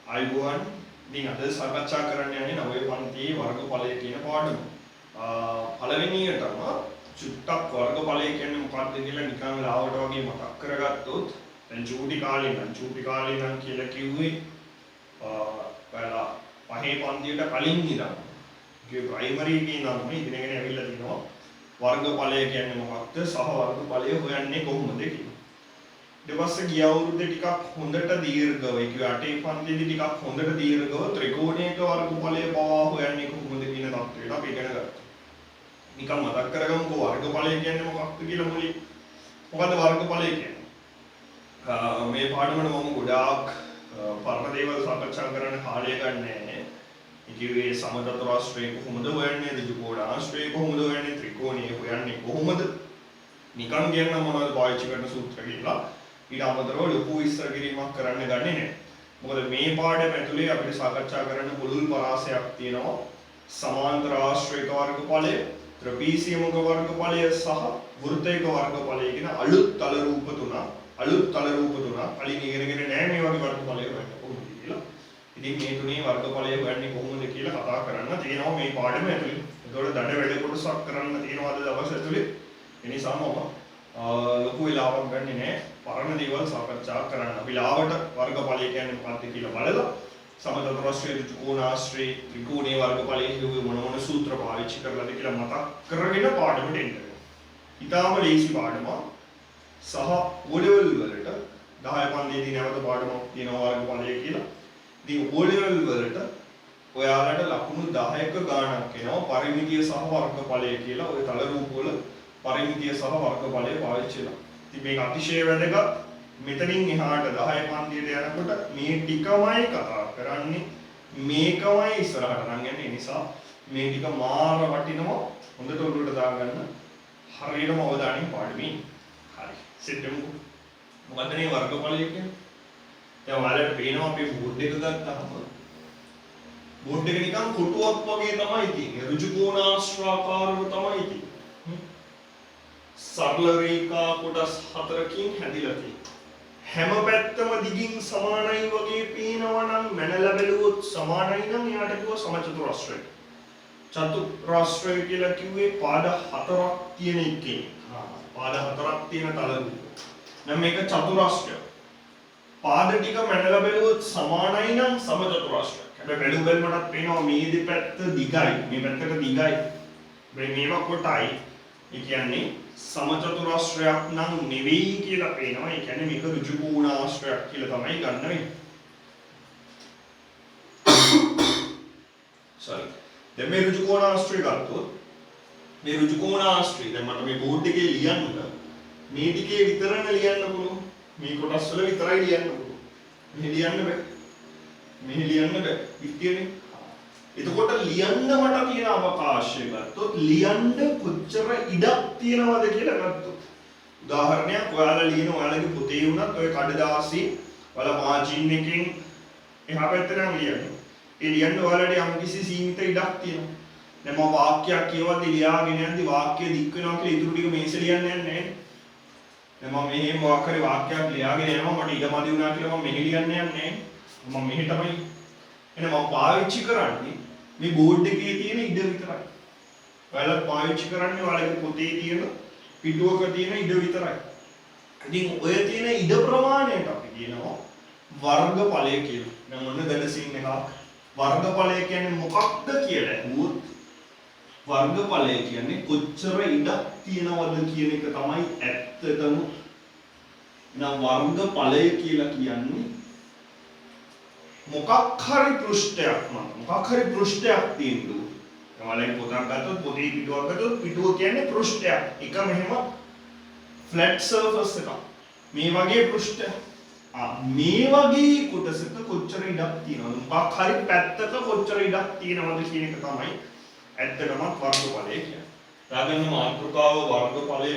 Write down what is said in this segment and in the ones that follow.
ආයුබෝවන්. ඉතින් අද සාකච්ඡා කරන්න යන්නේ 9 පන්තියේ වර්ගඵලය කියන පාඩම. පළවෙනියටම චුට්ටක් වර්ගඵලය කියන්නේ මොකක්ද කියලා නිකන් ලාවට වගේ මතක් කරගත්තොත් දැන් චූටි කාලේ නම් කියලා කිව්වේ ඔයාලා පහේ පන්තියට කලින් ඉඳන් ඒ ප්‍රයිමරි එකේ ඉඳන් ඉගෙනගෙන ඇවිල්ලා තිනවා වර්ගඵලය කියන්නේ මොකක්ද සහ වර්ගඵලය හොයන්නේ කොහොමද කියලා. ඊට පස්සේ ගිය අවුරුද්දේ ටිකක් හොඳට දීර්ඝව ඒ කිව්වේ 8 පන්තියේදී ටිකක් හොඳට දීර්ඝව ත්‍රිකෝණයක වර්ගඵලය පවා හොයන්නේ කොහොමද කියන තත්ත්වයට අපි ඉගෙන ගත්තා. නිකන් මතක් කරගමුකෝ වර්ගඵලය කියන්නේ මොකක්ද කියලා මුලින්. මොකද්ද වර්ගඵලය කියන්නේ? මේ පාඩමට මම ගොඩාක් පරණ දේවල් සාකච්ඡා කරන්න කාලය ගන්නෑ. ඒ කිව්වේ සමචතුරාශ්‍රය කොහොමද හොයන්නේ? ඍජුකෝණාශ්‍රය කොහොමද හොයන්නේ? ත්‍රිකෝණය හොයන්නේ කොහොමද? නිකන් කියන්න මොනවද පාවිච්චි කරන සූත්‍ර කියලා. ඊට අමතරව ලොකු විස්තර කිරීමක් කරන්න ගන්නේ නැහැ. මොකද මේ පාඩම ඇතුලේ අපිට සාකච්ඡා කරන්න පුළුල් පරාසයක් තියෙනවා. සමාන්තර ආශ්‍රයක වර්ගඵලය, ත්‍රපීසියමක වර්ගඵලය සහ වෘත්තයක වර්ගඵලය කියන අලුත් තල රූප තුනක් කලින් ඉගෙනගෙන නැහැ මේ වගේ වර්ගඵලය හොයන්න කොහොමද කියලා. ඉතින් මේ තුනේ වර්ගඵලය හොයන්නේ කොහොමද කියලා කතා කරන්න තියෙනවා මේ පාඩම ඇතුලේ. ඒතකොට දඩ වැඩ කොටසක් කරන්න තියෙනවා අද දවස් ඇතුලේ. ඒ නිසා මම ලොකු වෙලාවක් ගන්නෙ නෑ පරණ දේවල් සාකච්ඡා කරන්න. අපි ලාවට වර්ගඵලය කියන්නේ මොකක්ද කියලා බලලා සමචතුරාශ්‍රය, ත්‍රිකෝණාශ්‍රය, ත්‍රිකෝණයේ වර්ගඵලය කියුවේ මොන සූත්‍ර පාවිච්චි කරලාද කියලා මතක් කරගෙන පාඩමට එන්න. ඊටාම ලේසි පාඩමක් සහ O-level වලට 10 පන්තියේදී නැවත පාඩමක් තියෙනවා වර්ගඵලය කියලා. ඉතින් O-level වලට ඔයාලට ලකුණු 10ක ගාණක් එනවා පරිමිතිය සහ වර්ගඵලය කියලා. ওই තල රූප වල පරිමිතිය සහ වර්ගඵලය පාවිච්චි කරලා. ඉතින් මේක අතිශය වැදගත්. මෙතනින් එහාට 10 පන්තියට යනකොට මේ ටිකමයි කතා කරන්නේ. මේකමයි ඉස්සරහට අරන් යන්නේ. ඒ නිසා මේ ටික මාර වටිනවා. හොඳට ඔළුවට දාගන්න. හරියටම අවධානයෙන් පාඩමේ. හරි. සෙට් වෙමුකෝ. මොකද්ද මේ වර්ගඵලය කියන්නේ? දැන් ඔයාලට පේනවා අපි බෝඩ් එක ගත්තාම බෝඩ් එක නිකන් කොටුවක් වගේ තමයි තියෙන්නේ. ඍජු කෝණාශ්‍රාකාරව තමයි තියෙන්නේ. සරල රේඛා කොටස් 4කින් හැදිලා තියෙනවා. හැම පැත්තම දිගින් සමානයි වගේ පේනවා නම් මැනලා බැලුවොත් සමානයි නම් එයාට කිව්ව සමචතුරාශ්‍රය. චතුරාශ්‍රය කියලා කිව්වේ පාද 4ක් තියෙන එකේ. පාද 4ක් තියෙන තල රූප. නම් මේක චතුරාශ්‍රය. පාද ටික මැනලා බැලුවොත් සමානයි නම් සමචතුරාශ්‍රය. හැබැයි බැලුවමටත් පේනවා මේ දෙපැත්ත දිගයි. මේ පැත්තට දිගයි. මේවා කොටයි. ඒ කියන්නේ සමචතුරාශ්‍රයක් නම් නෙවෙයි කියලා පේනවා. ඒ කියන්නේ මේක ඍජු කෝණාශ්‍රයක් කියලා තමයි ගන්න වෙන්නේ. sorry. දැන් මේ ඍජු කෝණාශ්‍රය ගත්තොත් මේ ඍජු කෝණාශ්‍රය දැන් මට මේ බෝඩ් එකේ ලියන්න මේ ටිකේ විතරනේ ලියන්න පුළුවන්. මේ කොටස් වල විතරයි ලියන්න පුළුවන්. මෙහෙ ලියන්න බෑ. මෙහෙ ලියන්න බෑ. පිටියනේ. එතකොට ලියන්න මට තියෙන අවකාශය ගත්තොත් ලියන්න කොච්චර ඉඩක් තියෙනවද කියලා ගත්තොත් උදාහරණයක් ඔයාලා ලියන ඔයාලගේ පොතේ වුණත් ඔය කඩදාසියේ ඔයාලා මාජින් එකෙන් එහා පැත්තට නම් ලියන්නේ. ඒ ලියන්න ඔයාලට යම්කිසි සීමිත ඉඩක් තියෙනවා. දැන් මම වාක්‍යයක් කියවද්දි ලියාගෙන යද්දි වාක්‍ය දික් වෙනවා කියලා ඉතුරු ටික මේසෙ ලියන්න යන්නේ නැහැ. දැන් මම මෙහෙම මොකක් හරි වාක්‍යයක් ලියාගෙන යනවා මට ඉඩමදි වුණා කියලා මම මෙහෙ ලියන්න යන්නේ නැහැ. මම මෙහෙ තමයි එහෙනම් මම පාවිච්චි කරන්නේ මේ බෝඩ් එකේ තියෙන ඉඩ විතරයි. ඔයාලා පාවිච්චි කරන්නේ ඔයාලගේ පොතේ තියෙන පිටුවක තියෙන ඉඩ විතරයි. ඉතින් ඔය තියෙන ඉඩ ප්‍රමාණයට අපි කියනවා වර්ගඵලය කියලා. දැන් මොන දැනසින් එකක් වර්ගඵලය කියන්නේ මොකක්ද කියලා අහුවොත් වර්ගඵලය කියන්නේ කොච්චර ඉඩක් තියෙනවද කියන එක තමයි ඇත්තටම. එහෙනම් වර්ගඵලය කියලා කියන්නේ මොකක් හරි පෘෂ්ඨයක් තියෙනවා. ඔයාලගේ පොතක් ගත්තොත් පොතේ පිටුවක් ගත්තොත් පිටුව කියන්නේ පෘෂ්ඨයක්. එක මෙහෙම ෆ්ලැට් සර්ෆස් එකක්. මේ වගේ පෘෂ්ඨයක්. මේ වගේ කොටසක කොච්චර ඉඩක් තියෙනවද? මොකක් හරි පැත්තක කොච්චර ඉඩක් තියෙනවද කියන එක තමයි ඇත්තටම වර්ගඵලය කියන්නේ. දාගන්න මාතෘකාව වර්ගඵලය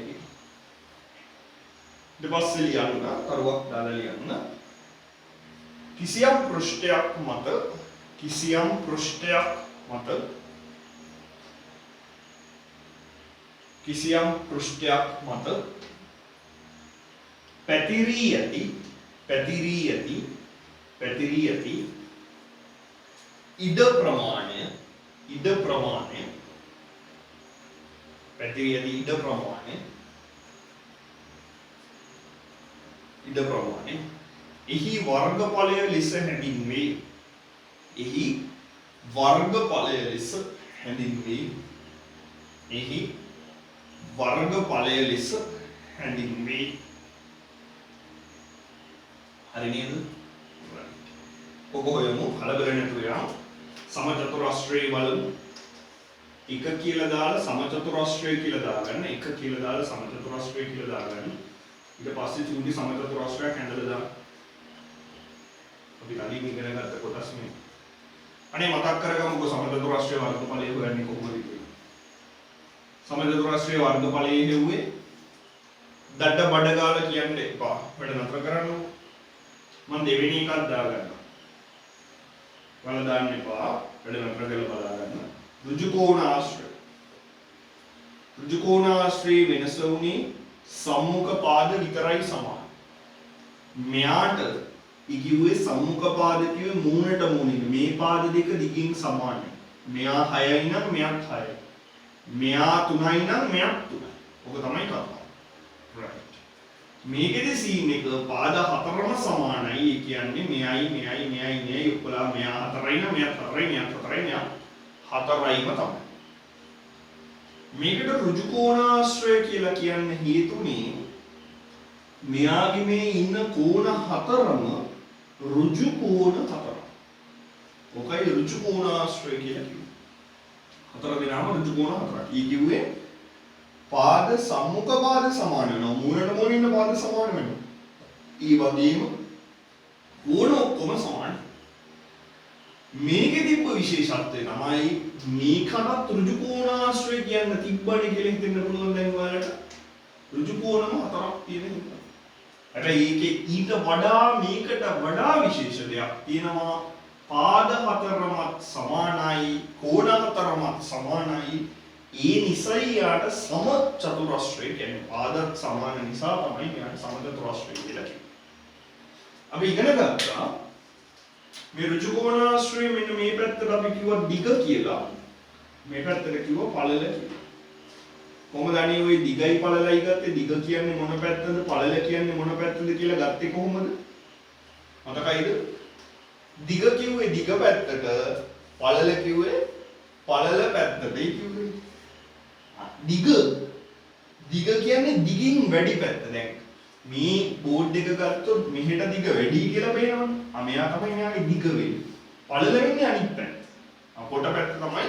කියලා. දෙපස්සේ ලියන්න කරුවක් දාලා ලියන්න කිසියම් පෘෂ්ඨයක් මත පැතිරී ඇති ඉඩ ප්‍රමාණය පැතිරී ඇති ඉඩ ප්‍රමාණය එහි වර්ගඵලය ලෙස හැඳින්වේ. එහි වර්ගඵලය ලෙස හැඳින්වේ. හරි නේද? ඔක හොයමු කලබල නැතුව යමු. සමචතුරස්‍රයේ බලමු. 1 කියලා දාලා සමචතුරස්‍රය කියලා දාගන්න. 1 කියලා දාලා සමචතුරස්‍රය කියලා දාගන්න. ඊට පස්සේ චුටි සමචතුරස්‍රයක් හැඳලා දාන්න. අපි කලින් ඉගෙන ගත්ත කොටස් මේ. අනේ මතක් කරගමුකෝ සමචතුරස්‍රයේ වර්ගඵලය හොයන්නේ කොහොමද කියලා. සමචතුරස්‍රයේ වර්ගඵලය හෙව්වේ දඩ බඩ ගාලා කියන්න එපා. වැඩ නතර කරන්න. මම දෙවෙනි එකක් දාගන්නවා. වල දාන්න එපා. වැඩ නතර කරලා බලාගන්න. ඍජු කෝණාශ්‍රයේ වෙනස වුණේ සම්මුඛ පාද විතරයි සමාන. මෙයාට ඉගියුවේ සම්මුඛ පාද කිව්වේ මූණට මූණින් මේ පාද දෙක දිගින් සමානයි. මෙයා 6යි නම් මෙයාත් 6යි. මෙයා 3යි නම් මෙයාත් 3යි. ඔක තමයි කතාව. right. මේකෙදි සීන් එක පාද හතරම සමානයි. ඒ කියන්නේ මෙයයි ඔක්කොලා මෙයා 4යි නම් මෙයාත් 4යි මෙයාත් 4යි මෙයා 4යිම තමයි. මේකට ඍජු කෝණාශ්‍රය කියලා කියන්න හේතුනේ මෙයාගේ මේ ඉන්න කෝණ හතරම ඍජු කෝණ හතරක්. ඔකයි ඍජු කෝණාශ්‍රය කියලා කිව්වේ. හතර දෙනාම ඍජු කෝණ හතරක්. ඊ කිව්වේ පාද සම්මුඛ පාද සමාන වෙනවා. මූණට මූණින් පාද සමාන වෙනවා. ඊ වගේම කෝණ ඔක්කොම සමානයි. මේකේ තිබ්බ විශේෂත්වය තමයි මේකටත් ඍජු කෝණාශ්‍රය කියන්න තිබ්බනේ කියලා හිතෙන්න පුළුවන් දැන් ඔයාලට. ඍජු කෝණම හතරක් තියෙන හින්දා. හැබැයි ඒකේ ඊට වඩා මේකට වඩා විශේෂ දෙයක් තියෙනවා. පාද හතරමත් සමානයි, කෝණ හතරමත් සමානයි. ඒ නිසයි යාට සම චතුරස්‍රය කියන්නේ. පාද සමාන නිසා තමයි යාට සම චතුරස්‍රය කියලා කියන්නේ. අපි ඉගෙන ගත්තා මේ ඍජු කෝණාශ්‍රය මෙන්න මේ පැත්තට අපි කිව්වා දිග කියලා. මේ පැත්තට කිව්වා පළල කියලා. කොහොමද අනේ ওই දිගයි පළලයි ගත්තේ? දිග කියන්නේ මොන පැත්තද? පළල කියන්නේ මොන පැත්තද කියලා ගත්තේ කොහොමද? මතකයිද? දිග කිව්වේ දිග පැත්තට, පළල කිව්වේ පළල පැත්තට. ඒ කිව්වේ දිග කියන්නේ දිගින් වැඩි පැත්ත. දැන් මේ බෝඩ් එක ගත්තොත් මෙහෙට දිග වැඩි කියලා පේනවනේ. මෙයා තමයි මෙයාගේ දිග වෙන්නේ. පළල වෙන්නේ අනිත් පැත්ත. කොට පැත්ත තමයි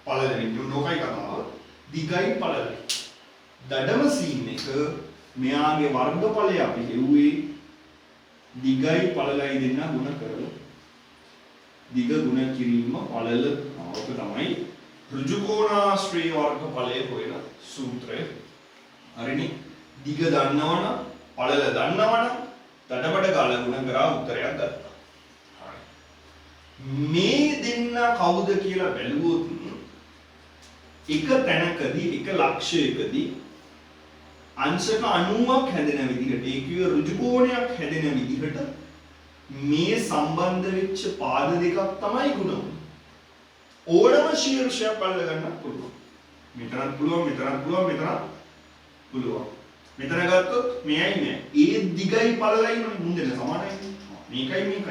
පළල වෙන්නේ. නෝකයි කතාව. දිගයි පළලයි. දඩම සීන් එක මෙයාගේ වර්ගඵලය අපි හෙව්වේ දිගයි පළලයි දෙන්න ගුණ කරලා. දිග ගුණ කිරීම පළල. ඔක තමයි ඍජු කෝණාශ්‍රී වර්ගඵලය හොයන සූත්‍රය. හරිනේ. දිග දන්නවනම් පළල දන්නවනම් දඩබඩ ගාලා ගුණ කරා උත්තරයක් ගත්තා. හරි. මේ දෙන්න කවුද කියලා බැලුවොත් එක තැනකදී එක ලක්ෂයකදී අංශක 90ක් හැදෙන විදිහට ඒ කිව්ව ඍජු කෝණයක් හැදෙන විදිහට මේ සම්බන්ධ වෙච්ච පාද දෙකක් තමයි ගුණ වුනේ. ඕනම ශීර්ෂයක් අල්ල ගන්න පුළුවන්. මෙතනත් පුළුවන් මෙතනත් පුළුවන්. මෙතන ගත්තොත් මෙයයි නෑ. ඒ දිගයි පළලයි මුන්දෙන සමානයි. මේකයි.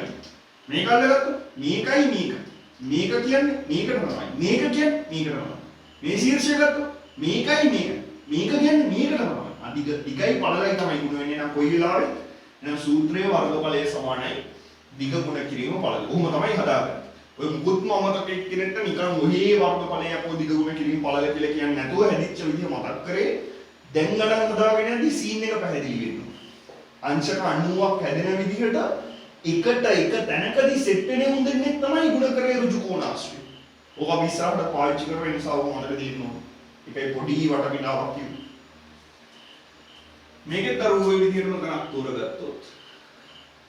මේක අල්ලගත්තොත් මේකයි. මේක කියන්නේ මේකට තමයි. මේක කියන්නේ මේකට තමයි. මේ ශීර්ෂය ගත්තොත් මේකයි. මේක කියන්නේ මේකට තමයි. දිගයි පළලයි තමයි ගුණ වෙන්නේ නම් කොයි වෙලාවෙ එහෙනම් සූත්‍රයේ වර්ගඵලය සමානයි දිග ගුණ කිරීම පළල. කොහොම තමයි හදාගන්නේ. ඔය මුකුත්ම අමතක එක්කෙනෙක්ට නිකන් ඔහේ වර්ගඵලයක් ඔය දිග ගුණ කිරීම පළල කියලා කියන්නේ නැතුව හැදිච්ච විදිහ මතක් කරේ. දැන් ගණන් හදාගෙන යද්දි සීන් එක පැහැදිලි වෙනවා. අංශක 90ක් හැදෙන විදිහට එකට එක තැනකදී සෙට් වෙන උන් දෙන්නේ තමයි ගුණ කරේ ඍජු කෝණාශ්‍රය. ඔක අපි ඉස්සරහට පාවිච්චි කරපු නිසා ඔක මතක තියෙන්න ඕන. ඒකයි පොඩි වටපිටාවක් කිව්වේ. මේකෙත් අර ওই විදිහටම ගණක් තෝරගත්තොත්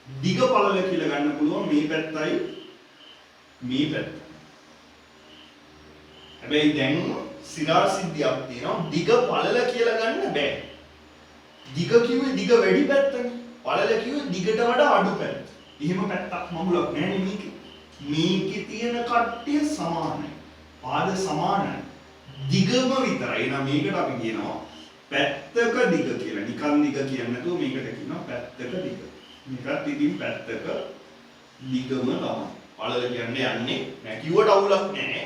දිග පළල කියලා ගන්න පුළුවන් මේ පැත්තයි මේ පැත්ත. හැබැයි දැන් සිරා සිද්ධියක් තියෙනවා දිග පළල කියලා ගන්න බෑ. දිග කිව්වේ දිග වැඩි පැත්තනේ. පළල කිව්වේ දිගට වඩා අඩු පැත්ත. එහෙම පැත්තක් මඟුලක් නැහැ මේකේ. මේකේ තියෙන කට්ටිය සමානයි. පාද සමානයි. දිගම විතරයි. එහෙනම් මේකට අපි කියනවා පැත්තක දිග කියලා. නිකන් දිග කියන්නේ නැතුව මේකට කියනවා පැත්තක දිග. මේකත් ඉතින් පැත්තක දිගම තමයි. පළල කියන්නේ යන්නේ නැහැ. කිව්වට අවුලක් නැහැ.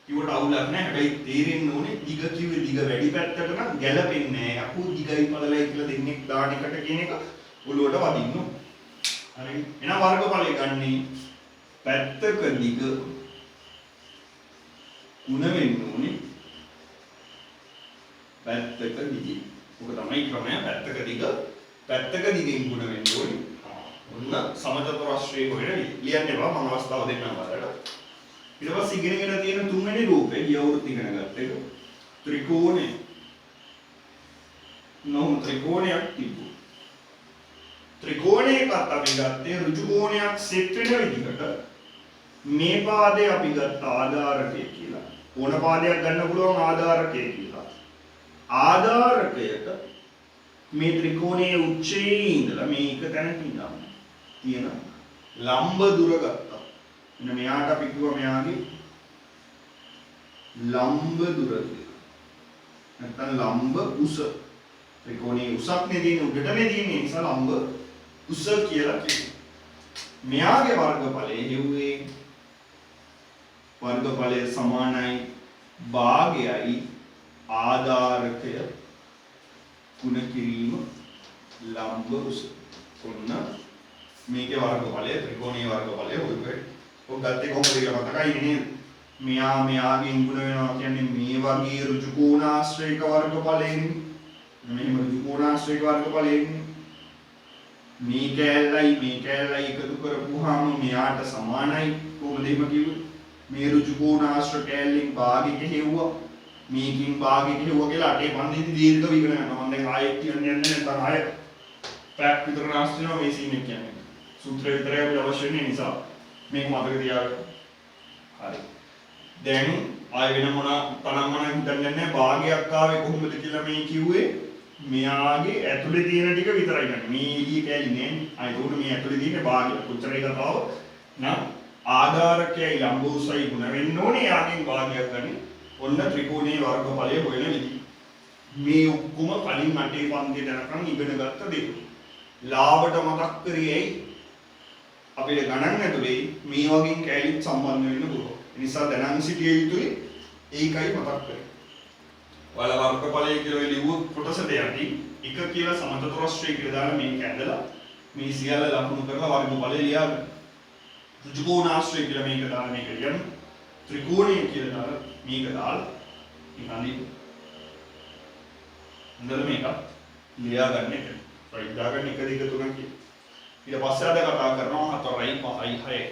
කිව්වට අවුලක් නැහැ. හැබැයි තේරෙන්න ඕනේ දිග කිව්වේ දිග වැඩි පැත්තට නම් ගැලපෙන්නේ නැහැ. අපු දිගයි පළලයි කියලා දෙන්නේ දාන එකට කියන එක ඔළුවට වදින්න ඕනේ. හරි. එහෙනම් වර්ගඵලය ගන්නේ පැත්තක දිග ಗುಣ වෙන්න ඕනේ පැත්තක දිග. ඔක තමයි ක්‍රමය. පැත්තක දිගෙන් ಗುಣ වෙන්න ඕනේ. ඔන්න සමචතුරස්‍රයේ හොයන ලියන්න එපා මම අවස්ථාව දෙන්නම් ඔයාලට. ඊට පස්සේ ඉගෙනගෙන තියෙන තුන්වෙනි රූපේ ගියවුරුත් ඉගෙන ගත්ත එක. ත්‍රිකෝණය. නෝ ත්‍රිකෝණයක් තිබු. ත්‍රිකෝණයකත් අපි ගත්තේ ඍජු කෝණයක් සෙට් වෙන විදිහට මේ පාදේ අපි ගත්ත ආධාරකය කියලා. ඕන පාදයක් ගන්න පුළුවන් ආධාරකය කියලා. ආධාරකයට මේ ත්‍රිකෝණයේ උච්චයේ ඉඳලා මේක තැනක ඉඳන් තියෙන ලම්බ දුර ගත්තා. එන්න මෙයාට අපි කිව්වා මෙයාගේ ලම්බ දුර කියලා. නැත්නම් ලම්බ උස. ත්‍රිකෝණයේ උසක් නෙදින උඩටනේ තියෙන්නේ නිසා ලම්බ උස කියලා කියනවා. මෙයාගේ වර්ගඵලය හෙව්වේ වර්ගඵලය සමානයි භාගයයි ආධාරකය ගුණ කිරීම ලම්බ උස. ඔන්න මේකේ වර්ගඵලය ත්‍රිකෝණීය වර්ගඵලය ඔය ගත්තේ කොහොමද කියලා මතකයි නේද? මෙයාගෙන් ගුණ වෙනවා කියන්නේ මේ වගේ ඍජු කෝණාශ්‍රයක වර්ගඵලයෙන් මෙහෙම ඍජු කෝණාශ්‍රයක වර්ගඵලයෙන් මේ කැලලයි එකතු කරපුවාම මෙයාට සමානයි. කොහොමද එහෙම කිව්වේ? මේ ඍජු කෝණාශ්‍ර කැලලෙන් භාගයක හෙව්වා මේකින් භාගයක හෙව්වා කියලා අටේ පන්තිදී දීර්ඝව ඉගෙන ගන්නවා. මම දැන් ආයෙත් කියන්නේ නැත්නම් ආයෙ පැක් විතර රාස් වෙනවා මේ සීන් එක කියන්නේ. සූත්‍රය විතරයි අපි අවශ්‍ය වෙන්නේ නිසා මේක මතක තියාගන්න. හරි. දැන් ආයෙ වෙන මොන තරම්ම හිතන්නේ නැහැ භාගයක් ආවේ කොහොමද කියලා මේ කිව්වේ මෙයාගේ ඇතුලේ තියෙන ටික විතරයි ගන්න. මේ එළිය කැලි නෑනේ. ආයෙ උඩ මේ ඇතුලේ තියෙන භාගය කොච්චර එකක් ආව නම් ආධාරකයයි ලම්බ උසයි ගුණ වෙන්න ඕනේ යාගෙන් භාගයක් ගන්න. ඔන්න ත්‍රිකෝණයේ වර්ගඵලය හොයන විදිහ. මේ ඔක්කොම කලින් අටේ පන්තියට යනකම් ඉගෙන ගත්ත දේ. ලාවට මතක් කරේයි අපිට ගණන් ඇතුලේ මේ වගේ කැලිත් සම්බන්ධ වෙන්න පුළුවන්. ඒ නිසා දැනන් සිටිය යුතුයි ඒකයි මතක් කරේ. ඔයාලා වර්ගඵලය කියලා ලියුවොත් කොටසට යටි එක කියලා සමචතුරස්‍රය කියලා දාලා මේක ඇඳලා මේ සියල්ල ලකුණු කරලා වර්ගඵලය ලියාගන්න. ඍජු කෝණාශ්‍රය කියලා මේක දාලා මේක ලියන්න. ත්‍රිකෝණය කියලා දාලා මේක දාලා ඉහළින් හොඳට මේක ලියාගන්න එක. රයිට් දාගන්න 1 2 3 කියලා. ඊට පස්සේ අද කතා කරනවා 4යි 5යි 6යි.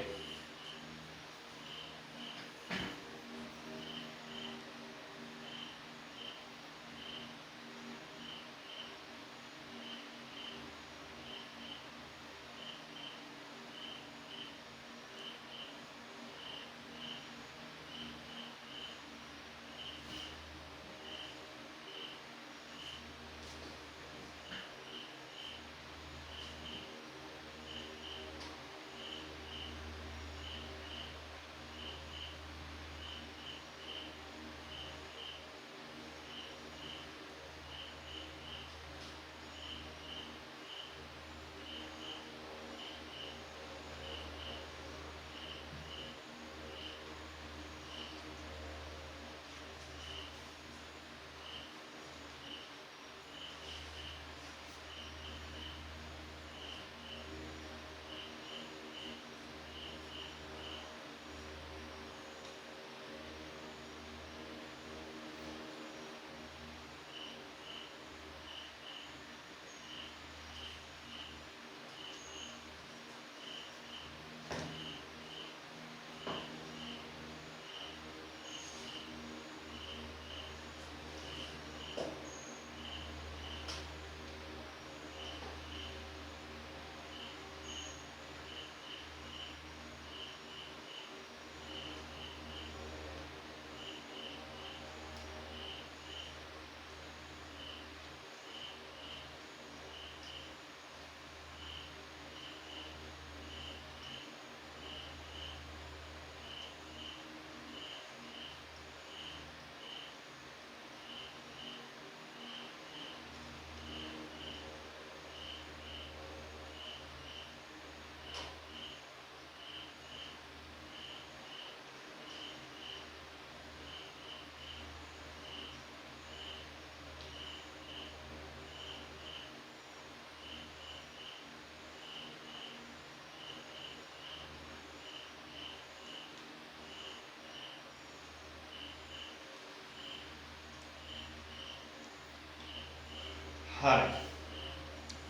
හරි.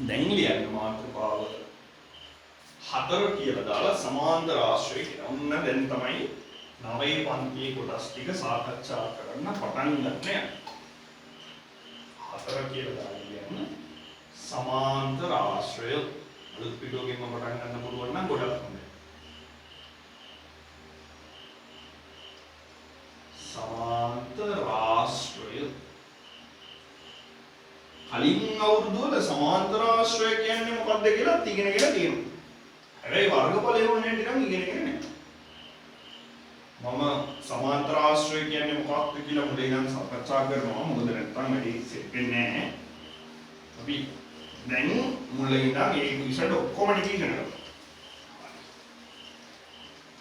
දැන් ලියන්න මාතෘකාව 4 කියලා දාලා සමාන්තර ආශ්‍රය කියන. ඔන්න දැන් තමයි 9 පන්තියේ කොටස් ටික සාකච්ඡා කරන්න පටන් ගන්න. 4 කියලා දාලා ලියන්න සමාන්තර ආශ්‍රය. අලුත් පිටුවකින්ම පටන් ගන්න පුළුවන් නම් ගොඩක් හොඳයි. සමාන්තර ආශ්‍රය. කලින් අවුරුදු වල සමාන්තර ආශ්‍රය කියන්නේ මොකක්ද කියලා ඉගෙනගෙන තියෙනවා. හැබැයි වර්ගඵලය වුණේ ටිකක් ඉගෙනගෙන නැහැ. මම සමාන්තර ආශ්‍රය කියන්නේ මොකක්ද කියලා මුලින් ඉඳන් සාකච්ඡා කරනවා. මොකද නැත්තම් වැඩි සෙට් වෙන්නේ නැහැ. අපි දැන් මුලින් ඉඳන් ඒ විෂයට ඔක්කොම ටික ඉගෙන ගන්නවා.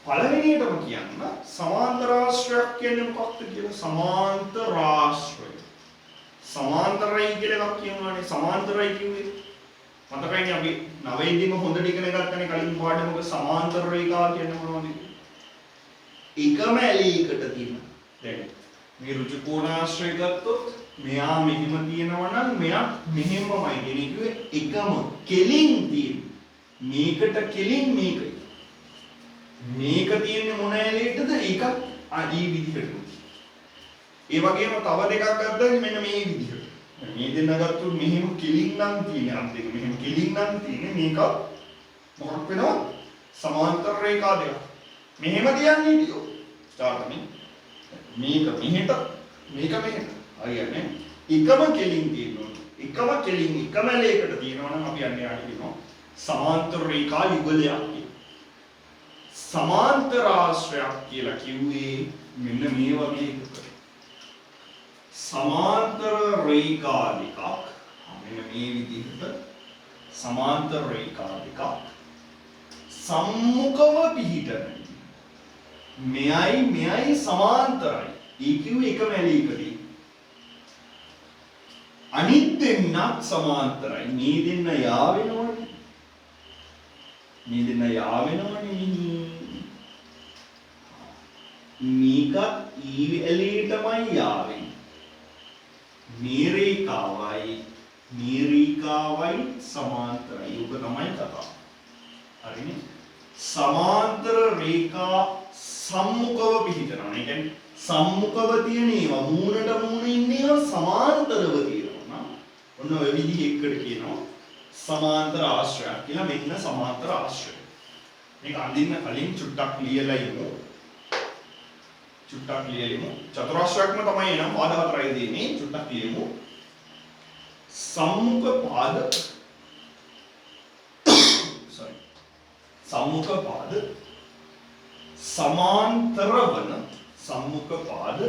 පළවෙනියටම කියන්න සමාන්තර ආශ්‍රයක් කියන්නේ මොකක්ද කියලා. සමාන්තර ආශ්‍රය. සමාන්තරයි කියලා එකක් කියනවානේ. සමාන්තරයි කිව්වේ මතකයිනේ අපි 9 ඉදීම හොඳට ඉගෙන ගත්තනේ කලින් පාඩමක. සමාන්තර රේඛා කියන්නේ මොනවද? එකම ඇලීකට තියෙන. දැන් මේ ඍජු කෝණාශ්‍රය ගත්තොත් මෙයා මෙහිම තියෙනවා නම් මෙයා මෙහෙමමයි. කියන්නේ කිව්වේ එකම කෙලින් තියෙන. මේකට කෙලින් මේකයි. මේක තියෙන්නේ මොන ඇලේටද? එකක් අදී විදිහට. ඒ වගේම තව දෙකක් ගත්තා මෙන්න මේ විදිහට. මේ දෙන්න ගත්තොත් මෙහෙම කෙලින් නම් තියෙන්නේ. අත් දෙක මෙහෙම කෙලින් නම් තියෙන්නේ. මේක මොකක් වෙනවද? සමාන්තර රේඛා දෙක. මෙහෙම තියන්නේ හිටියෝ. ස්ටාර්ට්නේ. මේක මෙහෙට මේක මෙහෙට. හරියන්නේ. එකම කෙලින් තියෙනවා. එකම කෙලින් එකම ලේකට තියෙනවා නම් අපි යන්නේ ආයෙ කියනවා සමාන්තර රේඛා යුගලයක් කියලා. සමාන්තර ආශ්‍රයක් කියලා කිව්වේ මෙන්න මේ වගේ එකකට. සමාන්තර රේඛා දෙකක් මෙන්න මේ විදිහට සමාන්තර රේඛා දෙකක් සම්මුඛව පිහිටන. මෙයයි සමාන්තරයි. ඒ කිව්වේ එකම ඇලීකදී. අනිත් දෙන්නත් සමාන්තරයි. මේ දෙන්න යා වෙනවනේ. මේ දෙන්න යා වෙනවනේ. මේක ඊ ඇලීටමයි යා වෙන්නේ. මේ රේඛාවයි සමාන්තරයි. උක තමයි කතාව. හරිනේ. සමාන්තර රේඛා සම්මුඛව පිහිටනවා. ඒ කියන්නේ සම්මුඛව තියෙන ඒවා මූණට මූණ ඉන්නේ ඒවා සමාන්තරව තියෙනවා. ඔන්න ඔය විදිහ එකට කියනවා සමාන්තර ආශ්‍රය කියලා. මෙන්න සමාන්තර ආශ්‍රය. මේක අඳින්න කලින් චුට්ටක් ලියලා ඉමු. චතුරාශ්‍රයක්ම තමයි එනම් පාද හතරයි දෙන්නේ. චුට්ටක් ලියමු. සම්මුඛ පාද සම්මුඛ පාද සමාන්තර වන සම්මුඛ පාද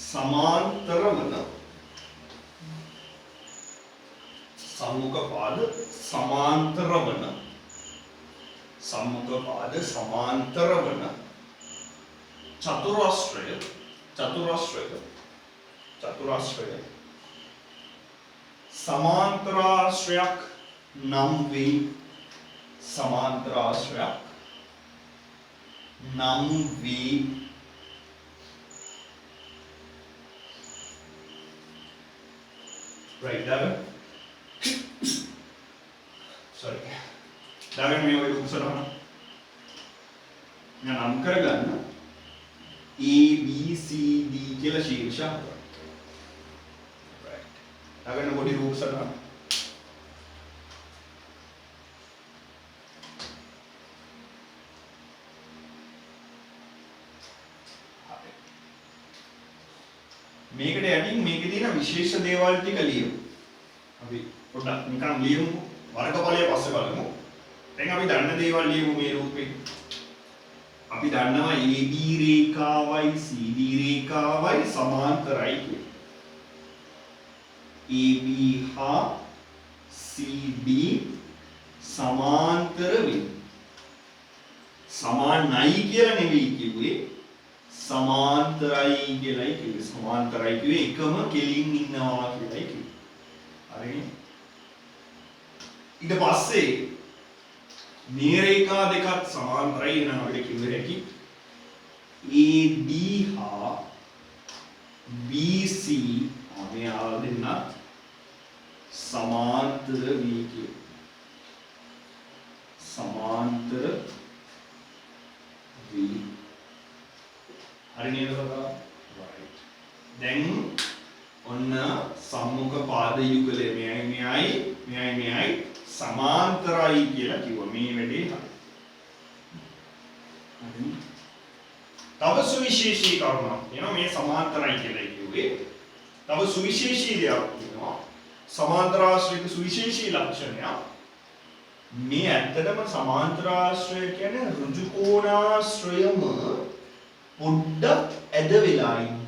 සමාන්තර වන සම්මුඛ පාද සමාන්තර වන සම්මුඛ පාද සමාන්තර වන චතුරාශ්‍රය සමාන්තරාශ්‍රයක් නම් වේ. සමාන්තරාශ්‍රයක් නම් වේ. right daven sorry daven මේ වගේ උසරන නම් කරගන්න A B C D කියලා ශීර්ෂ හතරක්. right daven පොඩි රූප සටහන මේකට යටින් මේකේ තියෙන විශේෂ දේවල් ටික ලියමු. අපි පොඩ්ඩක් නිකන් ලියමු. වර්ගඵලය පස්සේ බලමු. දැන් අපි දන්න දේවල් ලියමු මේ රූපේ. අපි දන්නවා AB රේඛාවයි CD රේඛාවයි සමාන්තරයි කියලා. AB හා CD සමාන්තර වෙයි. සමානයි කියලා නෙවෙයි කිව්වේ. සමාන්තරයි කියලායි කිව්වේ. සමාන්තරයි කිව්වේ එකම කෙලින් ඉන්නවා කියලායි කිව්වේ. හරිනේ. ඊට පස්සේ මේ රේඛා දෙකත් සමාන්තරයි නම් අපිට කිව්ව හැකි AB හා BC මේ ආව දෙන්නත් සමාන්තර වී කිය. සමාන්තර වී. හරි නේද පුතා? right. දැන් ඔන්න සම්මුඛ පාද යුගලය මෙයයි සමාන්තරයි කියලා කිව්වා. මේ වැඩේ හරි. තව සුවිශේෂී කරුණක් තියෙනවා මේ සමාන්තරයි කියලා කිව්වේ. තව සුවිශේෂී දෙයක් තියෙනවා. සමාන්තරාශ්‍රයක සුවිශේෂී ලක්ෂණයක්. මේ ඇත්තටම සමාන්තරාශ්‍රය කියන්නේ ඍජු කෝණාශ්‍රයම පොඩ්ඩක් ඇද වෙලා ඉන්නේ.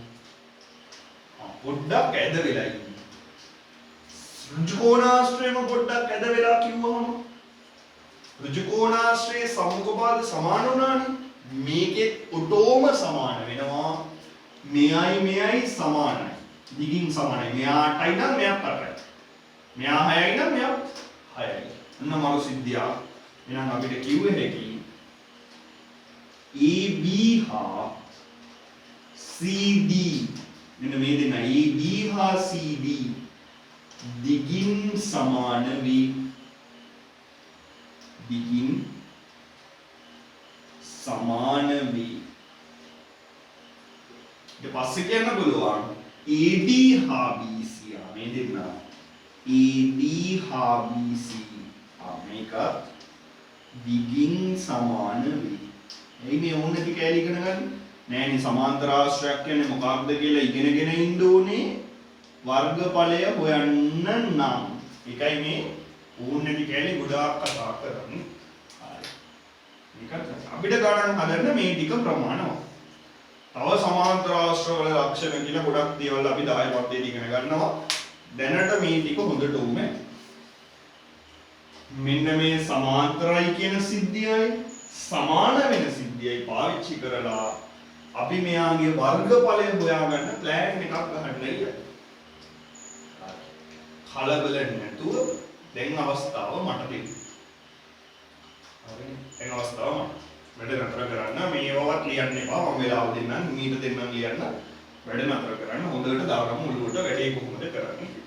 පොඩ්ඩක් ඇද වෙලා ඉන්නේ. ඍජු කෝණාශ්‍රයම පොඩ්ඩක් ඇද වෙලා කිව්වම ඍජු කෝණාශ්‍රයේ සම්මුඛ පාද සමාන වුණානේ. මේකෙත් ඔටෝම සමාන වෙනවා. මෙයයි සමානයි. දිගින් සමානයි. මෙයාටයි නම් මෙයාට 8යි. මෙයා 6යි නම් මෙයා 6යි. අන්න මරු සිද්ධියක්. එහෙනම් අපිට කිව්වේ හැකි AB හා CD මෙන්න මේ දෙන්න AB හා CD දිගින් සමාන වී ඊට පස්සේ කියන්න පුළුවන් AD හා BC මේ දෙන්න AD හා BC මේක දිගින් සමාන වේ. එයි මේ ඕන නැති කැලේ ඉගෙන ගන්න. නෑනේ සමාන්තර ආශ්‍රයක් කියන්නේ මොකක්ද කියලා ඉගෙනගෙන ඉන්න ඕනේ. වර්ගඵලය හොයන්න නම්. ඒකයි මේ ඕන නැති කැලේ ගොඩාක් කතා කරන්නේ. හරි. මේකත් අපිට ගණන් හදන්න මේ ටික ප්‍රමාණවත්. තව සමාන්තර ආශ්‍රය වල ලක්ෂණ කියලා ගොඩක් දේවල් අපි 10 පන්තියේ ඉගෙන ගන්නවා. දැනට මේ ටික හොඳට උමේ. මෙන්න මේ සමාන්තරයි කියන සිද්ධියයි සමාන වෙන සිද්ධියයි පාවිච්චි කරලා අපි මෙයාගේ වර්ගඵලය හොයාගන්න ප්ලෑන් එකක් ගහන්න ඉන්නේ. කලබල නැතුව දැන් අවස්ථාව මට දෙන්න. හරිනේ. දැන් අවස්ථාව මට වැඩ නතර කරන්න මේවවත් ලියන්න එපා. මම වෙලාව දෙන්නම් මීට දෙන්නම් ලියන්න. වැඩ නතර කරන්න හොඳට දාගමු ඔළුවට වැඩේ කොහොමද කරන්නේ.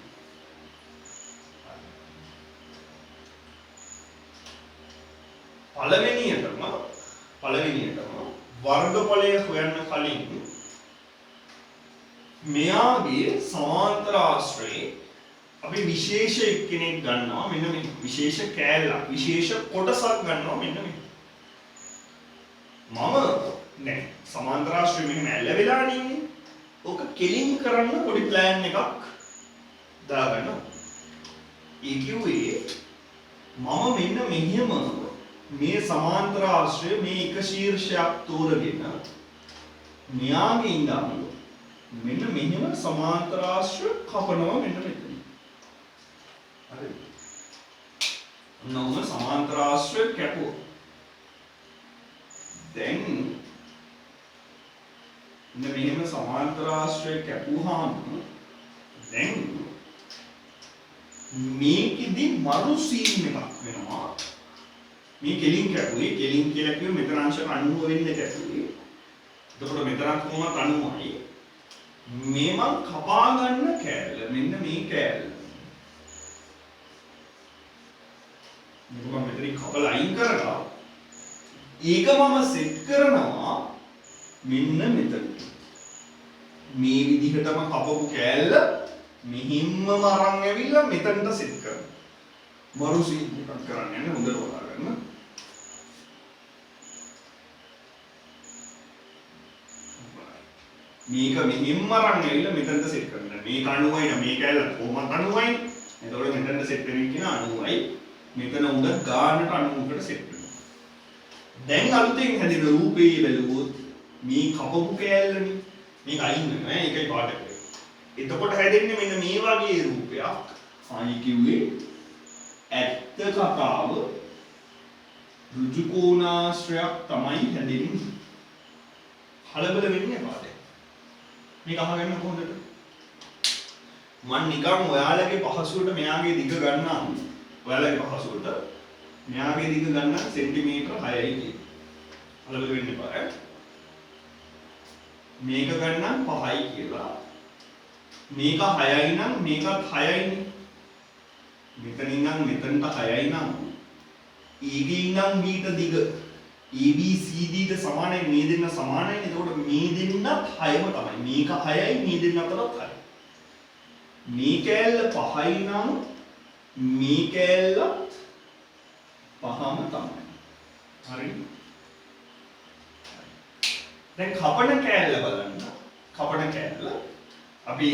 පළවෙනියටම වර්ගඵලය හොයන්න කලින් මෙයාගේ සමාන්තර ආශ්‍රයේ අපි විශේෂ එක්කෙනෙක් ගන්නවා මෙන්න මේ විශේෂ කෑල්ලක් විශේෂ කොටසක් ගන්නවා මෙන්න මේ මම නෑ සමාන්තර ආශ්‍රය මෙහෙම ඇල්ල වෙලා නේ ඕක කෙලින් කරන්න පොඩි ප්ලෑන් එකක් දාගන්නවා ඒ කිව්වේ මම මෙන්න මෙහෙම මේ සමාන්තර ආශ්‍රය මේ එක ශීර්ෂයක් තෝරගෙන මෙයාගේ ඉඳන් මෙන්න මෙහෙම සමාන්තර ආශ්‍රය කපනවා මෙන්න මෙතන. හරිද? නෝම සමාන්තර ආශ්‍රය කැපුවා. දැන් මෙහෙම සමාන්තර ආශ්‍රය කැපුවාම දැන් මේකෙදි මරු සීන් එකක් වෙනවා. මේ කෙලින් කැපුවේ කෙලින් කියලා කිව්ව මෙතන අංශ 90 වෙන්න කැපුවේ. එතකොට මෙතනත් කොහොමද 90යි. මේ මං කපා ගන්න කෑල්ල මෙන්න මේ කෑල්ල. මේක මම මෙතනින් කපලා අයින් කරලා ඒක මම සෙට් කරනවා මෙන්න මෙතන. මේ විදිහටම කපපු කෑල්ල මෙහිම්මම අරන් ඇවිල්ලා මෙතනට සෙට් කරනවා. මරු සීන් එකක් කරන්න යන්නේ හොඳට හොයාගන්න. මේක මෙහෙම අරන් ඇවිල්ලා මෙතනට සෙට් කරන්න. මේක 90යි නම් මේක ඇල්ල කොහොමද 90යි? එතකොට මෙතනට සෙට් වෙන්නේ කියන 90යි. මෙතන උඩ ගානට 90කට සෙට් වෙනවා. දැන් අලුතෙන් හැදෙන රූපේ බැලුවොත් මේ කපපු කෑල්ලනේ. මේක අයින් වෙනවා. ඒකයි පාට කරේ. එතකොට හැදෙන්නේ මෙන්න මේ වගේ රූපයක්. ආයි කිව්වේ ඇත්ත කතාව ඍජු කෝණාශ්‍රයක් තමයි හැදෙන්නේ. කලබල වෙන්නේ නැහැ. මේක අහගන්න කොහොමද? මම නිකන් ඔයාලගේ පහසුවට මෙයාගේ දිග ගන්නම්. ඔයාලගේ පහසුවට මෙයාගේ දිග ගන්න සෙන්ටිමීටර 6යි කියන. කලබල වෙන්න එපා. මේක ගන්නම් 5යි කියලා. මේක 6යි නම් මේකත් 6යිනේ. මෙතන ඉඳන් මෙතනට 6යි නම් A ගේ ඉඳන් B ට දිග AB CD ට සමානයි මේ දෙන්න සමානයි. එතකොට මේ දෙන්නත් 6ම තමයි. මේක 6යි මේ දෙන්න අතරත් 6යි. මේ කෑල්ල 5යි නම් මේ කෑල්ලත් 5ම තමයි. හරිද? දැන් කපන කෑල්ල බලන්න. කපන කෑල්ල අපි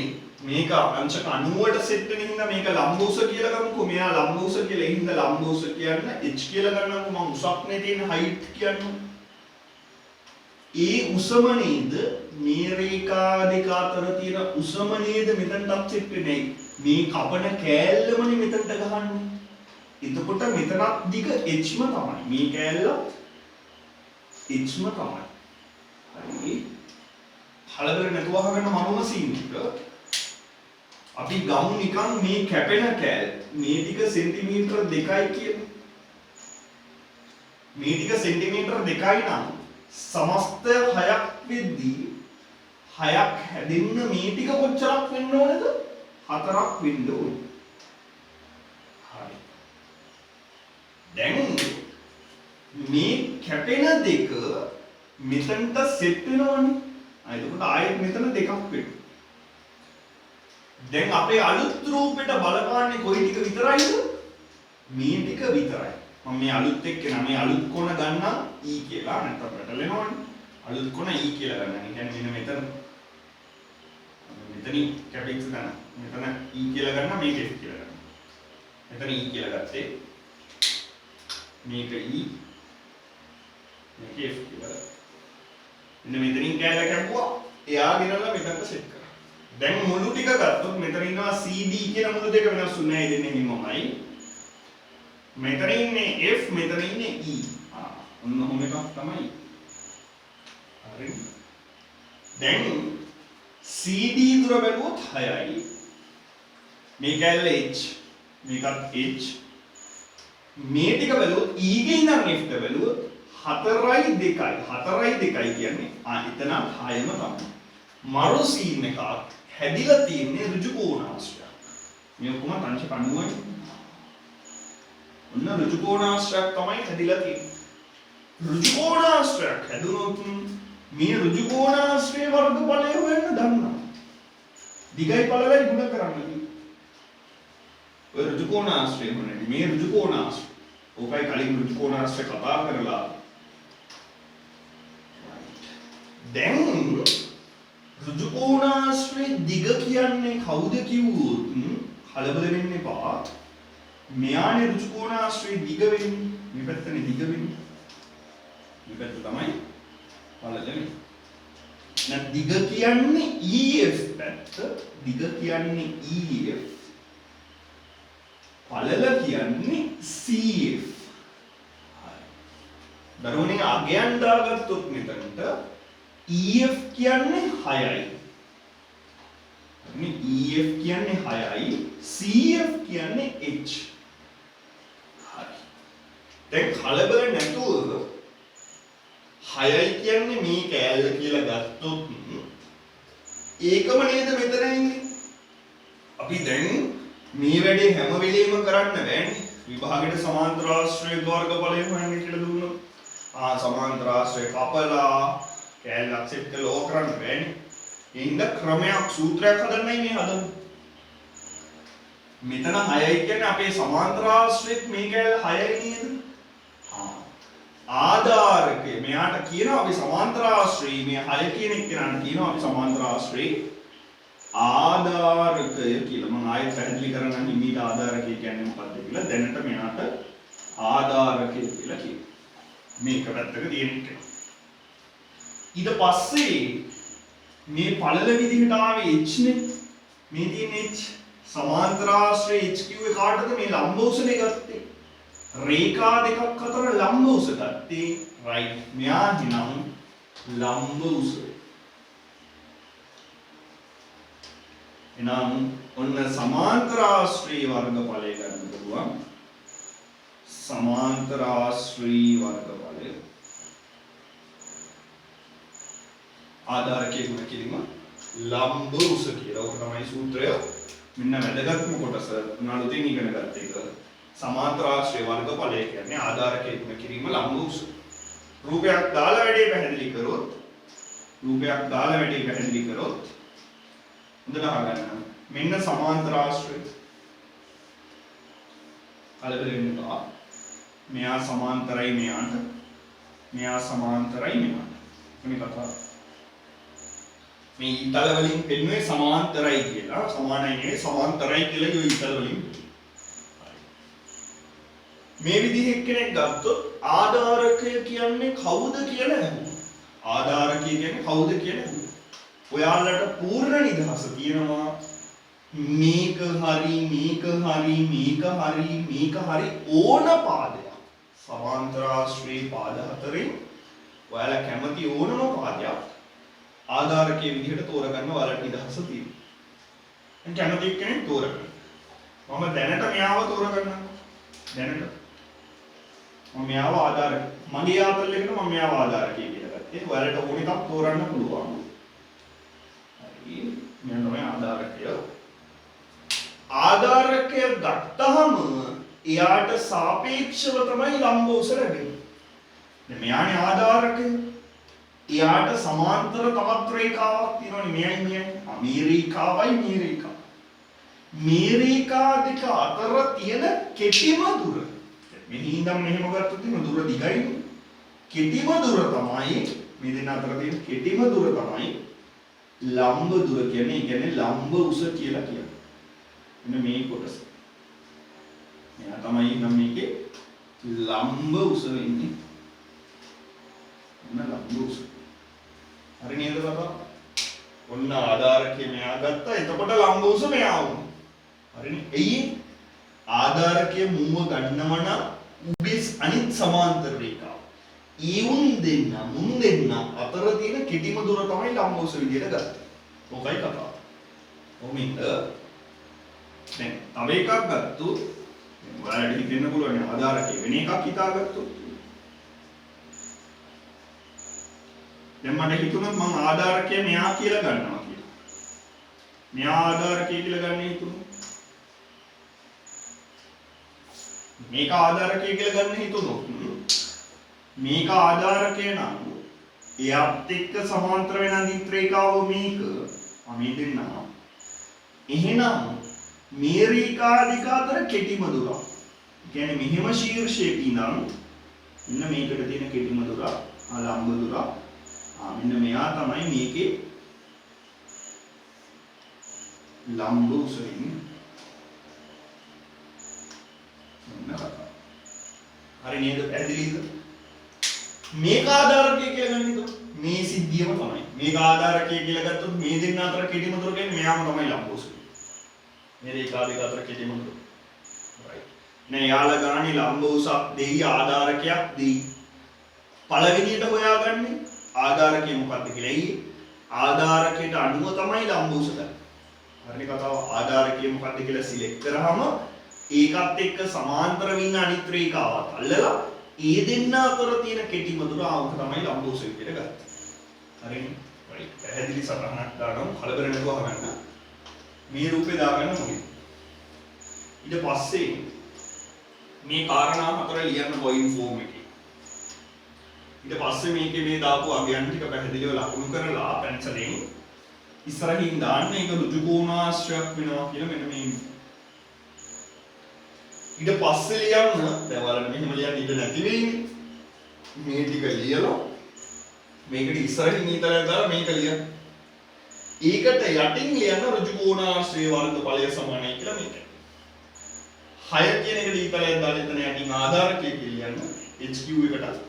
මේක අංශක 90ට සෙට් වෙන හින්දා මේක ලම්බෝස කියලා ගමුකෝ. මෙයා ලම්බෝස කියලා. ඒ හින්දා ලම්බෝස කියන්න h කියලා ගන්නකො. මම උසක්නේ තියෙන height කියන්න. ඒ උසම නේද මේ රේඛා දෙක අතර තියෙන උසම නේද මෙතනටත් සෙට් වෙන්නේ. මේ කපන කෑල්ලමනේ මෙතනට ගහන්නේ. එතකොට මෙතනත් දිග hම තමයි. මේ කෑල්ලත් hම තමයි. හරි. හලබල නැතුව අහගන්න මනෝම සීන් එක. අපි ගමු නිකන් මේ කැපෙන කෑල්ල. මේ ටික සෙන්ටිමීටර 2යි කියන. මේ ටික සෙන්ටිමීටර 2යි නම් සමස්ත 6ක් වෙද්දී 6ක් හැදෙන්න මේ ටික කොච්චරක් වෙන්න ඕනද? 4ක් වෙන්න ඕනේ. හරි. දැන් මේ කැපෙන දෙක මෙතනට සෙට් වෙනවනේ. එතකොට ආයෙත් මෙතන දෙකක් වෙනවා. දැන් අපේ අලුත් රූපෙට බලපාන්නේ කොයි ටික විතරයිද? මේ ටික විතරයි. මම මේ අලුත් එක්කන මේ අලුත් කොන ගන්නම් E කියලා. නැත්නම් පැටලෙනවනේ. අලුත් කොන E කියලා ගන්නම්. ඒ කියන්නේ මෙන්න මෙතන මෙතනින් කැපික්ස් ගන්න. මෙතන E කියලා ගන්න මේක F කියලා ගන්න. මෙතන E කියලා ගත්තේ. මේක E මේක F කියලා. මෙන්න මෙතනින් කැලල කැපුවා. එයා ගෙනල්ලා මෙතනට සෙට් කරා. දැන් මුළු ටික ගත්තොත් මෙතන ඉන්නවා CD කියන මුළු දෙක වෙනස් වෙන්නේ නැහැ. දෙන්නේ හිමමයි. මෙතන ඉන්නේ F මෙතන ඉන්නේ E. ඔන්න ඔහොම එකක් තමයි. හරි. දැන් CD දුර බැලුවොත් 6යි. මේ කැලල H. මේකත් H. මේ ටික බැලුවොත් E ගේ ඉඳන් F ට බැලුවොත් 4යි 2යි. 4යි 2යි කියන්නේ එතන 6ම තමයි. මරු සීන් එකක් හැදිලා තියෙන්නේ ඍජු කෝණාශ්‍රයක්. මේ ඔක්කොම අංශ 90යි. ඔන්න ඍජු කෝණාශ්‍රයක් තමයි හැදිලා තියෙන්නේ. ඍජු කෝණාශ්‍රයක් හැදුනොත් මේ ඍජු කෝණාශ්‍රයේ වර්ගඵලය හොයන්න දන්නවා. දිගයි පළලයි ගුණ කරන්න. ඔය ඍජු කෝණාශ්‍රය මොනවාද? මේ ඍජු කෝණාශ්‍රය. ඕකයි කලින් ඍජු කෝණාශ්‍රය කතා කරලා. දැන් ඍජු කෝණාශ්‍රයේ දිග කියන්නේ කවුද කිව්වොත් කලබල වෙන්න එපා. මෙයානේ ඍජු කෝණාශ්‍රයේ දිග වෙන්නේ. මේ පැත්තනේ දිග වෙන්නේ. මේ පැත්ත තමයි පළල වෙන්නේ. නැත් දිග කියන්නේ EF පැත්ත. දිග කියන්නේ EF. පළල කියන්නේ CF. දරුවනේ අගයන් දාගත්තොත් මෙතනට EF කියන්නේ 6යි. මේ EF කියන්නේ 6යි, CF කියන්නේ H. හරි. දැන් කලබල නැතුව 6යි කියන්නේ මේ කෑල්ල කියලා ගත්තොත් ඒකම නේද මෙතන ඉන්නේ. අපි දැන් මේ වැඩේ හැම වෙලෙම කරන්න බෑනේ. විභාගෙට සමාන්තර ආශ්‍රය වර්ගඵලය හොයන්න කියලා දුන්නොත් සමාන්තර ආශ්‍රය කපලා කෑල්ලක් සෙට් කරලා ඕක කරන්න බෑනේ. ඒ හින්දා ක්‍රමයක් සූත්‍රයක් හදන්නයි මේ හදන්නේ. මෙතන 6යි කියන්නේ අපේ සමාන්තර ආශ්‍රයත් මේ කෑල්ල 6යි නේද? ආධාරකය මෙයාට කියනවා අපි සමාන්තර ආශ්‍රය මේ 6 කියන එක කියනන්න කියනවා අපි සමාන්තර ආශ්‍රය ආධාරකය කියලා. මම ආයෙත් පැහැදිලි කරන්නම් ඉමීට ආධාරකය කියන්නේ මොකක්ද කියලා. දැනට මෙයාට ආධාරකය කියලා කියනවා. මේක පැත්තක තියෙන එක. ඊට පස්සේ මේ පළල විදිහට ආවේ H නේ. මේ තියෙන H සමාන්තර ආශ්‍රය H කිව්වේ කාටද? මේ ලම්බෝසනේ ගත්තේ. රේඛා දෙකක් අතර ලම්බෝස ගත්තේ. right. මෙයා හිනම් ලම්බෝස. එනම් ඔන්න සමාන්තර ආශ්‍රී වර්ගඵලය ගන්න පුළුවන්. සමාන්තර ආශ්‍රී වර්ගඵලය ආධාරකයේ ගුණ කිරීම ලම්බ උස කියලා. ඔක තමයි සූත්‍රය. මෙන්න වැදගත්ම කොටස නාලුතින් ඉගෙන ගත්ත එක. සමාන්තර ආශ්‍රය වර්ගඵලය කියන්නේ ආධාරකයේ ගුණ කිරීම ලම්බ උස. රූපයක් දාලා වැඩේ පැහැදිලි කරොත් හොඳට අහගන්න. මෙන්න සමාන්තර ආශ්‍රය. කලබල වෙන්න එපා. මෙයා සමාන්තරයි මෙයාට. මෙයා සමාන්තරයි මෙයාට. මේ කතාව. මේ ඊතල වලින් පෙන්වන්නේ සමාන්තරයි කියලා. සමානයි නෙවෙයි සමාන්තරයි කියලා යෝ ඊතල වලින්. මේ විදිහ එක්කෙනෙක් ගත්තොත් ආධාරකය කියන්නේ කවුද කියලා අහනවා. ආධාරකය කියන්නේ කවුද කියලා අහනවා. ඔයාලට පූර්ණ නිදහස තියෙනවා මේක හරි ඕන පාදයක්. සමාන්තර ආශ්‍රේ පාද හතරෙන් ඔයාලා කැමති ඕනම පාදයක් ආධාරකයේ විදිහට තෝරගන්න ඔයාලට නිදහස තියෙනවා. දැන් කැමති කෙනෙක් තෝරගන්න. මම දැනට මෙයාව තෝරගන්නවා. දැනට මම මෙයාව ආධාරක මගේ ආතල් එකට මම මෙයාව ආධාරකයේ කියලා ගත්තේ. ඔයාලට ඕන එකක් තෝරන්න පුළුවන්. හරි. මෙන්න තමයි ආධාරකය. ආධාරකය ගත්තහම එයාට සාපේක්ෂව තමයි ලම්බ උස ලැබෙන්නේ. දැන් මෙයානේ ආධාරකය. එයාට සමාන්තර තවත් රේඛාවක් තියෙනවනේ මෙයයි. මේ රේඛාවයි මේ රේඛාව. මේ රේඛා දෙක අතර තියෙන කෙටිම දුර. මෙහි ඉඳන් මෙහෙම ගත්තොත් තියෙන දුර දිගයි. කෙටිම දුර තමයි මේ දෙන්න අතර තියෙන කෙටිම දුර තමයි ලම්බ දුර කියන්නේ. ඒ කියන්නේ ලම්බ උස කියලා කියන්නේ. මෙන්න මේ කොටස. මෙයා තමයි නම් මේකේ ලම්බ උස වෙන්නේ. මෙන්න ලම්බ උස. හරි නේද බබා? ඔන්න ආධාරකයේ මෙයා ගත්තා. එතකොට ලම්බ උස මෙයා වුණා. හරිනේ. එයි ආධාරකයේ මුව ගන්නව නම් උගේ අනිත් සමාන්තර රේඛාව. මුන් දෙන්න අතර තියෙන කෙටිම දුර තමයි ලම්බ උස විදියට ගත්තේ. ඔකයි කතාව. කොහොමද? දැන් තව එකක් ගත්තොත් ඔයාලට හිතෙන්න පුළුවන් ආධාරකයේ වෙන එකක් හිතාගත්තොත්. දැන් මට හිතුණා මම ආධාරකයේ මෙයා කියලා ගන්නවා කියලා. මෙයා ආධාරකයේ කියලා ගන්න හිතුණා. මේක ආධාරකය කියලා ගන්න හිතුණොත් මේක ආධාරකය නම් එයාත් එක්ක සමාන්තර වෙන අනිත් රේඛාව මේක මේ දෙන්නා. එහෙනම් මේ රේඛා දෙක අතර කෙටිම දුර. ඒ කියන්නේ මෙහෙම ශීර්ෂයක ඉඳන් මෙන්න මේකට තියෙන කෙටිම දුර ලම්බ දුර. මෙන්න මෙයා තමයි මේකේ ලම්බ උස වෙන්නේ. හරි නේද? පැහැදිලිද? මේක ආධාරකය කියලා ගන්න හිතුවා. මේ සිද්ධියම තමයි. මේක ආධාරකය කියලා ගත්තොත් මේ දෙන්න අතර කෙටිම දුර කියන්නේ මෙයාම තමයි ලම්බ උස. මේ රේඛා දෙක අතර කෙටිම දුර. right. නේ යාලා ගානේ ලම්බ උසක් දෙයි ආධාරකයක් දෙයි. පළවෙනියට හොයාගන්නේ ආධාරකය මොකක්ද කියලා. එයි ආධාරකයට අනුව තමයි ලම්බ උස ගන්න. හරිනේ කතාව. ආධාරකය මොකක්ද කියලා සිලෙක්ට් කරාම ඒකත් එක්ක සමාන්තර වෙන අනිත් රේඛාවත් අල්ලලා ඒ දෙන්න අතර තියෙන කෙටිම දුර ආවක තමයි ලම්බ උස විදියට ගත්තේ. හරිනේ? right. පැහැදිලි සටහනක් දාගමු. කලබල නැතුව අහගන්න. මේ රූපේ දාගන්න මොකද? ඊට පස්සේ මේ කාරණා හතර ලියන්න පොයින්ට් ෆෝම් එකේ. ඊට පස්සේ මේකේ මේ දාපු අගයන් ටික පැහැදිලිව ලකුණු කරලා පැන්සලෙන් ඉස්සරහින් දාන්න ඒක ඍජු කෝණාශ්‍රයක් වෙනවා කියලා මෙන්න මේ. ඊට පස්සේ ලියන්න දැන් ඔයාලට මෙහෙම ලියන්න ඉඩ නැති වෙන්නේ. මේ ටික ලියලා මේකට ඉස්සරහින් ඊතරයක් දාලා මේක ලියන්න. ඒකට යටින් ලියන්න ඍජු කෝණාශ්‍රය වර්ගඵලය සමානයි කියලා මේක. 6 කියන එකට ඊතරයක් දාලා එතන යටින් ආධාරකය කියලා ලියන්න. HQ එකට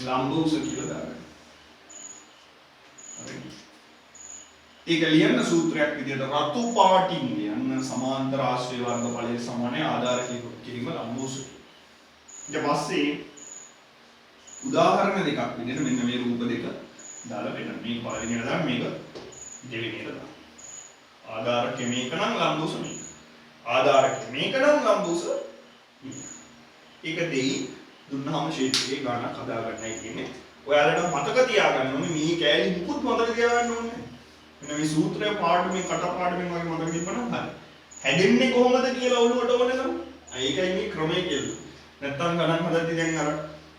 ලම්බ උස කියලා දාගන්න. හරි. ඒක ලියන්න සූත්‍රයක් විදිහට රතු පාටින් ලියන්න සමාන්තර ආශ්‍රය වර්ගඵලයේ සමානයි ආධාරකයේ කිරීම ලම්බ උස. ඊට පස්සේ උදාහරණ දෙකක් විදිහට මෙන්න මේ රූප දෙක දාලා වෙන මේක පළවෙනියට දාන්න මේක දෙවෙනියට දාන්න. ආධාරකයේ මේක නම් ලම්බ උස මේක. ආධාරකයේ මේක නම් ලම්බ උස මේක. ඒක දෙයි දුන්නාම ශීට්කේ ගණනක් හදාගන්නයි කියන්නේ. ඔයාලට මතක තියාගන්න ඕනේ මේ කෑලි මුකුත් මතක තියාගන්න ඕනේ. මෙන්න මේ සූත්‍රය පාඩමේ කට පාඩමෙන් වගේ මතක තිබ්බනම් හරි. හැදෙන්නේ කොහොමද කියලා ඔළුවට ඕනේ නම් ඒකයි මේ ක්‍රමය කියලා. නැත්තම් ගණන් හදද්දි දැන් අර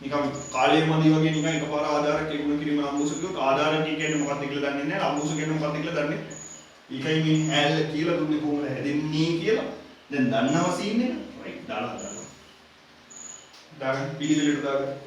නිකන් කාලය මදි වගේ නිකන් එකපාර ආධාරකයේ ගුණ කිරීම ලම්බුස කිව්වොත් ආධාරකය කියන්නේ මොකක්ද කියලා දන්නේ නැහැ. ලම්බුස කියන්නේ මොකක්ද කියලා දන්නේ නැහැ. ඒකයි මේ ඇල් කියලා දුන්නේ කොහොමද හැදෙන්නේ කියලා. දැන් දන්නවා සීන් එක. රයිට් දාලා හදන්න. දාගන්න පිළිවෙලට දාගන්න.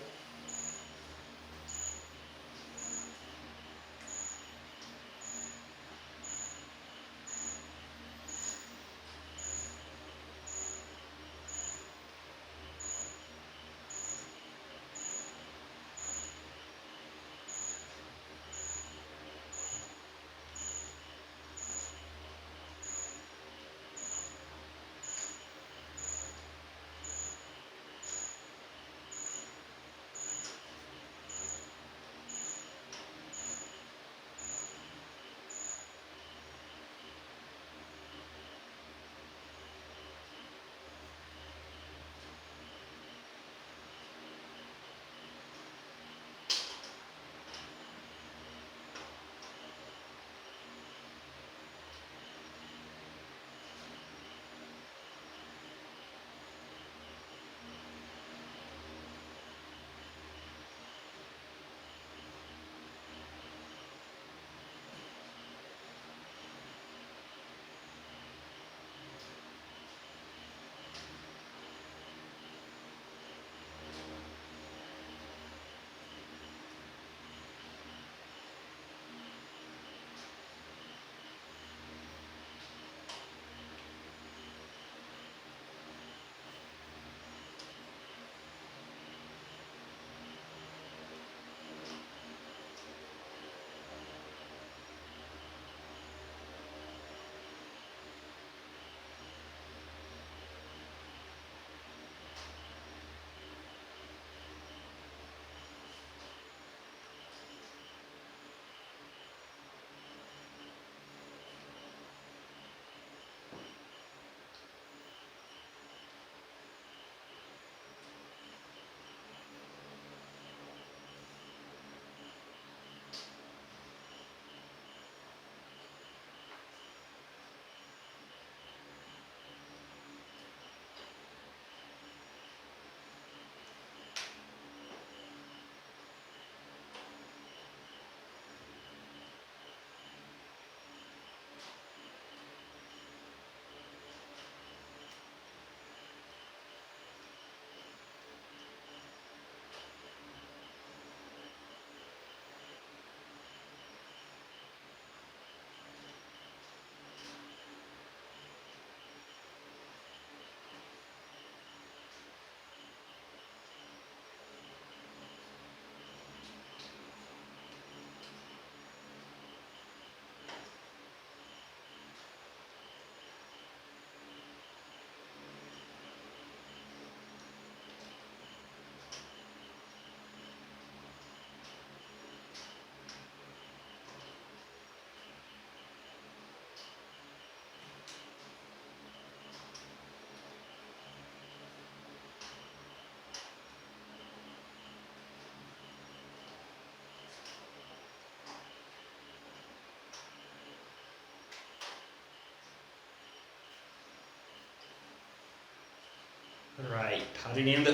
right හරි නේද?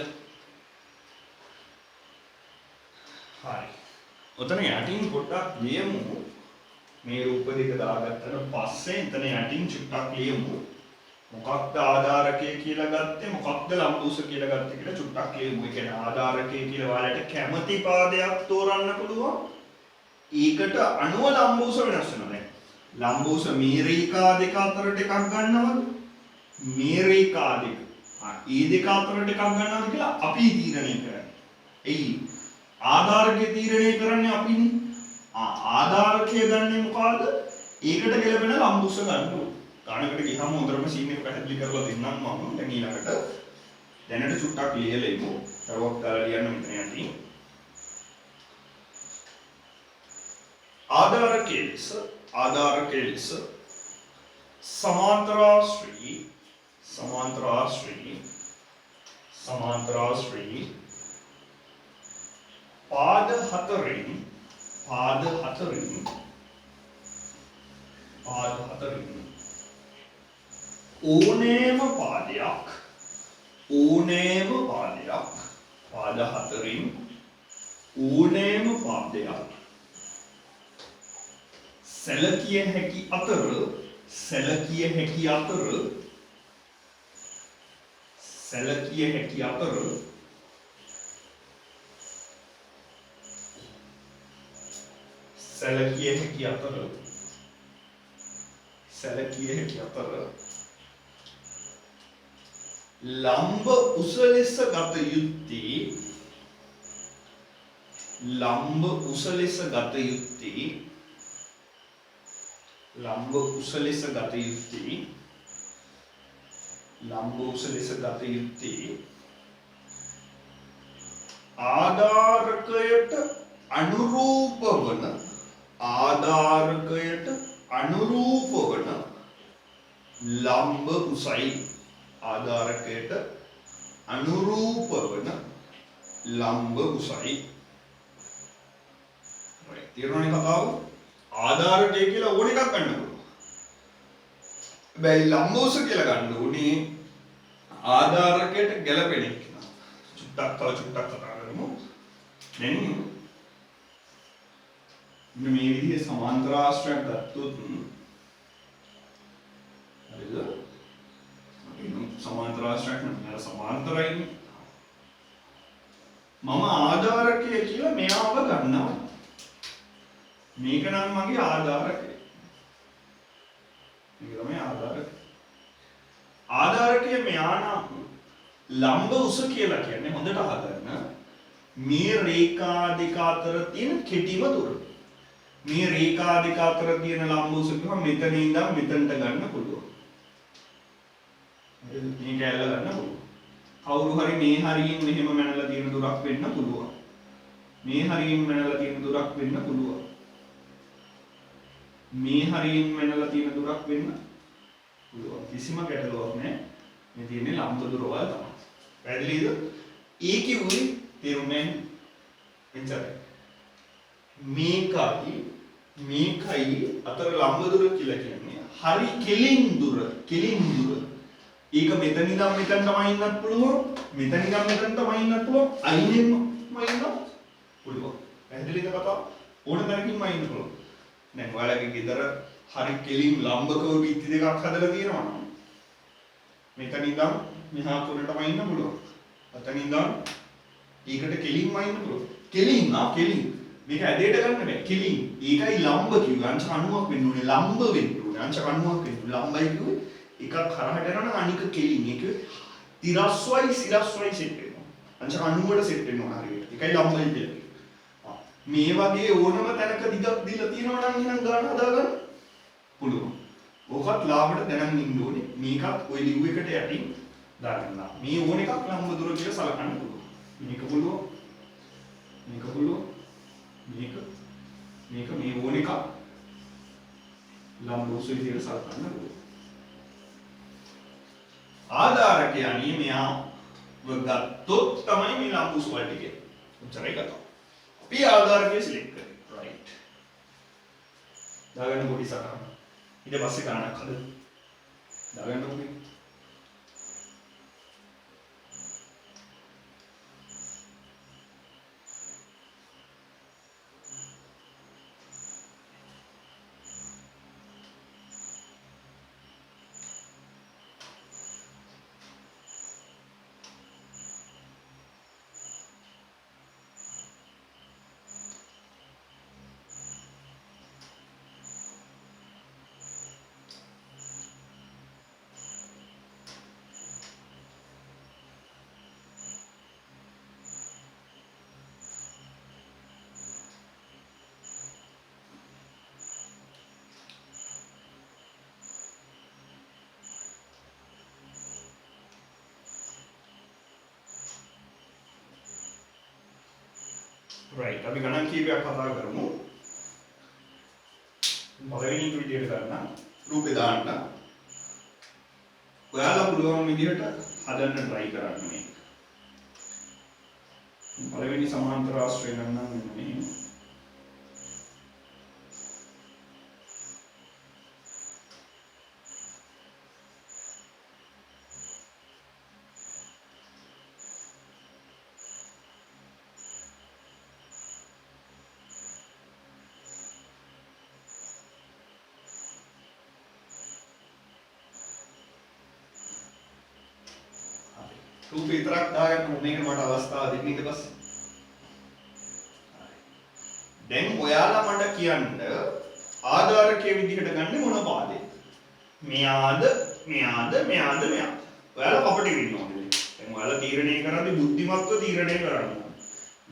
හරි. ඔතන යටින් පොඩ්ඩක් ලියමු. මේ රූප දෙක දාගත්තට පස්සේ එතන යටින් චුට්ටක් ලියමු. මොකක්ද ආධාරකය කියලා ගත්තේ මොකක්ද ලම්බුස කියලා ගත්තේ කියලා චුට්ටක් ලියමු. ඒ කියන්නේ ආධාරකය කියලා ඔයාලට කැමති පාදයක් තෝරන්න පුළුවන්. ඒකට අනුව ලම්බුස වෙනස් වෙනවා. දැන් ලම්බුස මේ රේඛා දෙක අතරට එකක් ගන්නවද? මේ රේඛා දෙක ඒ දෙක අතරට එකක් ගන්නවද කියලා අපි තීරණය කරන්නේ. එයි ආධාරකය තීරණය කරන්නේ අපිනේ. ආධාරකය ගන්නේ මොකද්ද? ඒකට ගැලපෙන ලම්බුස ගන්න ඕනේ. ගානකට ගියහම හොඳටම සීන් එක පැහැදිලි කරලා දෙන්නම් මම. දැන් ඊළඟට දැනට චුට්ටක් ලියලා ඉමු. තවක් දාලා ලියන්න මෙතන යටින්. ආධාරකය ලෙස සමාන්තරාශ්‍රී පාද හතරින් ඕනෑම පාදයක් පාද හතරෙන් ඕනෑම පාදයක් සැලකිය හැකි අතර ලම්බ උස ලෙස ගත යුත්තේ ආධාරකයට අනුරූප වන ලම්බ උසයි. ආධාරකයට අනුරූප වන ලම්බ උසයි. right තේරුණානේ කතාව? ආධාරකය කියලා ඕන එකක් ගන්න පුළුවන්. හැබැයි ලම්බ උස කියලා ගන්න ඕනේ ආධාරකයට ගැළපෙන එක. චුට්ටක් කතා කරමු. දැන් මේ විදිහේ සමාන්තර ආශ්‍රයක් ගත්තොත් හරිද? සමාන්තර ආශ්‍රයක් නම් සමාන්තරයිනේ. මම ආධාරකය කියලා මෙයාව ගන්නවා. මේක නම් මගේ ආධාරකය. මේක තමයි ආධාරකය. ආධාරකය මෙයා නම් ලම්බ උස කියලා කියන්නේ හොඳට අහගන්න. මේ රේඛා දෙක අතර තියෙන කෙටිම දුර. මේ රේඛා දෙක අතර තියෙන ලම්බ උස කිව්වම මෙතන ඉඳන් මෙතනට ගන්න පුළුවන්. මේ කැලල ගන්න පුළුවන්. කවුරු හරි මේ හරියෙන් මෙහෙම මැනලා තියෙන දුරක් වෙන්න පුළුවන්. මේ හරියෙන් මැනලා තියෙන දුරක් වෙන්න පුළුවන්. මේ හරියෙන් මැනලා තියෙන දුරක් වෙන්න පුළුවන්. කිසිම ගැටලුවක් නැහැ. මේ තියෙන්නේ ලම්බ දුර වල තමයි. පැහැදිලිද? ඒ කිව්වේ තේරුම්නේ එච්චරයි. මේකයි අතර ලම්බ දුර කියලා කියන්නේ හරි කෙලින් දුර. ඒක මෙතන ඉඳන් මෙතනටම ඉන්නත් පුළුවන්. මෙතන ඉඳන් මෙතනටම ඉන්නත් පුළුවන්. අයිනෙන්ම ඉන්නත් පුළුවන්. පැහැදිලිද කතාව? ඕන තැනකින්ම ඉන්න පුළුවන්. දැන් ඔයාලගේ ගෙදර හරි කෙලින් ලම්බකව බිත්ති දෙකක් හදලා තියෙනවා නම් මෙතන ඉඳන් මෙහා කොනටම ඉන්න පුළුවන්. අතන ඉඳන් ඒකට කෙලින්ම ඉන්න පුළුවන්. කෙලින්. මේක ඇදේට ගන්න බෑ. කෙලින්. ඒකයි ලම්බ කිව්වේ. අංශ 90ක් වෙන්න ඕනේ. ලම්බ වෙන්න ඕනේ. අංශ 90ක් වෙන්න. ලම්බයි කිව්වේ එකක් හරහට යනවා නම් අනික කෙලින්. ඒක තිරස්වයි සිරස්වයි සෙට් වෙනවා. අංශ 90ට සෙට් වෙනවා හරියට. ඒකයි ලම්බයි කියන්නේ. මේ වගේ ඕනම තැනක දිගක් දීලා තියෙනවා නම් එහෙනම් ගන්න හදාගන්න පුළුවන්. ඕකත් ලාභට දැනන් ඉන්න ඕනේ. මේකත් ওই ලිව් එකට යටින් දාගන්න. මේ ඕන එකක් ලම්බ දුර කියලා සලකන්න පුළුවන්. මේක පුළුවන්. මේක මේ ඕන එකක් ලම්බ උස විදියට සලකන්න පුළුවන්. ආධාරකය අනිය මෙයා ගත්තොත් තමයි මේ ලම්බ උස වලට කියන්නේ. උච්චරයි කතාව. අපි ආධාරකය සිලෙක්ට් කරේ. රයිට්. දාගන්න පොඩි සටහන. ඊට පස්සේ ගණනක් හදමු. දාගන්න ඕනේ. right අපි ගණන් කීපයක් කතා කරමු. පළවෙනි විදියට ගන්න රූපේ දාන්න. ඔයාලා පුළුවන් විදිහට හදන්න try කරන්න මේක. පළවෙනි සමාන්තර ආශ්‍රය ගන්න මෙන්න මේ. රූප විතරක් දාගන්න මේකට මට අවස්ථාව දෙන්න ඊට පස්සේ. දැන් ඔයාලා මට කියන්න ආධාරකයේ විදිහට ගන්න මොන පාදේ? මෙයාද මෙයාද මෙයාද මෙයාද. ඔයාලා කපටි වෙන්න ඕනේ. දැන් ඔයාලා තීරණය කරන්නේ බුද්ධිමත්ව තීරණය කරන්න.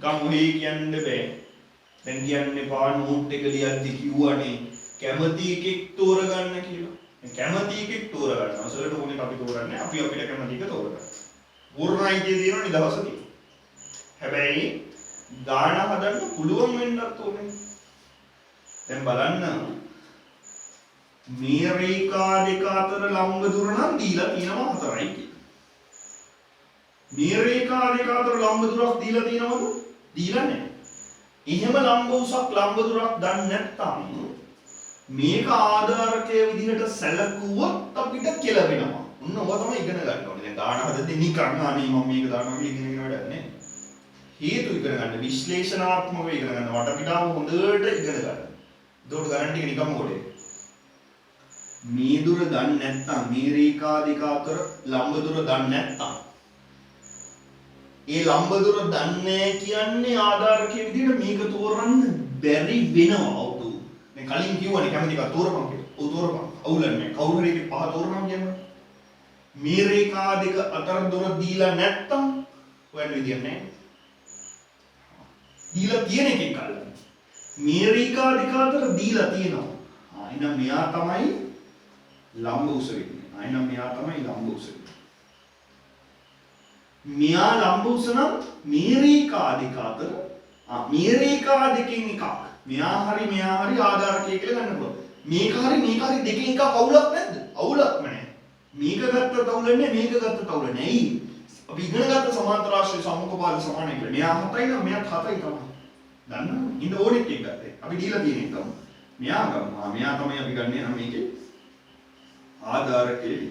ගම්හේ කියන්න බෑ. දැන් කියන්න එපා නෝට් එක ලියද්දි කිව්වනේ කැමති එකෙක් තෝරගන්න කියලා. දැන් කැමති එකෙක් තෝරගන්න. අසලට ඕනේ අපි තෝරන්නේ අපි අපිට කැමති එක තෝරගන්න. පූර්ණයිතිය තියෙන නිදහසදී. හැබැයි ගාන හදන්න පුළුවන් වෙන්නත් ඕනේ. දැන් බලන්න මේ රේඛා දෙක අතර ලම්බ දුර නම් දීලා තියෙනවා 4යි කියලා. මේ රේඛා දෙක අතර ලම්බ දුරක් දීලා තියෙනවද? දීලා නැහැ. එහෙම ලම්බ උසක් ලම්බ දුරක් දන්නේ නැත්නම් මේක ආධාරකයේ විදිහට සැලකුවොත් අපිට කෙලවෙනවා. ඔන්න ඔබ තමයි ඉගෙන ගන්න ඕනේ. දැන් ගාන හදද්දී නිකන් අනේ මම මේක දානවා කියලා ඉගෙන ගන්න වැඩක් නැහැ. හේතු ඉගෙන ගන්න විශ්ලේෂණාත්මකව ඉගෙන ගන්න වටපිටාව හොඳට ඉගෙන ගන්න. ඒකට ගණන් ටික නිකම්ම කොටේ. මේ දුර දන්නේ නැත්නම් මේ රේඛා දෙක අතර ලම්බ දුර දන්නේ නැත්නම් ඒ ලම්බ දුර දන්නේ කියන්නේ ආධාරකයේ විදිහට මේක තෝරන්න බැරි වෙනවා අවුතු. මේ කලින් කිව්වනේ කැමති එක තෝරපන් කියලා. ඔව් තෝරපන්. අවුලන්නේ කවුරු හරි එකේ පහ තෝරනවා කියන්නේ. මේ රේඛා දෙක අතර දුර දීලා නැත්නම් හොයන්න විදියක් නැහැ. දීලා තියෙන එකෙන් කල්ලා. මේ රේඛා දෙක අතර දීලා තියෙනවා. එහෙනම් මෙයා තමයි ලම්බ උස වෙන්නේ. එහෙනම් මෙයා තමයි ලම්බ උස වෙන්නේ. මෙයා ලම්බ උස නම් මේ රේඛා දෙක අතර මේ රේඛා දෙකෙන් එකක්. මෙයා හරි ආධාරකය කියලා ගන්න පුළුවන්. මේක හරි දෙකෙන් එකක් අවුලක් නැද්ද? අවුලක්ම නැහැ. මේක ගත්තත් අවුලන්නේ මේක ගත්තත් අවුලන්නේ. ඇයි? අපි ඉගෙන ගත්ත සමාන්තර ආශ්‍රය සම්මුඛපාද සමානයි කියලා. මෙයා 7යි නම් මෙයාත් 7යි තමයි. දන්නවද? ඉන්න ඕනෙක් එක ගත්තේ. අපි දීලා තියෙන එක තමයි. මෙයා ගමු. මෙයා තමයි අපි ගන්නේ නම් මේකේ ආධාරකයේ.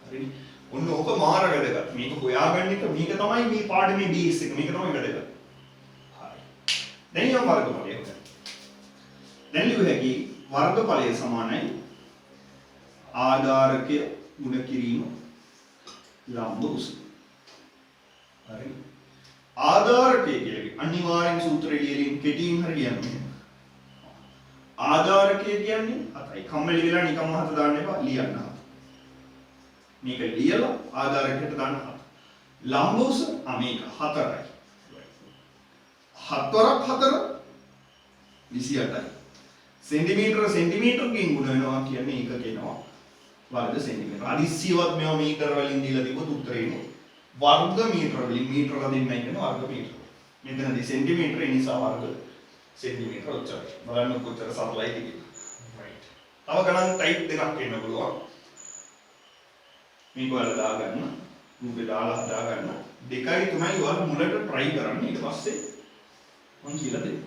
හරිනේ. ඔන්න ඕක මාර වැදගත්. මේක හොයාගන්න එක මේක තමයි මේ පාඩමේ බේස් එක. මේක තමයි වැදගත්. හරි. දැන් යම් වර්ගඵලය හොයන්න. දැන් ලියු හැකි වර්ගඵලය සමානයි ආධාරකය ගුණ කිරීම ලම්බ උස. හරි. ආධාරකය කියන්නේ අනිවාර්යෙන් සූත්‍රය ලියලින් කෙටියෙන් හරි කියන්නේ. ආධාරකය කියන්නේ අතයි. කම්මැලි වෙලා නිකම්ම හත දාන්න එපා ලියන්න. මේක ලියලා ආධාරකයට දාන්න හත. ලම්බ උස මේක 4යි. 4 28යි. සෙන්ටිමීටරකින් ගුණ වෙනවා කියන්නේ ඒක කියනවා වර්ග සෙන්ටිමීටර. අදිස්සියවත් මේවා මීටර වලින් දීලා තිබුත් උත්තරේ එන්නේ වර්ග මීටර වලින් මීටර දෙන්නයි කියන වර්ග මීටර. මෙතනදී සෙන්ටිමීටර නිසා වර්ග සෙන්ටිමීටර උච්චාරය. බලන්න කොච්චර සරලයිද කියලා. රයිට්. තව ගණන් ටයිප් දෙකක් එන්න පුළුවන්. මේක වල දාගන්න. රූපේ දාලා හදාගන්න. 2යි 3යි වල මුලට try කරන්න. ඊට පස්සේ මම කියලා දෙන්න.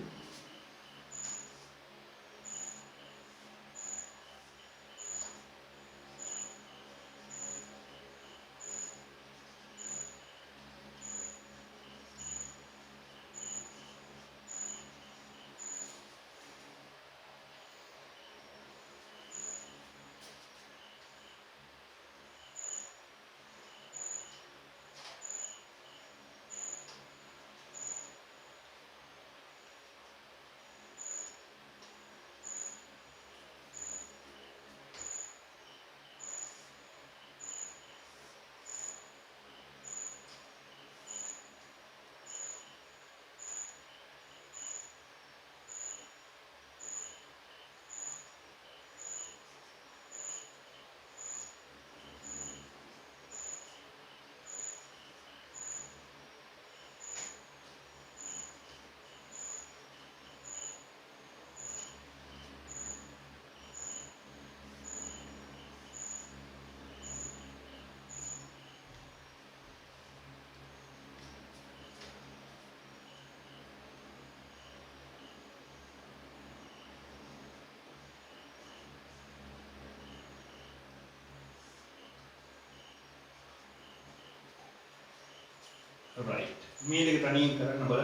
right. මේ දෙක තනියෙන් කරන්න බල.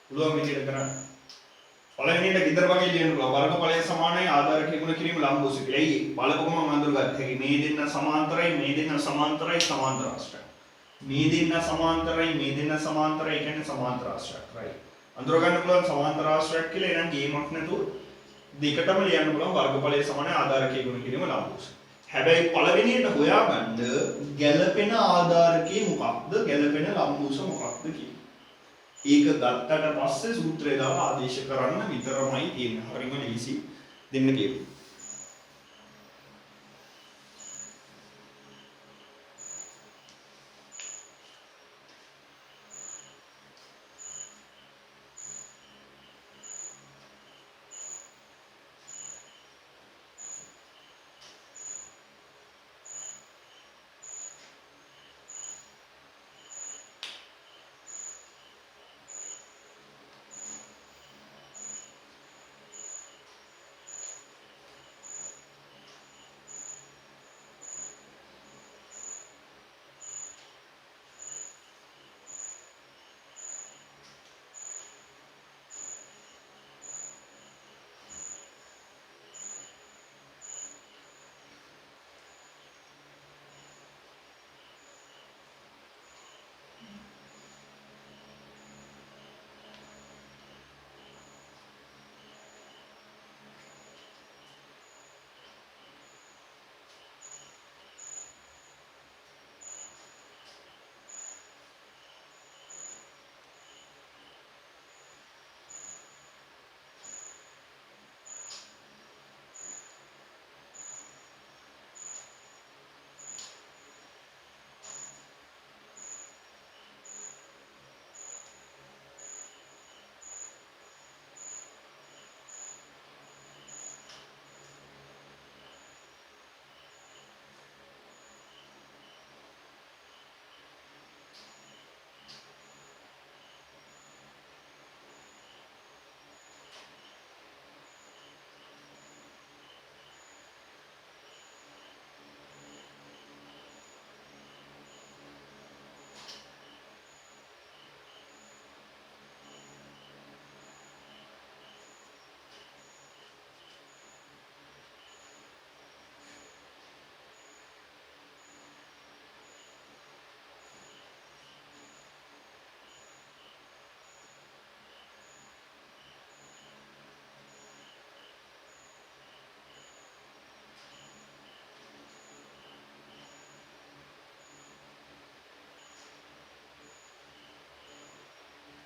පුළුවන් විදිහට කරන්න. පළවෙනි එක විතර වගේ ලියන්න පුළුවන්. වර්ගඵලය සමානයි ආධාරකයේ ගුණ කිරීම ලම්බ උස කියලා. ඇයි බලපොකම මම අඳුරගත්තා. මේ දෙන්න සමාන්තරයි සමාන්තර ආශ්‍රය. මේ දෙන්න සමාන්තරයි කියන්නේ සමාන්තර ආශ්‍රයක් right අඳුර ගන්න පුළුවන් සමාන්තර ආශ්‍රයක් කියලා එහෙනම් ගේමක් නැතුව දෙකටම ලියන්න පුළුවන් වර්ගඵලයේ සමාන ආධාරකයේ ගුණ කිරීම ලම්බෝස හැබැයි පළවෙනියට හොයාගන්න ගැළපෙන ආධාරකයේ මොකක්ද ගැළපෙන ලම්බෝස මොකක්ද කියලා ඒක ගත්තට පස්සේ සූත්‍රය දාලා ආදේශ කරන්න විතරමයි තියෙන්නේ හරිම ලීසි දෙන්න කියනවා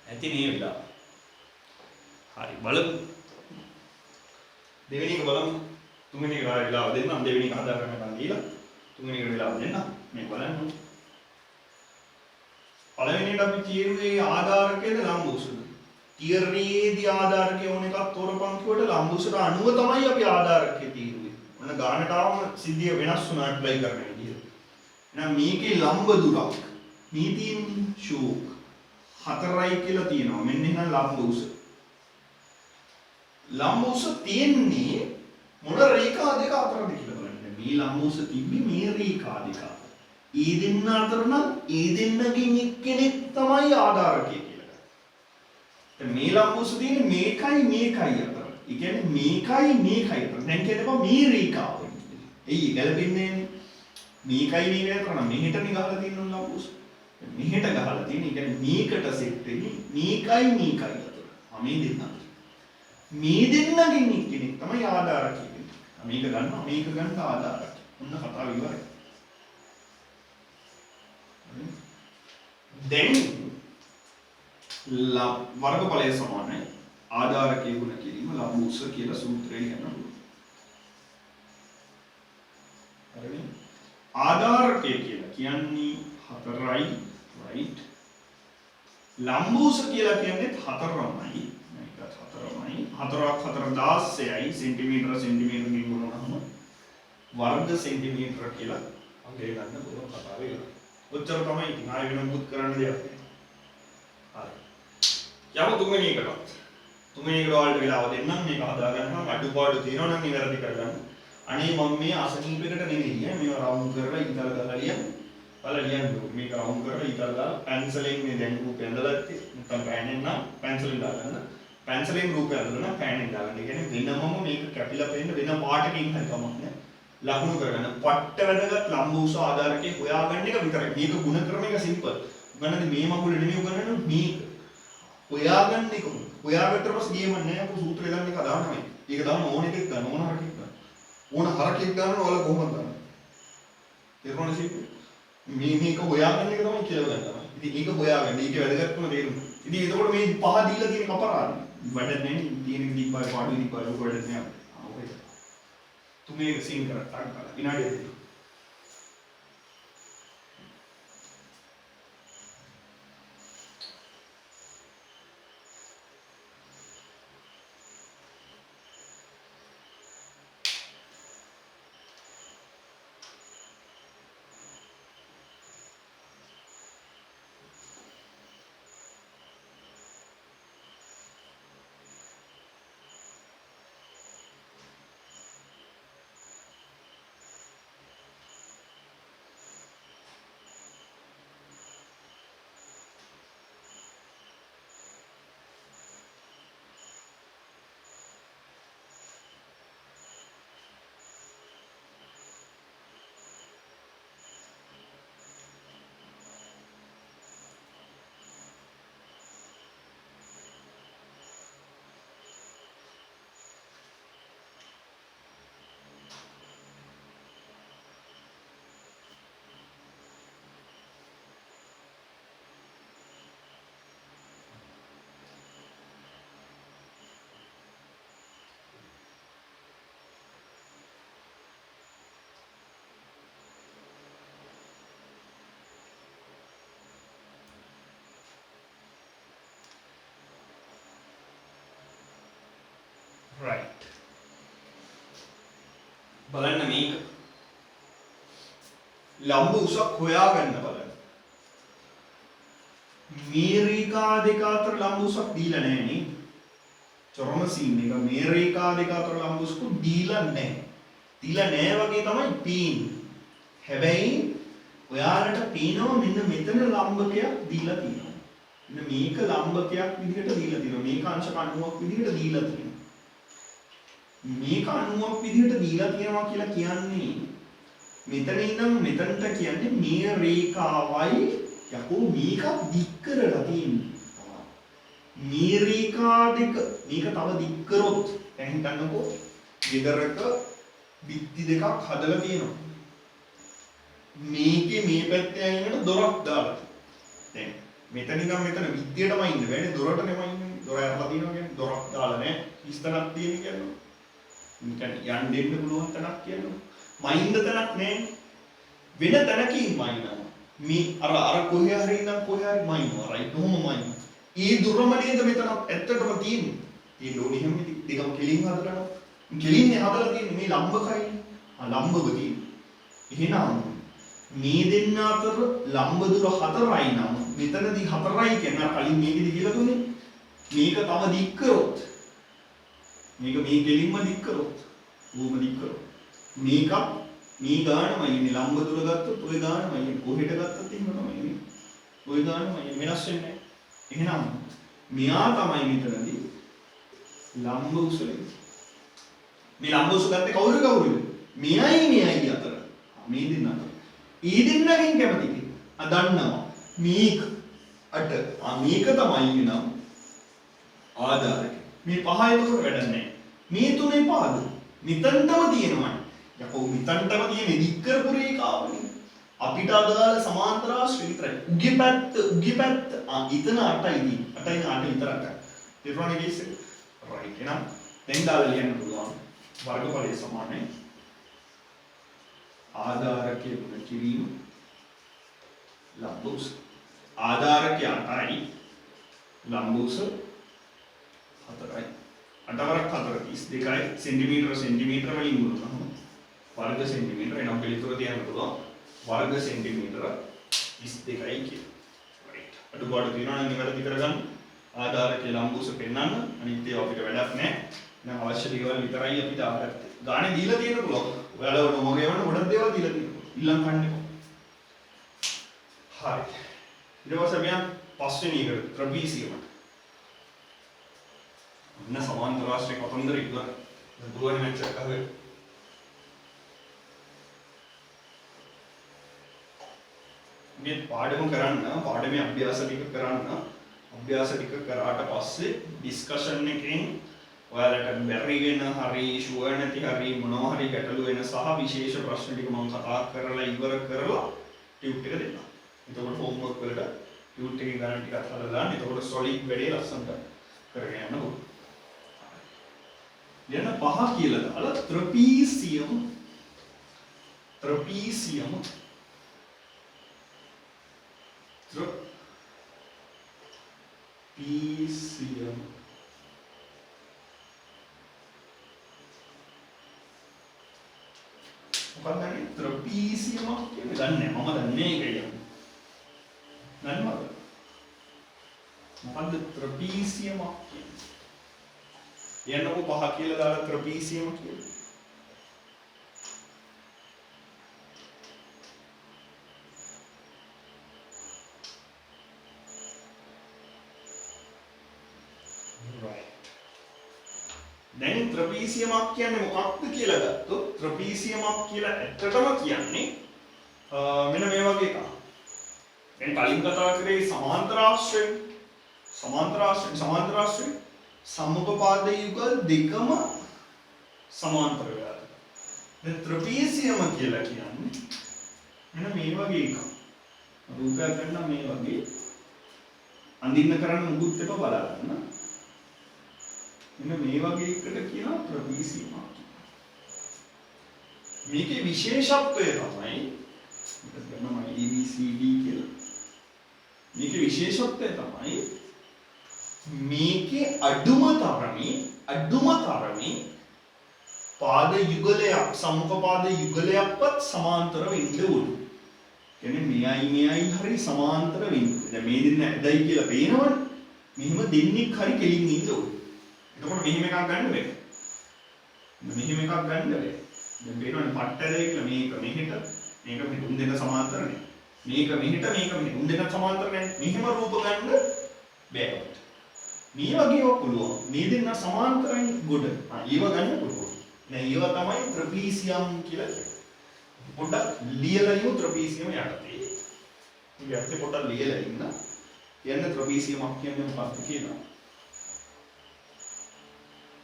ඇති මේ වෙලාව. හරි බලමු. දෙවෙනි එක බලමු. තුන්වෙනි එක වෙලාව දෙන්නම්. දෙවෙනි එක හදා ගන්නකම් දීලා තුන්වෙනි එක වෙලාව දෙන්නම්. මේ බලන්න. පළවෙනියට අපි තීරුවේ ආධාරකයේද ලම්බෝසුද? තියරියේදී ආධාරකය ඕන එකක් තෝරපන් කිව්වට ලම්බෝසුට අනුව තමයි අපි ආධාරකයේ තීරුවේ. ඔන්න ගානට ආවම සිද්ධිය වෙනස් වුණා ඇප්ලයි කරන විදිහ. එහෙනම් මේකේ ලම්බ දුරක් මේ තියෙන්නේ ෂෝක් 4යි කියලා තියෙනවා. මෙන්න එහෙනම් ලම්බෝස. ලම්බෝස තියෙන්නේ මොන රේඛා දෙක අතරද කියලා බලන්න. මේ ලම්බෝස තිබ්බි මේ රේඛා දෙක අතර. ඒ දෙන්න අතර නම් ඒ දෙන්නකින් එක්කෙනෙක් තමයි ආධාරකය කියලා ගන්න. දැන් මේ ලම්බෝස තියෙන්නේ මේකයි අතර. ඒ කියන්නේ මේකයි අතර. දැන් කියනවා මේ රේඛාව. එයි ගැලපෙන්නේ මේකයි මේ අතර නම් මෙහෙටනේ ගහලා තියෙන ලම්බෝස. මෙහෙට ගහලා තියෙන. ඒ කියන්නේ මේකට සෙට් වෙන්නේ මේකයි අතර. මේ දෙන්න අතර. මේ දෙන්නකින් එක්කෙනෙක් තමයි ආධාරකය කියන්නේ. මේක ගන්නවා මේක ගන්න ආධාරකය. ඔන්න කතාව ඉවරයි. දැන් වර්ගඵලය සමානයි ආධාරකයේ ගුණ කිරීම ලම්බෝස කියලා සූත්‍රය කියනවා. හරිද? ආධාරකය කියලා කියන්නේ 4යි right. ලම්බෝස කියලා කියන්නේ 4මයි. මේකත් 4මයි. 4ක් 4 16යි සෙන්ටිමීටර ගින් ගුණනම වර්ග සෙන්ටිමීටර කියලා අංගය ගන්න පුළුවන් කතාව ඒක. ඔච්චර තමයි ඉතින් ආයෙ වෙන මුත් කරන්න දෙයක් නැහැ. හරි. යමු තුන්වෙනි එකට. තුන්වෙනි එකට වලට වෙලාව දෙන්නම් මේක හදා ගන්නවා අඩුපාඩු තියෙනවා නම් නිවැරදි කරගන්න. අනේ මම මේ අසනීපයකට නෙමෙයි මේව රවුන්ඩ් කරලා ඉතල දාලා ලියන්න. බලලා ලියන්න මේක රවුන්ඩ් කරලා ඉතල දාලා පැන්සලෙන් මේ දැන් රූපය ඇඳලා නැත්නම් පෑනෙන් නම් පැන්සලෙන් දාගන්න. පැන්සලෙන් රූපය ඇඳලා නම් පෑනෙන් දාගන්න. ඒ කියන්නේ වෙනමම මේක කැපිලා පෙන්න වෙන පාටකින් හරි කමක් නැහැ. ලකුණු කරගන්න. පට්ට වැදගත් ලම්බ උස ආධාරකයේ හොයාගන්න එක විතරයි. මේක ගුණ කරන එක සිම්පල්. උගන්නන්නේ මේ මගුල නෙමෙයි උගන්නන්නේ මේක. හොයාගන්න එක. හොයාගත්තට පස්සේ ගේම නැහැ. අපු සූත්‍රය දාන්න එක දාන්නමයි. ඒක දාන්න ඕන එකක් ගන්න ඕන හරකෙක් ගන්න. ඕන හරකෙක් ගන්නව ඔයාලා කොහොමද ගන්න? තේරුණාද සිම්පල්? මේක හොයාගන්න එක තමයි කියලා ගන්නවා. ඉතින් ඒක හොයාගන්න. ඒකේ වැදගත්කම තේරුම්. ඉතින් එතකොට මේ පහ දීලා තියෙන කපරාද? වැඩ නැහැ නේ. තියෙන දීපයි පාඩු දීපයි ලොකු වැඩ නැහැ. तुम्हें सीन करता है विनाडी right බලන්න මේක ලම්බ උසක් හොයාගන්න බලන්න මේ රේඛා දෙක අතර ලම්බ උසක් දීලා නැහැ නේ චොරම සීන් එක මේ රේඛා දෙක අතර ලම්බ උසක් දීලා නැහැ වගේ තමයි පේන්නේ හැබැයි ඔයාලට පේනවා මෙන්න මෙතන ලම්බකයක් දීලා තියෙනවා මෙන්න මේක ලම්බකයක් විදිහට දීලා තියෙනවා මේක අංශක 90ක් විදිහට දීලා තියෙනවා මේක 90ක් විදිහට දීලා තියෙනවා කියලා කියන්නේ මෙතන ඉඳන් මෙතනට කියන්නේ මේ රේඛාවයි යකෝ මේක දික් කරලා තියෙන්නේ මේ රේඛා දෙක මේක තව දික් කරොත් දැන් හිතන්නකෝ ගෙදරක බිත්ති දෙකක් හදලා තියෙනවා මේකේ මේ පැත්තේ ඇවිල්ලා දොරක් දාලා දැන් මෙතන ඉඳන් මෙතන විද්‍යයටම ඉන්න බෑනේ දොරට නෙමෙයි ඉන්නේ දොර ඇරලා තියෙනවා කියන්නේ දොරක් දාලා නැහැ ඉස්තනක් තියෙන කියන්නේ නිකන් යන්න දෙන්න පුළුවන් තැනක් කියනවා. මයින්ද තැනක් නෑ. වෙන තැනකින් මයින්නවා. මේ අර කොහේ හරි ඉඳන් කොහේ හරි මයින්නවා. රයිට් කොහොම මයින්නවා. ඒ දුරම නේද මෙතන ඇත්තටම තියෙන්නේ. ඒ ලෝණි හැම දෙකම කෙලින් හදලා කෙලින්නේ හදලා තියෙන්නේ මේ ලම්බකයි. ලම්බව තියෙන්නේ. එහෙනම් මේ දෙන්න අතර ලම්බ දුර 4යි නම් මෙතනදී 4යි කියන්නේ අර කලින් මේකෙදි කියලා දුන්නේ. මේක තව දික් කරොත් මේක මේ කෙලින්ම දික් කරොත් ඌම දික් කරොත් මේක මේ ගානමයි ඉන්නේ ලම්බ දුර ගත්තොත් ওই ගානමයි ඉන්නේ කොහෙට ගත්තත් එහෙම තමයි ඉන්නේ ওই ගානමයි වෙනස් වෙන්නේ එහෙනම් මෙයා තමයි මෙතනදී ලම්බ උසලේ මේ ලම්බ උස ගත්තේ කවුරුද මෙයයි අතර මේ දෙන්න අතර ඊ දෙන්නගෙන් කැමතිද දන්නවා මේක අට මේක තමයි නම් ආධාරක මේ පහ එතකොට වැඩක් නැහැ. මේ තුනේ පාද මෙතනටම තියෙනවා. යකෝ මෙතනටම තියෙන දික් කරපු රේඛාවනේ. අපිට අදාළ සමාන්තර ආශ්‍රය විතරයි. උගේ පැත්ත ඊතන 8යි දී. 8යි 8 විතරක්. තේරුණානේ කේස් එක? රයිට්. එහෙනම් දැන් දාලා ලියන්න පුළුවන්. වර්ගඵලය සමානයි. ආධාරකයේ ගුණ කිරීම ලම්බ උස. ආධාරකයේ 8යි ලම්බ උස 4යි 8 වරක් 4 32යි සෙන්ටිමීටර වලින් ගුණනවා වර්ග සෙන්ටිමීටර එනම් පිළිතුර තියන්න පුළුවන් වර්ග සෙන්ටිමීටර 32යි කියලා. රයිට්. අඩුපාඩු තියෙනවා නම් නිවැරදි කරගන්න. ආධාරකයේ ලම්බ උස පෙන්වන්න. අනිත් ඒවා අපිට වැඩක් නැහැ. දැන් අවශ්‍ය දේවල් විතරයි අපි දාගත්තේ. ගානේ දීලා තියෙන පුළුවන්. ඔයාලා මොකද වන්න ගොඩක් දේවල් දීලා තියෙනවා. ඊළඟ කන්නේ. හරි. ඊට පස්සේ මෙයන් පස්වෙනි එක ත්‍රිපීසියම සමාන්තර රාශියක කතන්දර ඉක්වන පුළුවන් මැච් එකක් අහුවේ මේ පාඩම කරන්න පාඩමේ අභ්‍යාස ටික කරන්න අභ්‍යාස ටික කරාට පස්සේ ඩිස්කෂන් එකෙන් ඔයාලට බැරි වෙන හරි ෂුවර් නැති හරි මොනවා හරි ගැටලු වෙන සහ විශේෂ ප්‍රශ්න ටික මම කතා කරලා ඉවර කරලා ටියුට් එක දෙන්න. එතකොට හෝම්වර්ක් වලට ටියුට් එකේ ගණන් ටිකක් හදලා දාන්න. එතකොට සොලිඩ් වැඩේ ලස්සනට කරගෙන යන්න ඕන. ලියන්න 5 කියලා දාලා ත්‍රපීසියම් ත්‍රපීසියම් මොකක්ද දන්නේ? ත්‍රපීසියමක් කියන්නේ දන්නේ නැහැ. මම දන්නේ ඒක කියන්නේ. දන්නවද? මොකද්ද ත්‍රපීසියමක් කියන්නේ? යන්නකො 5 කියලා දාලා ත්‍රපීසියම කියන්නේ. දැන් ත්‍රපීසියමක් කියන්නේ මොකක්ද කියලා ගත්තොත් ත්‍රපීසියමක් කියලා ඇත්තටම කියන්නේ මෙන්න මේ වගේ එකක්. දැන් කලින් කතා කරේ සමාන්තරාශ්‍රය සම්මුඛපාද යුගල් දෙකම සමාන්තර වෙලා. දැන් ත්‍රපීසියම කියලා කියන්නේ මෙන්න මේ වගේ එකක්. රූපයක් ගන්න මේ වගේ අඳින්න කරන්න මුකුත් එක බලන්න. මෙන්න මේ වගේ එකට කියනවා ත්‍රපීසියමක් කියලා. මේකේ විශේෂත්වය තමයි මේක ගන්නවා ABCD කියලා. මේකේ විශේෂත්වය තමයි මේකේ අඩුම තරමේ පාද යුගලයක් සම්මුඛ පාද යුගලයක්වත් සමාන්තර වෙන්න ඕනේ. කියන්නේ මෙයයි හරි සමාන්තර වෙන්න. දැන් මේ දෙන්න ඇදයි කියලා පේනවනේ. මෙහිම දෙන්නෙක් හරි කෙලින් ඉන්න ඕනේ. එතකොට මෙහිම එකක් ගන්න බෑ. මෙහිම එකක් ගන්න බෑ. දැන් පේනවනේ පට්ටලේ කියලා මේක මෙහෙට මේක මෙතුන් දෙක සමාන්තර නේ. මේක මෙහෙට මේක මෙතුන් දෙක සමාන්තර නේ. මෙහිම රූප ගන්න බෑ. මේ වගේව පුළුවන්. මේ දෙන්න සමාන්තරයි ගොඩ. ඒව ගන්න පුළුවන්. නෑ ඒව තමයි ත්‍රපීසියම් කියලා කියන්නේ. පොඩ්ඩක් ලියලා ඉමු ත්‍රපීසියම යටතේ. මේ යටතේ පොඩ්ඩක් ලියලා ඉන්න. කියන්නේ ත්‍රපීසියමක් කියන්නේ මොකක්ද කියනවා.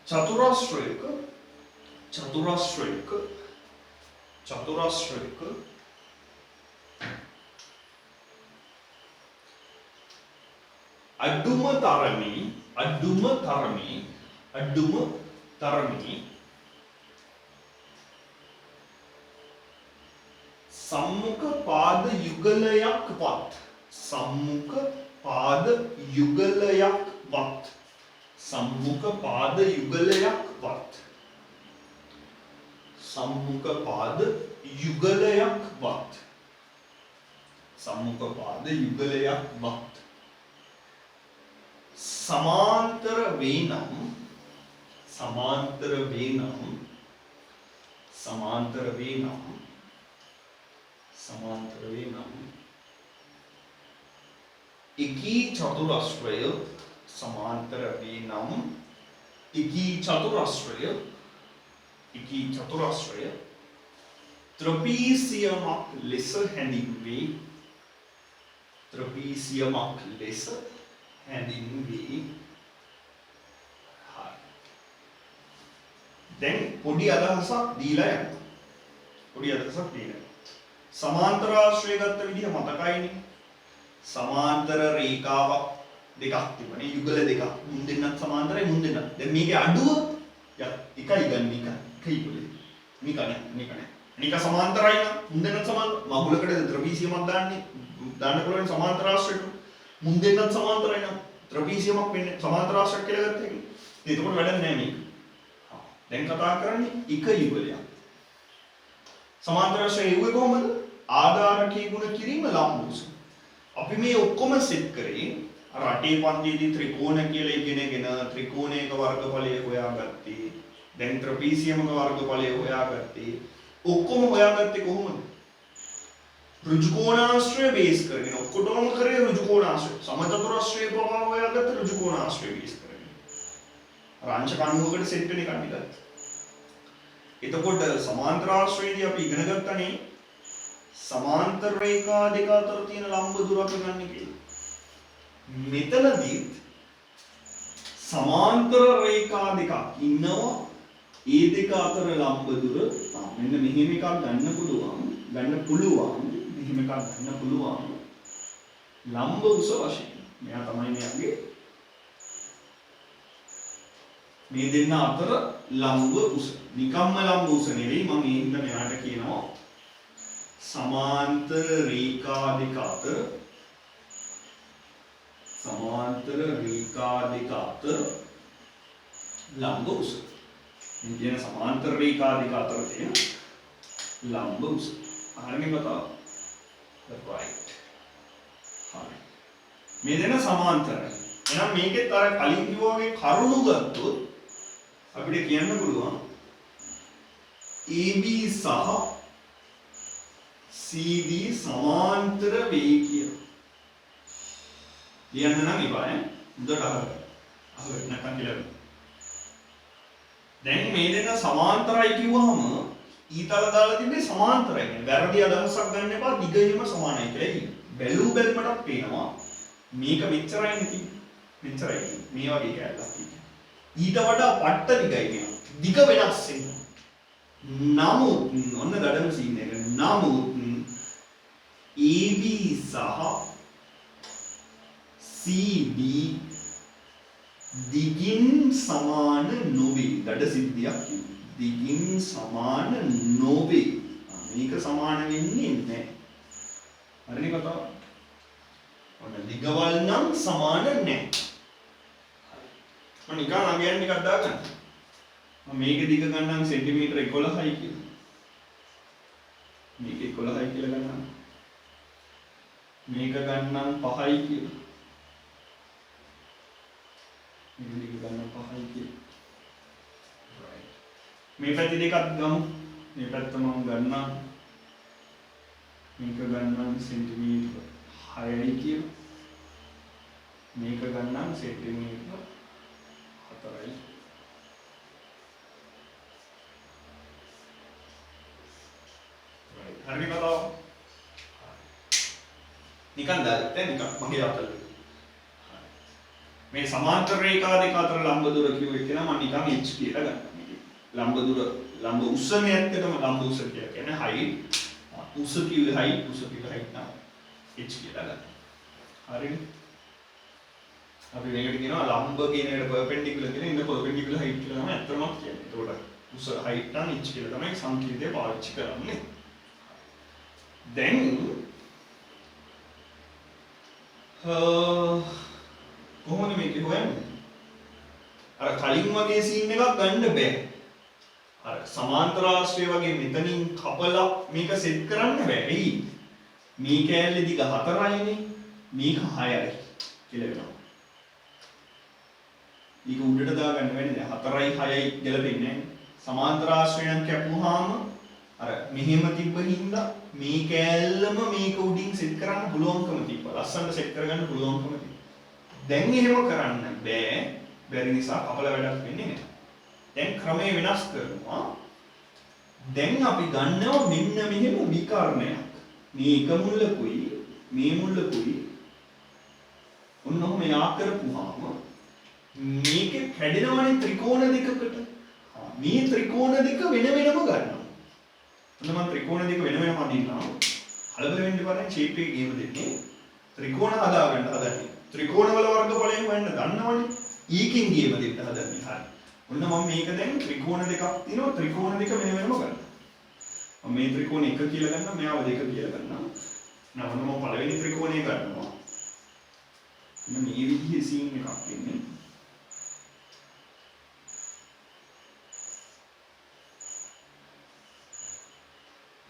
චතුරාශ්‍රයක අඩුම තරමේ සම්මුඛ පාද යුගලයක්වත් සම්මුඛ පාද යුගලයක්වත් සමාන්තර වේනම් එකී චතුරස්‍රය ත්‍රපීසියමක් ලෙස හැඳින්වේ. දැන් පොඩි අදහසක් දීලා යනවා. සමාන්තරාශ්‍රය ගත්ත විදිහ මතකයිනේ. සමාන්තර රේඛාවක් දෙකක් තිබුණේ යුගල දෙකක්. මුන් දෙන්නත් සමාන්තරයි මුන් දෙන්නත්. දැන් මේකේ අඩුව එකයි ගන්න එකයි පුලේ. මේක නෑ. නික සමාන්තරයි නම් මුන් දෙන්නත් සමාන්තර. මගුලකට ත්‍රිපීසියමක් දාන්න පුළුවන් සමාන්තරාශ්‍රයට. මුන් දෙන්නත් සමාන්තරයි නම් ත්‍රිපීසියමක් වෙන්නේ සමාන්තරාශ්‍රය කියලා ගත්ත එක. එතකොට වැඩක් නෑ මේක. දැන් කතා කරන්නේ එක යුගලයක්. සමාන්තරාශ්‍රය යුගය කොහොමද? ආධාරකයේ ගුණ කිරීම ලම්බුස. අපි මේ ඔක්කොම සෙට් කරේ අර අටේ පන්තියේදී ත්‍රිකෝණ කියලා ඉගෙනගෙන ත්‍රිකෝණයක වර්ගඵලය හොයාගත්තේ. දැන් ත්‍රිපීසියමක වර්ගඵලය හොයාගත්තේ. ඔක්කොම හොයාගත්තේ කොහොමද? ඍජුකෝණාශ්‍රය බේස් කරගෙන ඔක්කොටම කරේ ඍජුකෝණාශ්‍රය. සමචතුරාශ්‍රය ප්‍රමාණ හොයාගත්ත ඍජුකෝණාශ්‍රය බේස් කරගෙන. රාංශ කණුවකට සෙට් වෙන එකක් ටිකක්. එතකොට සමාන්තරාශ්‍රයේදී අපි ඉගෙන ගත්තනේ සමාන්තර රේඛා දෙක අතර තියෙන ලම්බ දුර අපි ගන්න කියලා. මෙතනදී සමාන්තර රේඛා දෙකක් ඉන්නවා. ඒ දෙක අතර ලම්බ දුර මෙන්න මෙහෙම එකක් ගන්න පුළුවන්. මෙහෙම එකක් ගන්න පුළුවන්. ලම්බ උස වශයෙන්. මෙයා තමයි මෙයාගේ මේ දෙන්න අතර ලම්බ උස. නිකම්ම ලම්බ උස නෙවෙයි මම ඒ හින්දා මෙයාට කියනවා සමාන්තර රේඛා දෙක අතර ලම්බ උස. මේ කියන සමාන්තර රේඛා දෙක අතර තියෙන ලම්බ උස. හරිනේ කතාව. right. හරි. මේ දෙන සමාන්තරයි. එහෙනම් මේකෙත් අර කලින් කිව්වා වගේ කරුණු ගත්තොත් අපිට කියන්න පුළුවන් AB සහ CD සමාන්තර වෙයි කියලා. කියන්න නම් එපා ඈ. හොඳට අහගන්න. නැත්නම් කියලා. දැන් මේ දෙක සමාන්තරයි කිව්වහම ඊතල දාලා තිබ්බේ සමාන්තරයි කියන්නේ. වැරදි අදහසක් ගන්න එපා. දිගින්ම සමානයි කියලා. බැලු බැලමටත් පේනවා මේක මෙච්චරයි නේ තියෙන්නේ. මෙච්චරයි. මේ වගේ කැලලක් තියෙනවා. ඊට වඩා පට්ට දිගයි කියනවා. දිග වෙනස් වෙනවා. නමුත් ඔන්න දඩම සීන් එක. නමුත් AB සහ CD දිගින් සමාන නොවේ. දඩ සිද්ධියක් කියන්නේ. දිගින් සමාන නොවේ. මේක සමාන වෙන්නේ නැහැ. හරිනේ කතාව. ඔන්න දිගවල් නම් සමාන නැහැ. මම නිකන් අගයන් ටිකක් දාගන්න. මම මේක දිග ගන්නම් සෙන්ටිමීටර 11යි කියලා. මේක 11යි කියලා ගන්නම්. මේක ගන්නම් 5යි කියලා. මේක දිග ගන්නම් 5යි කියලා. right. මේ පැති දෙකක් ගමු. මේ පැත්ත මම ගන්නම්. මේක ගන්නම් සෙන්ටිමීටර 6යි කියලා. මේක ගන්නම් සෙන්ටිමීටර 4යි. right. හරි කතාව. නිකන් දාලා නිකන් මගේ අතට. මේ සමාන්තර රේඛා දෙක අතර ලම්බ දුර කිව්ව එක නම් මම නිකන් h කියලා ගන්නවා. ලම්බ දුර ලම්බ උස්සනේ ඇත්තටම ලම්බ උස කියලා කියන්නේ height. උස කිව්වේ height නම් h කියලා ගන්නවා. හරිනේ? අපි මේකට කියනවා ලම්බ කියන එකට perpendicular කියන ඉන්න perpendicular height කියලා තමයි අත්‍තරම කියන්නේ. ඒකට උස height නම් h කියලා තමයි සංකේතය පාවිච්චි කරන්නේ. දැන් කොහොමද මේක හොයන්නේ? අර කලින් වගේ සීන් එකක් ගන්න බෑ. අර සමාන්තර ආශ්‍රය වගේ මෙතනින් කපලා මේක සෙට් කරන්න බෑ. එයි. මේ කෑල්ලේ දිග 4යිනේ. මේක 6යි කියලා වෙනවා. ඊක උඩට දාගන්න වෙන්නේ 4යි 6යි ගැලපෙන්නේ නැහැ. සමාන්තර ආශ්‍රයයන් කැපුවාම අර මෙහෙම තිබ්බ හින්දා මේ කෑල්ලම මේක උඩින් සෙට් කරන්න පුළුවන්කම තිබ්බා. ලස්සනට සෙට් කරගන්න පුළුවන්කම තිබ්බා. දැන් එහෙම කරන්න බෑ. බැරි නිසා කපල වැඩක් වෙන්නේ නැහැ. දැන් ක්‍රමය වෙනස් කරනවා. දැන් අපි ගන්නවා මෙන්න මෙහෙම විකර්ණයක්. මේ එක මුල්ලකුයි මේ මුල්ලකුයි ඔන්නම යා කරපුවාම මේකේ කැඩෙනවනේ ත්‍රිකෝණ දෙකකට. මේ ත්‍රිකෝණ දෙක වෙන වෙනම ගන්නවා. ඔන්න මම ත්‍රිකෝණ දෙක වෙන වෙනම අඳින්නවා. කලබල වෙන්න එපා දැන් ෂේප් එක ගේම දෙන්නේ. ත්‍රිකෝණ හදාගන්න හදන්නේ. ත්‍රිකෝණ වල වර්ගඵලයෙන් වෙන්න දන්නවනේ. ඊකින් ගේම දෙන්න හදන්නේ. හරි. ඔන්න මම මේක දැන් ත්‍රිකෝණ දෙකක් තියෙනවා. ත්‍රිකෝණ දෙක වෙන වෙනම ගන්නවා. මම මේ ත්‍රිකෝණ 1 කියලා ගන්නවා. මෙයාව 2 කියලා ගන්නවා. නවන්න මම පළවෙනි ත්‍රිකෝණය ගන්නවා. මෙන්න මේ විදිහේ සීන් එකක් වෙන්නේ.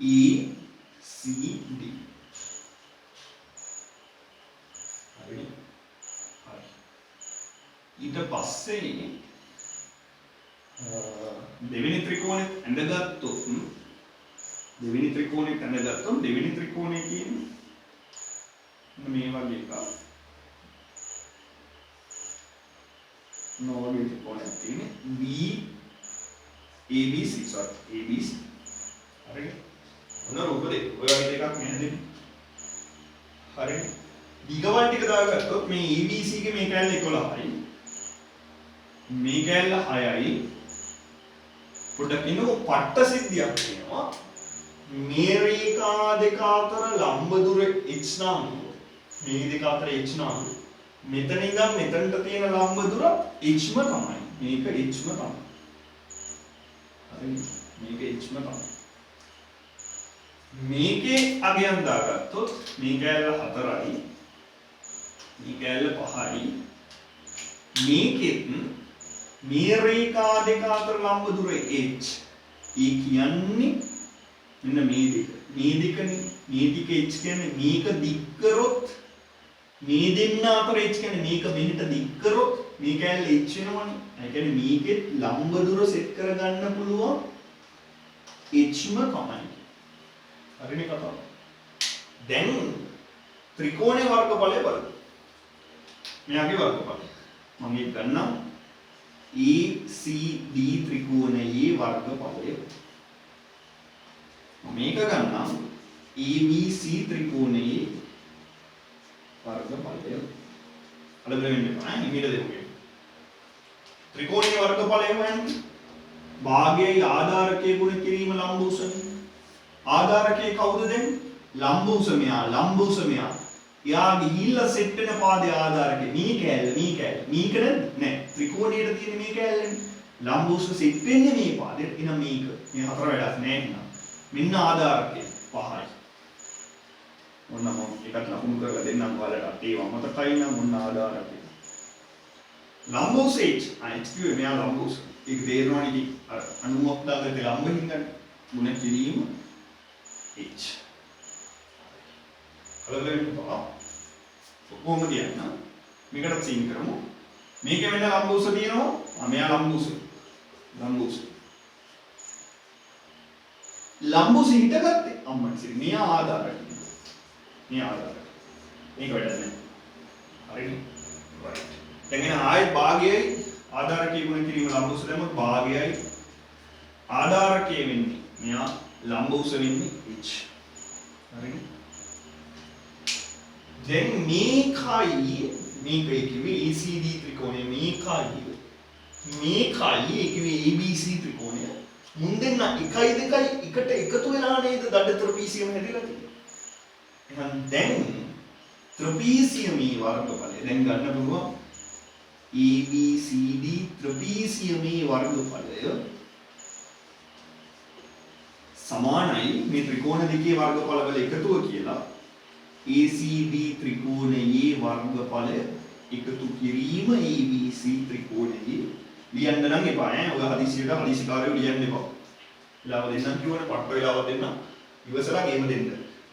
E C D. හරි. ඊට පස්සේ දෙවෙනි ත්‍රිකෝණෙත් ඇඳගත්තොත් දෙවෙනි ත්‍රිකෝණෙත් ඇඳගත්තොත් දෙවෙනි ත්‍රිකෝණය කියන්නේ මේ වගේ එකක්. නෝවගේ ත්‍රිකෝණයක් තියෙන්නේ B ABC sorry ABC. හරි. ඔන්න රූප දෙක. ඔය වගේ දෙකක් මේ හැදෙන්නේ. හරිනේ. දිගවල් ටික දාගත්තොත් මේ ABC එකේ මේ කැල්ල 11යි. මේ කැල්ල 6යි. පොඩ්ඩක් ඉන්නකො පට්ට සිද්ධියක් තියෙනවා. මේ රේඛා දෙක අතර ලම්බ දුර h නම් මේ දෙක අතර h නම් මෙතන ඉඳන් මෙතනට තියෙන ලම්බ දුර hම තමයි. මේක hම තමයි. හරිද? මේක hම තමයි. මේකේ අගයන් දාගත්තොත් මේ කැල්ල 4යි. මේ කැල්ල 5යි. මේකෙත් මේ රේඛා දෙක අතර ලම්බ දුර h. ඒ කියන්නේ මෙන්න මේ දෙක. මේ දෙකනේ. මේ ටික h කියන්නේ මේක දික් කරොත් මේ දෙන්න අතර h කියන්නේ මේක මෙහෙට දික් කරොත් මේ කැල්ල h වෙනවනේ. ඒ කියන්නේ මේකෙත් ලම්බ දුර සෙට් කරගන්න පුළුවන් hම තමයි. හරිනේ කතාව. දැන් ත්‍රිකෝණේ වර්ගඵලය බලමු. මෙයාගේ වර්ගඵලය. මම ඒක ගන්නම් ACD ත්‍රිකෝණයේ වර්ගඵලය. මේක ගන්නම් ABC ත්‍රිකෝණයේ වර්ගඵලය. අලබල වෙන්න එපා. ඉමීට දෙමු. ත්‍රිකෝණයේ වර්ගඵලය හොයන්නේ භාගයයි ආධාරකයේ ගුණ කිරීම ලම්බ උසම. ආධාරකයේ කවුද දෙන්නේ? ලම්බ උස මෙයා. ලම්බ උස මෙයා. යා ගිහිල්ලා සෙට් වෙන පාදයේ ආධාරකේ මේ කැලේ මේක නෑ. ත්‍රිකෝණයට තියෙන මේ කැලේනේ. ලම්බ උස සෙට් වෙන්නේ මේ පාදයට. එහෙනම් මේක. මේ හතර වැඩක් නෑ එහෙනම්. මෙන්න ආධාරකය 5යි. ඔන්න මම එකක් ලකුණු කරලා දෙන්නම් ඔයාලට. ඒව මතකයි නම් ඔන්න ආධාරකය. ලම්බ උස h. h කිව්වේ මෙයා ලම්බ උස. ඒක තේරෙනවනේ ඉතින් අර 90ක් දාගත්තේ ලම්බ හින්දානේ. ගුණ කිරීම h. හලවෙන්න බා. කොහොමද යන්න? මේකට සීන් කරමු. මේකේ වෙන ලම්බ උස තියෙනවා. මෙයා ලම්බ උස. ලම්බ උස. ලම්බ උස හිටගත්තේ අම්මට සිරි. මෙයා ආධාරකය. මේ ආධාරකය. මේක වැඩක් නෑ. හරිනේ. right. දැන් එන ආයෙත් භාගයයි ආධාරකයේ ගුණ කිරීම ලම්බ උස දැම්මොත් භාගයයි ආධාරකයේ වෙන්නේ. මෙයා ලම්බ උස වෙන්නේ h. හරිනේ. දැන් මේකයි කිව්වේ ACD ත්‍රිකෝණය මේකයි කිව්වේ ABC ත්‍රිකෝණය. මුන් දෙන්න 1 2 එකට එකතු වෙලා නේද දඩ ත්‍රපීසියම හැදිලා තියෙන්නේ. එහෙනම් දැන් ත්‍රපීසියමේ වර්ගඵලය දැන් ගන්න පුළුවන් ABCD ත්‍රපීසියමේ වර්ගඵලය සමානයි මේ ත්‍රිකෝණ දෙකේ වර්ගඵලවල එකතුව කියලා ACD ත්‍රිකෝණයේ වර්ගඵලය එකතු කිරීම ABC ත්‍රිකෝණයේ ලියන්න නම් එපා ඈ. ඔය හදිසිකාරයෝ ලියන්න එපා. වෙලාව දෙන්නම් කියවනේ පට්ට වෙලාව දෙන්න. ඉවසලා ගේම දෙන්න.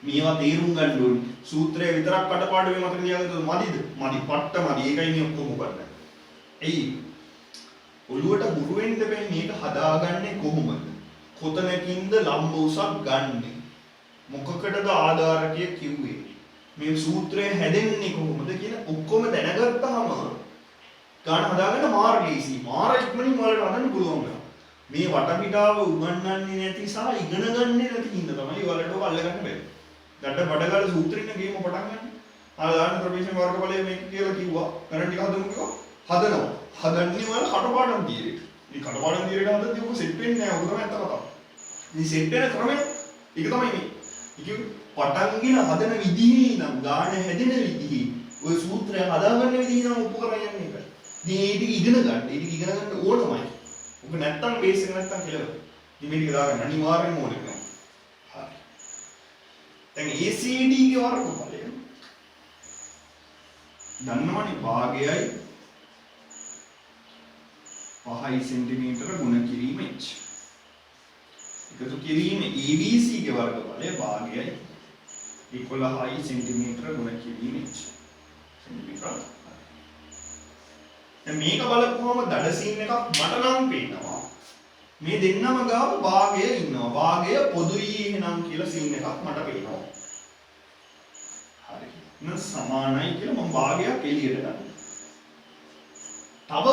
මේවා තේරුම් ගන්න ඕනේ. සූත්‍රය විතරක් කටපාඩමේ මතක තියාගත්තොත් මදිද? මදි පට්ට මදි. ඒකයි මේ ඔක්කොම කරන්නේ. එයි ඔළුවට හුරු වෙන්න බෑ මේක හදාගන්නේ කොහොමද? කොතනකින්ද ලම්බ උසක් ගන්නෙ? මොකකටද ආධාරකය කිව්වේ? මේ සූත්‍රය හැදෙන්නේ කොහොමද කියලා ඔක්කොම දැනගත්තාම ගන්න හදාගන්න මාර්ගීසි. මාර ඉක්මනින් වලට හදන්න පුළුවන් වෙනවා. මේ වටපිටාව උගන්වන්නේ නැති සහ ඉගෙන ගන්නේ නැති හින්දා තමයි වලට ඔක අල්ලගන්න බැරි. දඩ බඩගල සූත්‍රින්න ගේම පටන් ගන්න. ආදාන ප්‍රවේශන වර්ගඵලය මේක කියලා කිව්වා. කරන් ටික හදමු කිව්වා. හදනවා. හදන්නේ වල කටපාඩම් తీරේ. මේ කටපාඩම් తీරේට හදද්දී ඔක සෙට් වෙන්නේ නැහැ. ඔක තමයි අත්ත කතාව. මේ සෙට් වෙන ක්‍රමය ඒක තමයි මේ. ඒක පටන්ගෙන හදන විදිහේ නම් ගාන හැදෙන විදිහේ ඔය සූත්‍රය හදාගන්න විදිහ නම් ඔප්පු කරලා යන්නේ ඒක. ඉතින් ඒක ඉගෙන ගන්න. ඒක ඉගෙන ගන්න ඕනමයි. ඔබ නැත්තම් බේස් එක නැත්තම් කියලා. ඉතින් මේක දාගන්න අනිවාර්යෙන්ම ඕනේ වෙනවා. හරි. දැන් ACD ගේ වර්ගඵලය දන්නවනේ භාගයයි 5 සෙන්ටිමීටර ගුණ කිරීම h. එකතු කිරීම ABC ගේ වර්ගඵලය භාගයයි 11 සෙන්ටිමීටර ගුණ කිරීම h. සෙන්ටිමීටර. දැන් මේක බලපුවම දඩ සීන් එකක් මට නම් පේනවා. මේ දෙන්නම ගාව භාගය ඉන්නවා. භාගය පොදුයි එහෙනම් කියලා සීන් එකක් මට පේනවා. හරි. නම් සමානයි කියලා මම භාගයක් එළියට ගන්නවා. තව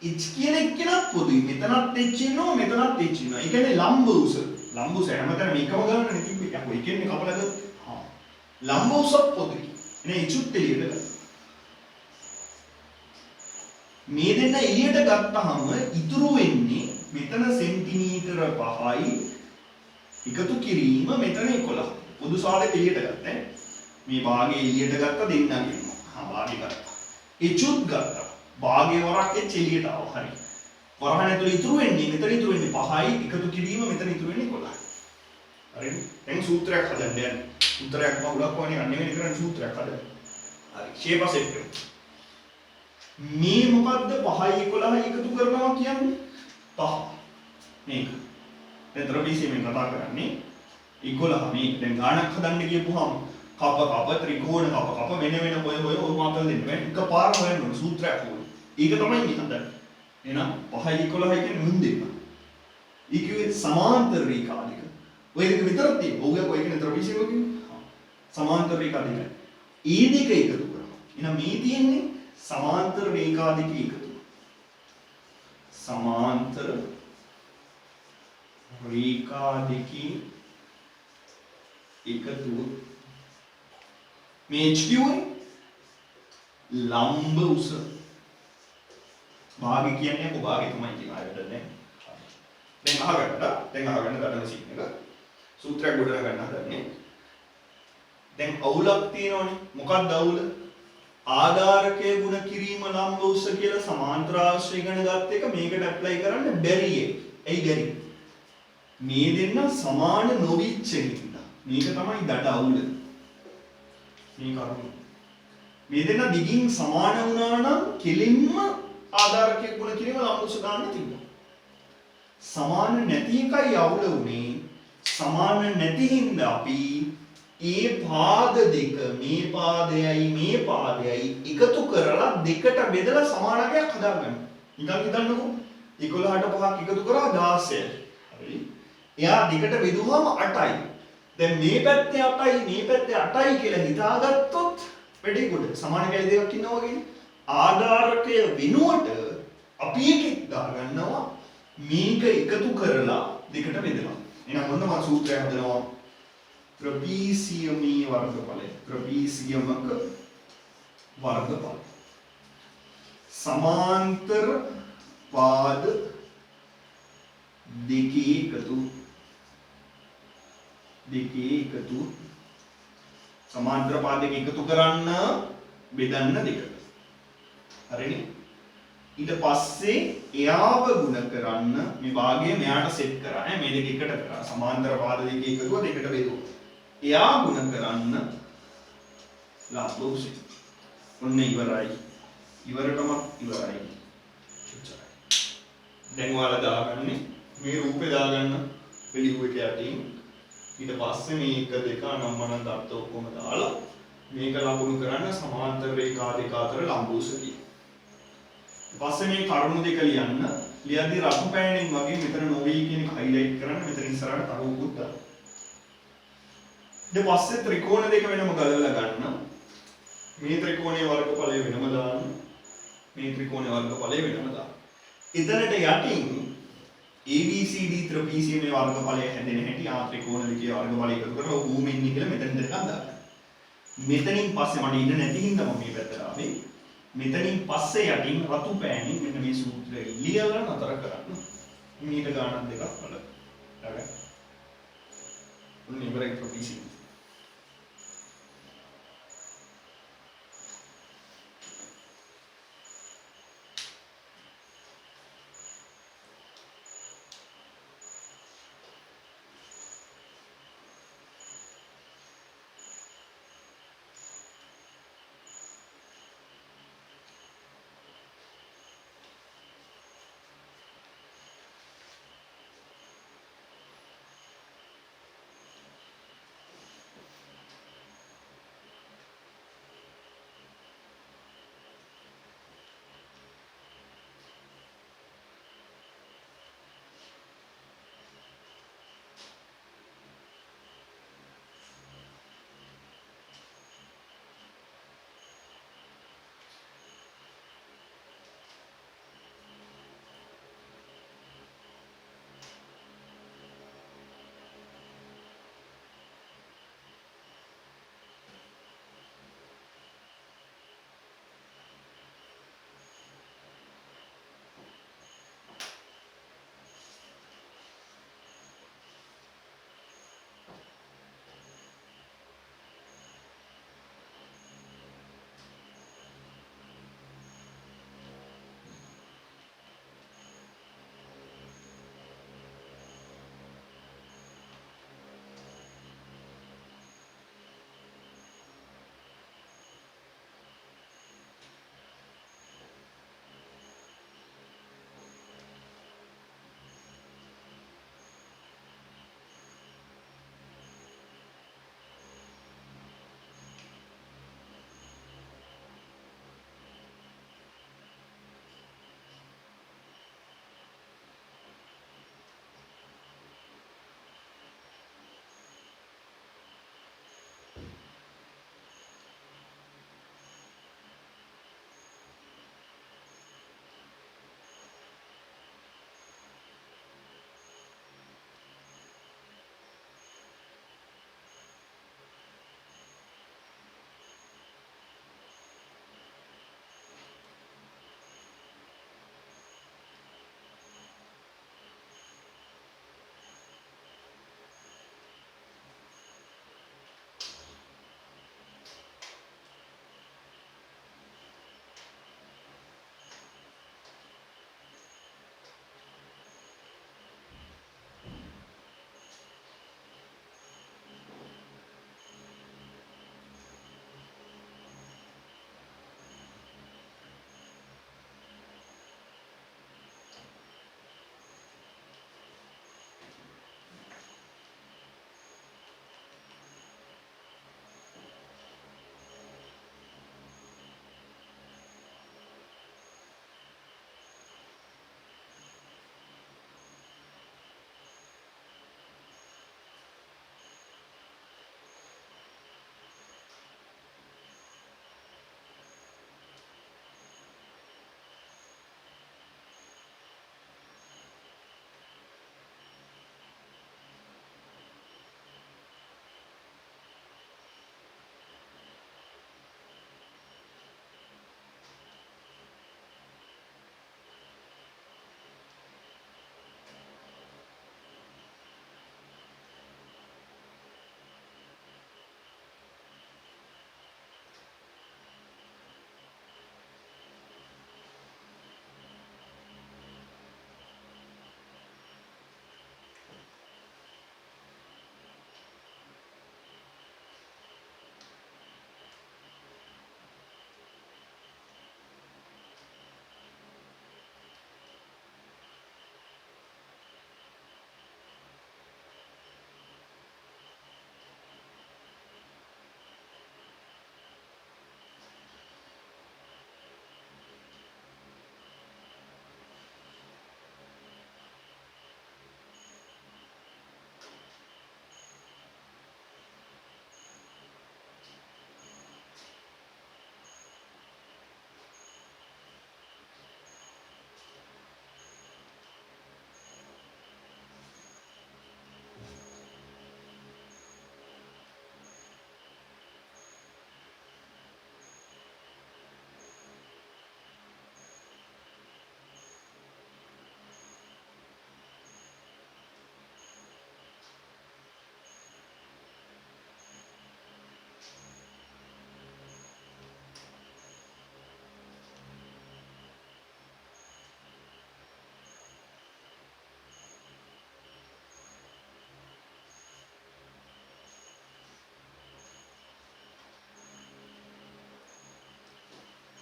h කියන එක්කෙනත් පොදුයි. මෙතනත් h ඉන්නවා මෙතනත් h ඉන්නවා. ඒ කියන්නේ ලම්බ උස. ලම්බ උස හැමතැනම මේකම ගන්නනේ තිබ්බේ. යකෝ එකෙන්නේ කපලා ගත්තා. හා. ලම්බ උසක් පොදුයි. එනේ ඉචුත් එළියට ගත්තා. මේ දෙන්න එළියට ගත්තාම ඉතුරු වෙන්නේ මෙතන සෙන්ටිමීටර 5යි එකතු කිරීම මෙතන 11. පොදු සාලෙක එළියට ගත්තා. මේ භාගය එළියට ගත්ත දෙන්නගෙම. හා භාගය ගත්තා. ඉචුත් ගත්තා. භාගය වරක් එළියට ආවා. හරි. වරහන් ඇතුළේ ඉතුරු වෙන්නේ මෙතන ඉතුරු වෙන්නේ 5යි එකතු කිරීම මෙතන ඉතුරු වෙන්නේ 11යි. හරිද? දැන් සූත්‍රයක් හදන්න යන්නේ. උත්තරයක් මගුලක් වගේ අන්නේ වෙන කරන්නේ සූත්‍රයක් හදන්න. හරි. ෂේප් සෙට් කරමු. මේ මොකද්ද 5යි 11යි එකතු කරනවා කියන්නේ? 5. මේක. දැන් ත්‍රිපිටකයෙන් කතා කරන්නේ 11 මේක. දැන් ගාණක් හදන්න කියපුවාම කප ත්‍රිකෝණ කප වෙන වෙන ඔය මාතල් දෙන්න බෑ. එකපාර හොයන්න ඕන සූත්‍රයක් ඕන. ඒක තමයි මේ හදන්නේ. එහෙනම් 5යි 11යි කියන්නේ මුන් දෙක. ඊකියුවේ සමාන්තර රේඛා දෙක. ඔය දෙක විතරක් තියෙනවා. ඔය කියන්නේ ත්‍රිපිටකය කියන්නේ. සමාන්තර රේඛා දෙක. ඒ දෙක එකතු කරනවා. එහෙනම් මේ තියෙන්නේ සමාන්තර රේඛා දෙක එකතු. සමාන්තර රේඛා දෙකේ එකතු මේ HQ ලම්බ උස භාගය කියන්නේ කො භාගය තමයි කියන ආයතන නේ. දැන් අහගන්න ගන්න සීන් එක. සූත්‍රයක් ගොඩනගා ගන්න හදන්නේ. දැන් අවුලක් තියෙනවනේ. මොකක්ද අවුල? ආධාරකය ගුණ කිරීම ලම්බ උස කියලා සමාන්තර ආශ්‍රය ඉගෙන ගත්ත එක මේකට ඇප්ලයි කරන්න බැරි එක. ඇයි බැරි? මේ දෙන්න සමාන නොවිච්ච හින්දා. මේක තමයි දඩ අවුල. මේ කරුණ. මේ දෙන්න දිගින් සමාන වුණා නම් කෙලින්ම ආධාරකය ගුණ කිරීම ලම්බ උස ගන්න තිබුණා. සමාන නැති එකයි අවුල උනේ. සමාන නැති හින්දා අපි ඒ පාද දෙක මේ පාදයයි එකතු කරලා දෙකට බෙදලා සමානකයක් හදාගන්න. නිකන් හිතන්නකෝ 11ට 5ක් එකතු කරා 16යි. හරි. එයා දෙකට බෙදුවාම 8යි. දැන් මේ පැත්තේ 8යි මේ පැත්තේ 8යි කියලා හිතාගත්තොත් වැඩි කොට සමාන කැලි දෙකක් ඉන්නවා වගේනේ. ආධාරකය වෙනුවට අපි එකක් දාගන්නවා මේක එකතු කරලා දෙකට බෙදලා. එහෙනම් මොන මා සූත්‍රය හදනවා? ट्रपीसियमी वर्गफल ट्रपीसियमक वर्गफल समांतर पाद දෙකේ එකතු සමාන්තර පාද දෙක එකතු කරන්න බෙදන්න දෙකට. හරිනේ? ඊට පස්සේ එයාව ගුණ කරන්න මේ භාගය මෙයාට සෙට් කරා ඈ මේ දෙක එකට කරා සමාන්තර පාද දෙක එකතුව දෙකට බෙදුවා. එයා ගුණ කරන්න ලම්බ උස. ඔන්න ඉවරයි. ඉවරටම ඉවරයි. දැන් ඔයාලා දාගන්නේ මේ රූපේ දාගන්න පිළිවෙල එක යටින් ඊට පස්සේ මේක දෙක අනම්මන දත්ත ඔක්කොම දාලා මේක ලකුණු කරන්න සමාන්තර රේඛා දෙක අතර ලම්බ උස කියන. පස්සේ මේ කරුණු දෙක ලියන්න ලියද්දී රතු පෑනෙන් වගේ මෙතන නොවේ කියන එක හයිලයිට් කරන්න මෙතන ඉස්සරහට තරුවකුත් දාන්න. ඊට පස්සේ ත්‍රිකෝණ දෙක වෙනම ගලවලා ගන්න. මේ ත්‍රිකෝණයේ වර්ගඵලය වෙනම දාන්න. මේ ත්‍රිකෝණයේ වර්ගඵලය වෙනම දාන්න. එතනට යටින් ABCD ත්‍රිපිටකයේ වර්ගඵලය හැදෙන හැටි ආ ත්‍රිකෝණ දෙකේ වර්ගඵලය එකතු කරලා ඌම ඉන්නේ කියලා මෙතන දෙකක් දාන්න. මෙතනින් පස්සේ මට ඉන්න නැති හින්දා මම මේ පැත්තට ආවේ. මෙතනින් පස්සේ යටින් රතු පෑනින් මෙන්න මේ සූත්‍රය ලියලා නතර කරන්න. මීට ගානක් දෙකක් වල. හරි. උන් ඉවරයි ප්‍රොපිසි.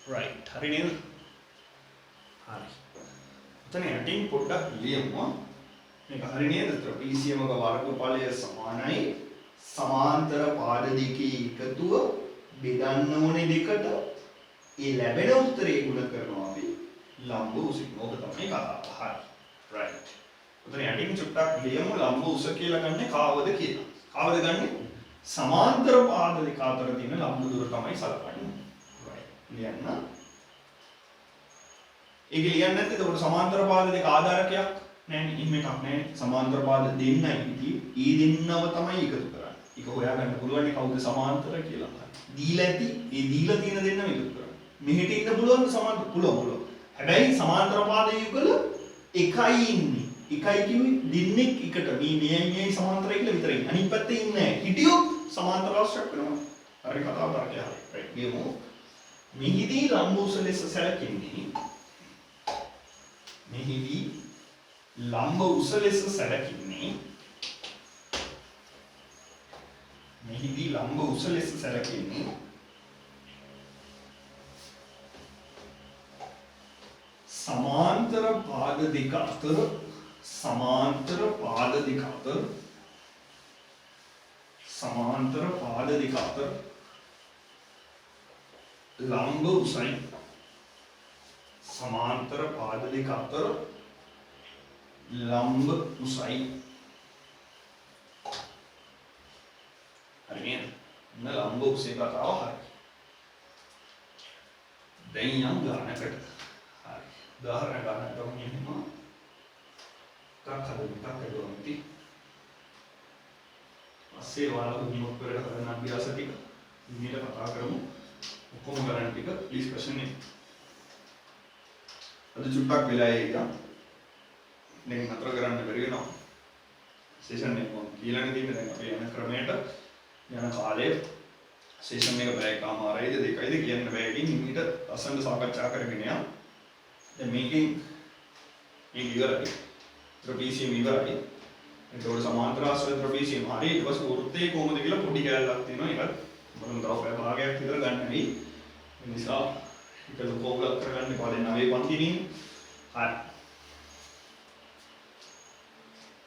right හරි නේද හරි එතන යටින් පොඩ්ඩක් ලියමු මේක හරි නේද ත්‍රිපිසියමක වර්ගඵලය සමානයි සමාන්තර පාද දෙකේ එකතුව බෙදන්න ඕනේ දෙකට ඒ ලැබෙන උත්තරේ ගුණ කරනවා අපි ලම්බ උසින් ඕක තමයි කතාව හරි right උතන යටින් චුට්ටක් ලියමු ලම්බ උස කියලා ගන්නේ කාවද කියලා කාවද ගන්නේ සමාන්තර පාද දෙක අතර තියෙන ලම්බ දුර තමයි සලකන්නේ right ලියන්න ඒක ලියන්න නැත්නම් එතකොට සමාන්තර පාද දෙක ආධාරකයක් නැහැ නේ එකක් නැහැ සමාන්තර පාද දෙන්නයි ඉතින් ඒ දෙන්නව තමයි එකතු කරන්නේ ඒක හොයාගන්න පුළුවන් කවුද සමාන්තර කියලා දීලා ඇති ඒ දීලා තියෙන දෙන්නම එකතු කරන්නේ මෙහෙට ඉන්න පුළුවන් සමාන්තර පුළුවන් හැබැයි සමාන්තර පාද යුගල එකයි ඉන්නේ එකයි කිව්වේ දෙන්නෙක් එකට මේ සමාන්තරයි කියලා විතරයි අනිත් පැත්තේ ඉන්නේ නැහැ හිටියොත් සමාන්තර අවශ්‍යක වෙනවා හරි කතාව තරකය හරි රයිට් ගියමු මෙහිදී ලම්බ උස ලෙස සැලකෙන්නේ මෙහිදී ලම්බ උස ලෙස සැලකෙන්නේ මෙහිදී ලම්බ උස ලෙස සැලකෙන්නේ සමාන්තර පාද දෙක අතර සමාන්තර පාද දෙක අතර සමාන්තර පාද දෙක අතර ලම්බ උසයි සමාන්තර පාද දෙක අතර ලම්බ උසයි හරි නේද ලම්බ උසේ කතාව හරි දැන් යම් ගානකට හරි උදාහරණ ගන්නට ඕනේ එහෙම කක්කදොන්ති අස්සේ ඔයාලා හුස්ම පෙරට කරන අභ්‍යාස ටික ඉන්නේට කතා කරමු ඔක්කොම ගණන් ටික ඩිස්කෂන් එක අද චුට්ටක් වෙලා ඒක දැන් නතර කරන්න බැරි වෙනවා සෙෂන් එක මොකක්ද කියලා නෙදී දැන් අපි යන ක්‍රමයට යන කාලේ සෙෂන් එක පැයකමාරයිද දෙකයිද කියන්න බෑ ඉතින් ඊට අසන්න සාකච්ඡා කරගෙන යන්න දැන් මේකෙන් මේක ඉවරයි ත්‍රිපිසියම ඉවරයි ඒකෝර සමාන්තර ආශ්‍රිත ත්‍රිපිසියම හරි ඊට පස්සේ වෘත්තේ කොහොමද කියලා පොඩි කැලලක් තියෙනවා ඒකත් මම තව පැය භාගයක් විතර ගන්න වෙයි ඒ නිසා ඒක ලොකෝගලක් කරගන්න පාඩේ 9 පන්තිනේ හරි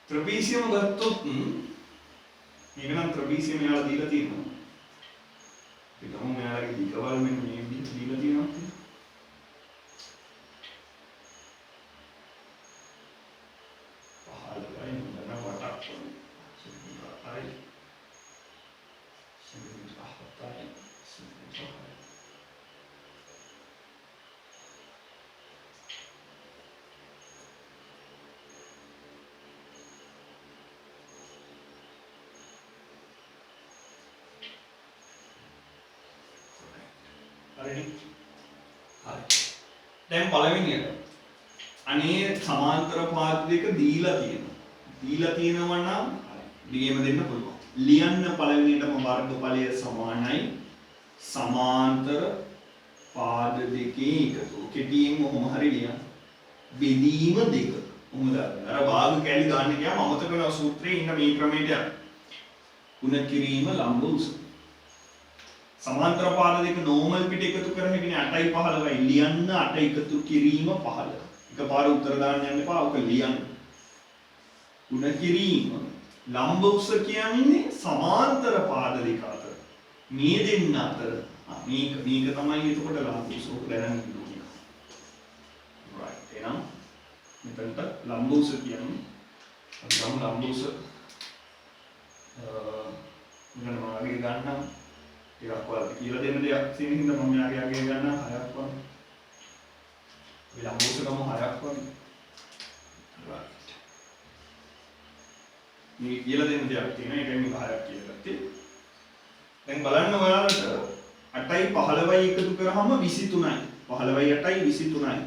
ත්‍රිපිසියම ගත්තොත් මේක නම් ත්‍රිපිසියම යාලා දීලා තියෙනවා ඒක නම් යාලගේ දිගවල් මෙන්න මේ දීලා තියෙනවා දැන් පළවෙනියට අනේ සමාන්තර පාද දෙක දීලා තියෙනවා නම් ලියම දෙන්න පුළුවන් ලියන්න පළවෙනියටම වර්ගඵලය සමානයි සමාන්තර පාද දෙකේ එකතු කෙටියෙන් මොහොම හරි ලියන්න බෙදීම දෙක මොකද අර භාග කැලි දාන්න ගියාම අමතක වෙන සූත්‍රයේ ඉන්න මේ ක්‍රමයට යන්න ගුණ කිරීම ලම්බ උස සමාන්තර පාද දෙක නෝමල් පිට එකතු කරගෙන 8යි 15යි ලියන්න 8 එකතු කිරීම 15 එකපාර උත්තර දාන්න යන්න එපා ඔක ලියන්න ගුණ කිරීම ලම්බ උස කියන්නේ සමාන්තර පාද දෙක අතර මේ දෙන්න අතර මේක තමයි එතකොට ලම්බ උස ඔක දැනගන්න ඕනේ right එහෙනම් මෙතනට ලම්බ උස කියන්නේ ලම්බ උස මම ආගේ ගන්නම් ටිකක් ඔයාලට කියලා දෙන්න දෙයක් තියෙන හින්දා මම යාගේ ගන්න 6ක් වගේ. විලම්බ උසකම 6ක් වගේ. right. මේ කියලා දෙන්න දෙයක් තියෙන එකෙන් මේක 6ක් කියලා ගත්තේ. දැන් බලන්න ඔයාලට 8යි 15යි එකතු කරාම 23යි. 15යි 8යි 23යි.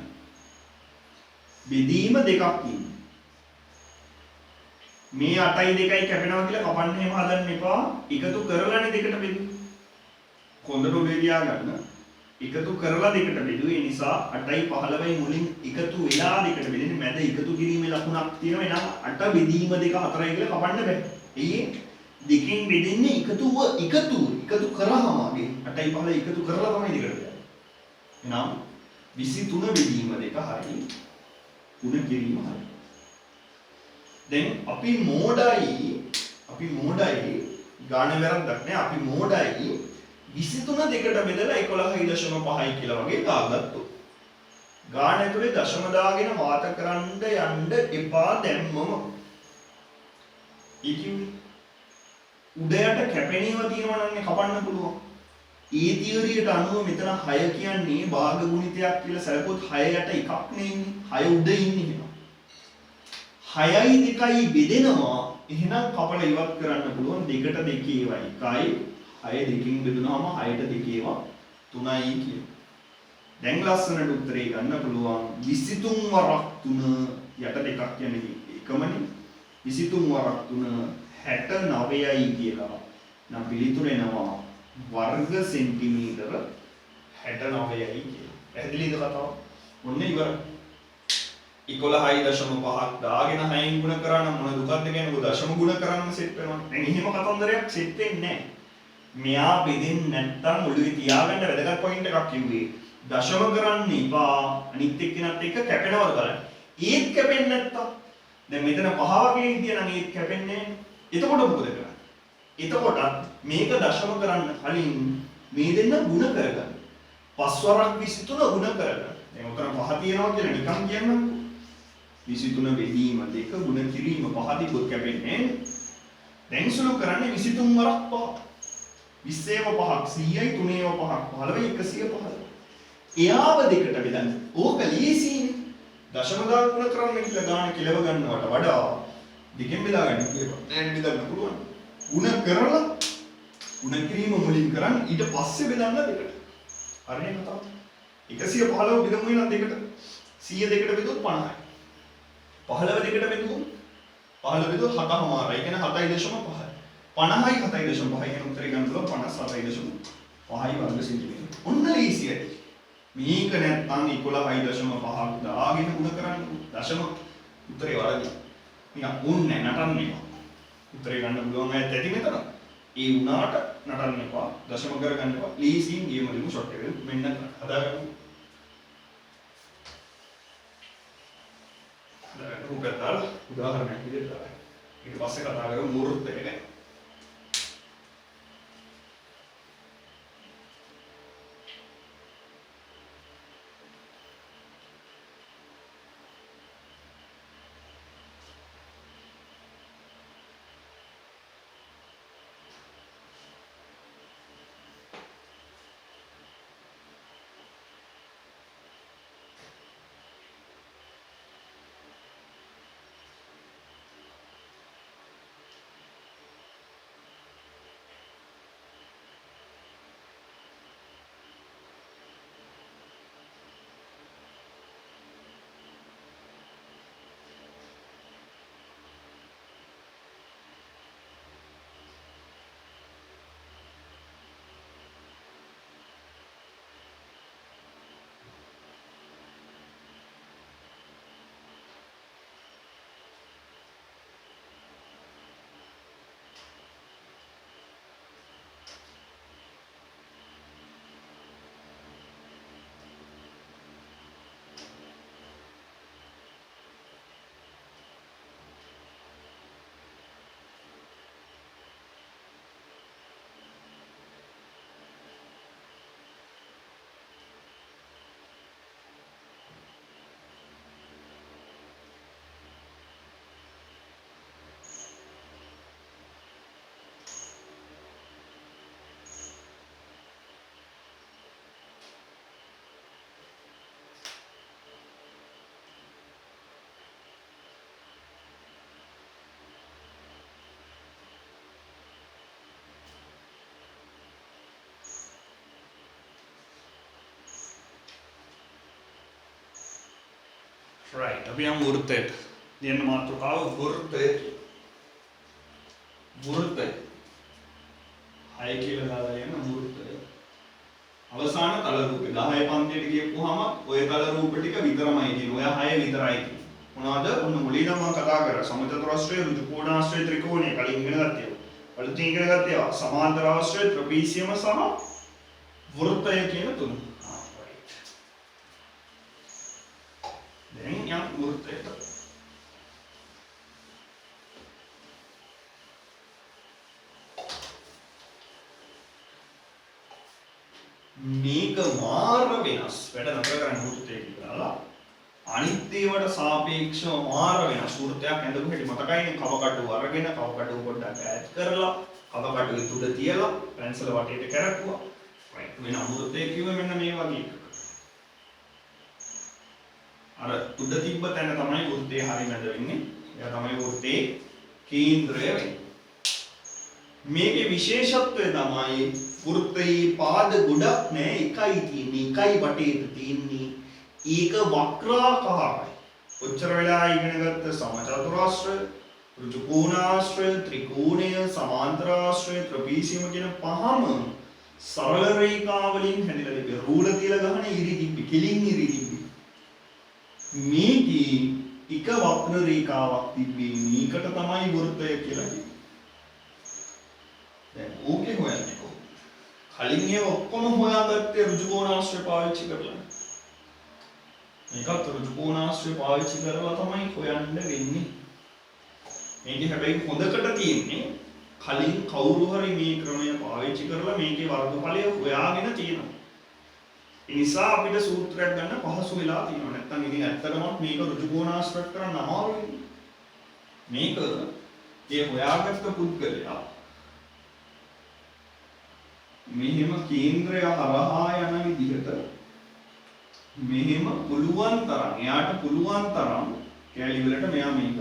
බෙදීම දෙකක් තියෙනවා. මේ 8යි 2යි කැපෙනවා කියලා කපන්න එහෙම හදන්න එපා. එකතු කරලානේ දෙකට බෙදුවේ. කොන්දට උඩේදියා ගන්න එකතු කරලා දෙකට බෙදුවේ ඒ නිසා 8යි 15යි මුලින් එකතු වෙලා දෙකට බෙදෙන්නේ මැද එකතු කිරීමේ ලකුණක් තියෙනවා එනම් 8 බෙදීම 2 4යි කියලා කපන්න බෑ. ඒ දෙකෙන් බෙදෙන්නේ එකතු කරාම වගේ 8යි 15යි එකතු කරලා තමයි දෙකට බෙදන්නේ. එහෙනම් 23 බෙදීම 2 හරි. ಗುಣ කිරීම හරි. දැන් අපි මෝඩයි ගාන වැරද්දක් නෑ. අපි මෝඩයි 23 දෙකට බෙදලා 11.5යි කියලා වගේ දාගත්තොත්. ගාන ඇතුලේ දශම දාගෙන වාත කරන්න යන්න එපා දැම්මම. ඒ කියන්නේ උඩයට කැපෙනේව තියෙනවා නම් කපන්න පුළුවන්. ඒ තියරියට අනුව මෙතන 6 කියන්නේ භාග ගුණිතයක් කියලා සැලකුවොත් 6 යට එකක් නේ ඉන්නේ. 6 උඩ ඉන්නේ එහෙනම්. 6යි 2යි බෙදෙනවා. එහෙනම් කපලා ඉවත් කරන්න පුළුවන් 2ට 2 ඒවා 1යි. 6 දෙකකින් බෙදුනහම 6ට 2 ඒවා 3යි කියන. දැන් ලස්සනට උත්තරේ ගන්න පුළුවන් 23 වරක් 3 යට දෙකක් කියන්නේ එකමනේ. 23 වරක් 3 69යි කියලා. නම් පිළිතුර එනවා वर्ग सेंटीमीटर 69යි කියලා. පැහැදිලිද කතාව? ඔන්න ඉවරයි. 11.5ක් දාගෙන 6න් ගුණ කරා නම් මොන දුකක්ද කියන්නේ? ඔය දශම ගුණ කරන්න සෙට් වෙනවා. දැන් එහෙම කතන්දරයක් සෙට් වෙන්නේ නැහැ. මෙයා බෙදෙන්නේ නැත්තම් ඔළුවේ තියාගන්න වැදගත් පොයින්ට් එකක් කිව්වේ. දශම කරන්න එපා. අනිත් එක්කෙනත් එක්ක කැපෙනවද බලන්න. ඒත් කැපෙන්නේ නැත්තම් දැන් මෙතන 5 වගේ හිටියනම් ඒත් කැපෙන්නේ නැහැ. එතකොට මොකද කරන්නේ? එතකොට මේක දශම කරන්න කලින් මේ දෙන්න ಗುಣ කරගන්න. 5 වරක් 23 ಗುಣ කරගන්න. දැන් උතන 5 තියෙනවා කියලා නිකන් කියන්නම්කෝ. 23 බෙදීම 2 ಗುಣ කිරීම 5 තිබොත් කැපෙන්නේ නැහැ. දැන් සුළු කරන්නේ 23 වරක් 5. 20ව 5ක් 100යි 3ව 5ක් 15යි 115. එයාව දෙකට බෙදන්න. ඕක ලීසිනේ. දශම දාන ගුණ කරන්න කියලා ගාන කෙලව ගන්නවට වඩා දෙකෙන් බෙදා ගන්න කියලා. දැන් බෙදන්න පුළුවන්. ಗುಣ කරලා ಗುಣ කිරීම මුලින් කරන් ඊට පස්සේ බෙදන්න දෙකට. හරිනේ කතාව. 115 බෙදමු වෙන දෙකට. 100 දෙකට බෙදුවොත් 50යි. 15 දෙකට බෙදුවොත් 15 බෙදුවොත් 7මාරයි. ඒ කියන්නේ 7.5යි. 50යි 7.5යි කියන උත්තරේ ගන්න පුළුවන් 57.5යි වර්ග සෙන්ටිමීටර. ඔන්න ලීසියයි. මේක නැත්නම් 11.5ක් දාගෙන ಗುಣ කරන්න දශම උත්තරේ වරදී. නිකන් ඕන්නේ නටන්නේ. උත්තරේ ගන්න පුළුවන් අයත් ඇති මෙතන. ඒ වුණාට නටන්න එපා. දශම කරගන්න එපා. ලීසින් ගේම දෙමු ෂොට් එක. මෙන්න හදාගමු. හදාගන්න රූපයක් දාලා උදාහරණයක් විදිහට දාන්න. ඊට පස්සේ කතා කරමු මූර්තය ගැන. Right. අපි යමු වෘත්තයට. දෙන්න මාතෘකාව වෘත්තය. වෘත්තය. 6 කියලා දාලා යන වෘත්තය. අවසාන තල රූපේ 10 පන්තියට ගියපුවාම ඔය තල රූප ටික විතරමයි තියෙන්නේ. ඔය 6 විතරයි තියෙන්නේ. මොනවද? ඔන්න මුලින්ම මම කතා කරා සමචතුරාශ්‍රය, ඍජුකෝණාශ්‍රය, ත්‍රිකෝණය කලින් ඉගෙන ගත්තා. අලුතින් ඉගෙන ගත්තා සමාන්තර ආශ්‍රය, ත්‍රපීසියම සහ වෘත්තය කියන තුන. right. යම් වෘත්තයකට. මේක මාර වෙනස්. වැඩ නතර කරන්න වෘත්තය කියලා. අනිත් ඒවාට සාපේක්ෂව මාර වෙනස්. වෘත්තයක් ඇඳපු හැටි මතකයිනේ. කව කටුව අරගෙන කව කටුව පොඩ්ඩක් ඈත් කරලා කව කටුවේ තුඩ තියලා පැන්සල වටේට කරකුවා. right. වෙන වෘත්තය කිව්වේ මෙන්න මේ වගේ එකක්. අර තුඩ තිබ්බ තැන තමයි වෘත්තේ හරිය මැද වෙන්නේ. එයා තමයි වෘත්තේ කේන්ද්‍රය වෙන්නේ. මේකේ විශේෂත්වය තමයි වෘත්තයේ පාද ගොඩක් නෑ එකයි තියෙන්නේ. එකයි වටේට තියෙන්නේ. ඒක වක්‍රාකාරයි. ඔච්චර වෙලා ඉගෙන ගත්ත සමචතුරාශ්‍රය, ඍජුකෝණාශ්‍රය, ත්‍රිකෝණය, සමාන්තරාශ්‍රය, ත්‍රපීසියම කියන පහම සරල රේඛා වලින් හැදිලා තිබේ. රූල තියලා ගහන ඉරි තිබ්බි, කෙලින් ඉරි තිබ්බි. මේකේ එක වක්‍ර රේඛාවක් තිබ්බේ. මේකට තමයි වෘත්තය කියලා කියන්නේ. දැන් ඕකේ හොයන්නේ කොහොමද? කලින් ඒව ඔක්කොම හොයාගත්තේ ඍජුකෝණාශ්‍රය පාවිච්චි කරලා. මේකත් ඍජුකෝණාශ්‍රය පාවිච්චි කරලා තමයි හොයන්න වෙන්නේ. මේකේ හැබැයි හොඳකට තියෙන්නේ කලින් කවුරු හරි මේ ක්‍රමය පාවිච්චි කරලා මේකේ වර්ගඵලය හොයාගෙන තියෙනවා. ඒ නිසා අපිට සූත්‍රයක් ගන්න පහසු වෙලා තියෙනවා. නැත්නම් ඉතින් ඇත්තටම මේක ඍජුකෝණාශ්‍රය කරන්න අමාරුයි. මේක ඒ හොයාගත්ත පුද්ගලයා මෙහෙම කේන්ද්‍රය හරහා යන විදිහට මෙහෙම පුළුවන් තරම් එයාට පුළුවන් තරම් කැලි වලට මෙයා මේක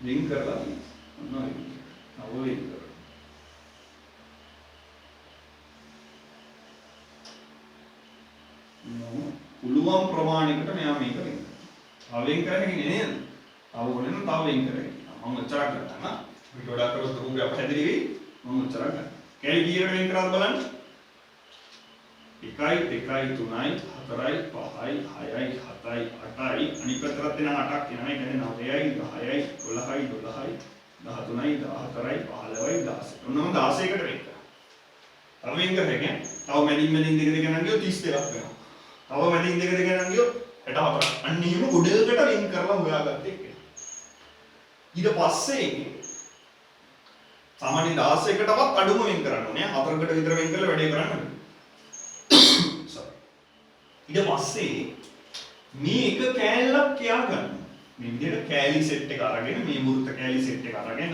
ලින්ක් කරලා තියෙනවා. ඔන්න ඔය විදිහට. තව ලින්ක් කරනවා. පුළුවන් ප්‍රමාණයකට මෙයා මේක ලින්ක් කරනවා. තව ලින්ක් කරගෙන නේද? තව ඕනෙ නම් තව ලින්ක් කරගෙන. මම උච්චාරණ කරනවා. ඊට වඩා කරොත් රූපය පැහැදිලි වෙයි. මම උච්චාරණ කරනවා. කැලි කීයකට ලින්ක් කරාද බලන්න. 1 2 3 4 5 6යි 7යි 8යි අනිත් පැත්තට එන 8ක් එනවා. ඒ කියන්නේ 9යි 10යි 12යි 12යි 13යි 14යි 15යි 16. ඔන්නම 16කට වෙන්න. තව වෙන් කරගෙන තව මැදින් දෙක දෙක නම් ගියොත් 32ක් වෙනවා. තව මැදින් දෙක දෙක නම් ගියොත් 64ක්. අන්න එහෙම ගොඩකට ලින්ක් කරලා හොයාගත්තේ ඒක. ඊට පස්සේ සාමාන්‍ය 16කටවත් අඩුම වෙන් කරන්න ඕනේ. 4කට විතර වෙන් කරලා වැඩේ කරන්න ඕනේ. ඊට පස්සේ මේ එක කෑල්ලක් කියා ගන්න. මේ විදිහට කෑලි සෙට් එක අරගෙන මේ වෘත්ත කෑලි සෙට් එක අරගෙන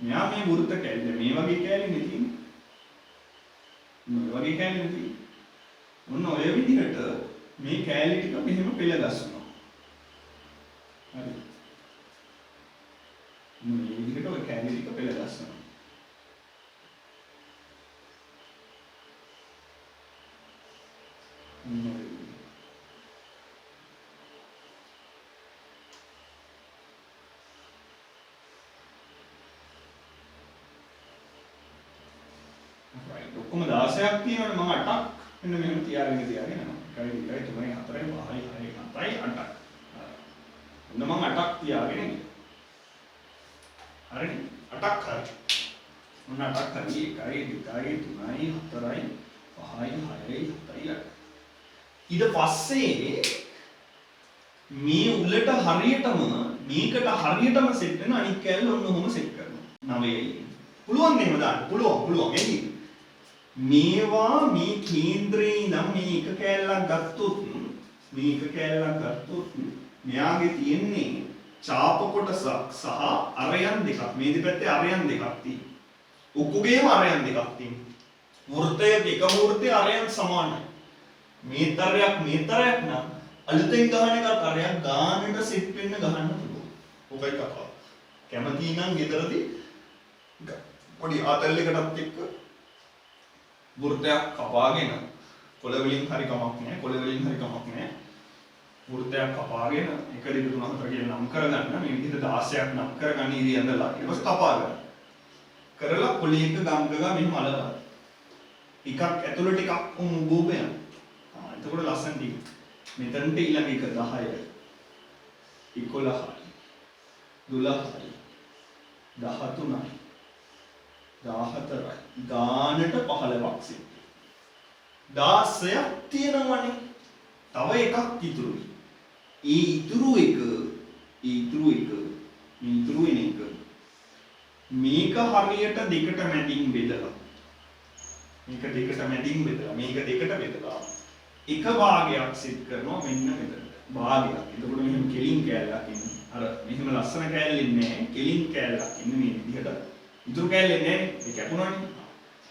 මෙයා මේ වෘත්ත කෑලි මේ වගේ කෑලි නේ තියෙන්නේ. මේ වගේ කෑලි නේ තියෙන්නේ. මොන ඔය විදිහට මේ කෑලි ටික මෙහෙම පෙළ ගස්සනවා. හරි. මේ විදිහට ඔය කෑලි ටික පෙළ ගස්සනවා. ඔක්කොම 16ක් තියෙනවනේ මම 8ක් මෙන්න මෙහෙම තියාගෙන යනවා. 1 2 3 4 5 6 7යි 8ක්. ඔන්න මම 8ක් තියාගෙන ඉන්නවා. හරිනේ? 8ක් හරි. ඔන්න 8ක් හරි. 1 2 3 4යි 5යි 6යි 7යි 8යි. ඊට පස්සේ මේ උලට හරියටම මේකට හරියටම සෙට් වෙන අනිත් කැල්ල ඔන්න ඔහොම සෙට් කරනවා. 9යි. පුළුවන් නේද දාන්න? පුළුවන්. එන්නේ. මේවා මේ කේන්ද්‍රේ ඉඳන් මේ එක කැල්ලක් ගත්තොත් මෙයාගේ තියෙන්නේ ඡාප කොටසක් සහ අරයන් දෙකක්. මේ දෙපැත්තේ අරයන් දෙකක් තියෙනවා. ඔක්කොගේම අරයන් දෙකක් තියෙනවා. වෘත්තයේ එක වෘත්තයේ අරයන් සමානයි. මේතරයක් නම් අලුතෙන් ගහන එකත් අරයක් ගානට සෙට් වෙන්න ගහන්න පුළුවන්. ඔකයි කතාව. කැමති නම් ගෙදරදී පොඩි ආතල් එකටත් එක්ක වෘත්තයක් කපාගෙන කොළ වලින් හරි කමක් නැහැ. වෘත්තයක් කපාගෙන 1 2 3 4 කියලා නම් කරගන්න. මේ විදිහට 16ක් නම් කරගන්න ඉරි ඇඳලා ඊට පස්සේ කපා ගන්න. කරලා කොළේ එක ගම් ගගා මෙහෙම අලලා. එකක් ඇතුළට එකක් උඹුබයන්. එතකොට ලස්සන ටික. මෙතනට ඊළඟ එක 10යි 11යි 12යි 13යි 14යි ගානට 15ක් සිට 16ක් තියෙනවනේ. තව එකක් ඉතුරුයි. ඒ ඉතුරු එක මේ ඉතුරු වෙන එක මේක හරියට දෙකට මැදින් බෙදලා මේක දෙකට බෙදලා එක භාගයක් සෙට් කරනවා මෙන්න මෙතන භාගයක්. එතකොට මෙහෙම කෙලින් කෑල්ලක් ඉන්නේ. අර මෙහෙම ලස්සන කෑල්ලෙන්නේ නැහැ. කෙලින් කෑල්ලක් ඉන්නේ මේ විදිහට. ඉතුරු කෑල්ලෙන්නේ නැහැ. ඒ කැපුණානේ.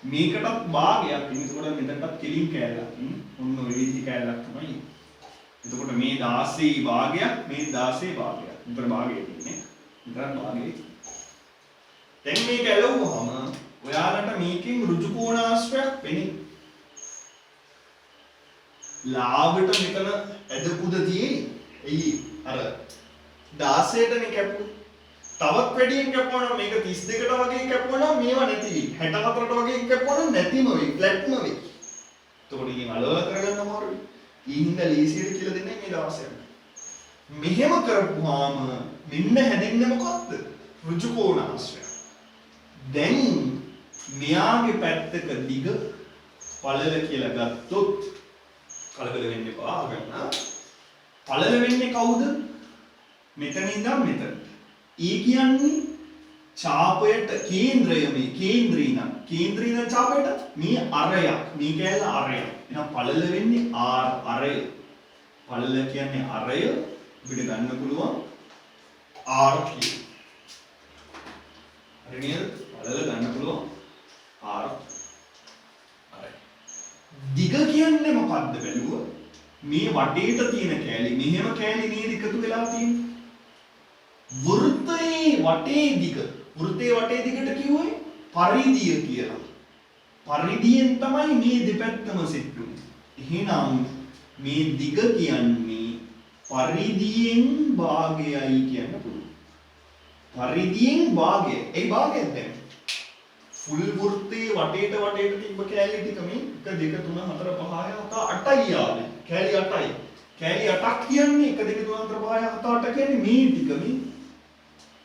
මේකටත් භාගයක් ඉන්නේ. එතකොට මෙතනටත් කෙලින් කෑල්ලක් ඉන්නේ. ඔන්න ඔය විදිහ කෑල්ලක් තමයි. එතකොට මේ 16 භාගයක් මේ 16 භාගයක්. මෙතන භාගයක් ඉන්නේ. මෙතන භාගයක්. දැන් මේක ඇලවුවාම ඔයාලට මේකෙන් ඍජු කෝණාශ්‍රයක් වෙන්නේ. ලාභයට මෙතන ඇදකුද තියෙන්නේ. එයි අර 16ටනේ කැපුවේ. තවත් වැඩියෙන් කැපුවා නම් මේක 32ට වගේ කැපුවා නම් මේවා නැති වෙයි. 64ට වගේ කැපුවා නම් නැතිම වෙයි. ෆ්ලැට්ම වෙයි. එතකොට ඉතින් අලවල කරගන්න අමාරුයි. ඉන්න ලීසියට කියලා දෙන්නේ මේ 16ට. මෙහෙම කරපුවාම මෙන්න හැදෙන්නේ මොකක්ද? ඍජු කෝණාශ්‍රය. දැන් මෙයාගේ පැත්තක දිග පළල කියලා ගත්තොත් කලබල වෙන්න එපා ගන්න. පළල වෙන්නේ කවුද? මෙතන ඉඳන් මෙතන. ඒ කියන්නේ ඡාපයට කේන්ද්‍රය මේ කේන්ද්‍රීන ඡාපයට මේ අරයක් මේ කැල අරයක්. එහෙනම් පළල වෙන්නේ අරය. පළල කියන්නේ අරය අපිට ගන්න පුළුවන් r කියලා. හරි නේද? පළල ගන්න පුළුවන් r. දිග කියන්නේ මොකද්ද බැලුව? මේ වටේට තියෙන කෑලි මෙහෙම කෑලි නේද එකතු වෙලා තියෙන්නේ. වෘත්තයේ වටේ දිග. වෘත්තයේ වටේ දිගට කිව්වේ පරිධිය කියලා. පරිධියෙන් තමයි මේ දෙපැත්තම සෙට් වෙන්නේ. එහෙනම් මේ දිග කියන්නේ පරිධියෙන් භාගයයි කියන්න පුළුවන්. පරිධියෙන් භාගය. ඒ භාගය දැන් ෆුල් වෘත්තයේ වටේට තිබ්බ කෑලි ටික මේ 1 2 3 4 5 6 7 8යි ආවේ. කෑලි 8යි. කෑලි 8ක් කියන්නේ 1 2 3 4 5 6 7 8 කියන්නේ මේ ටික මේ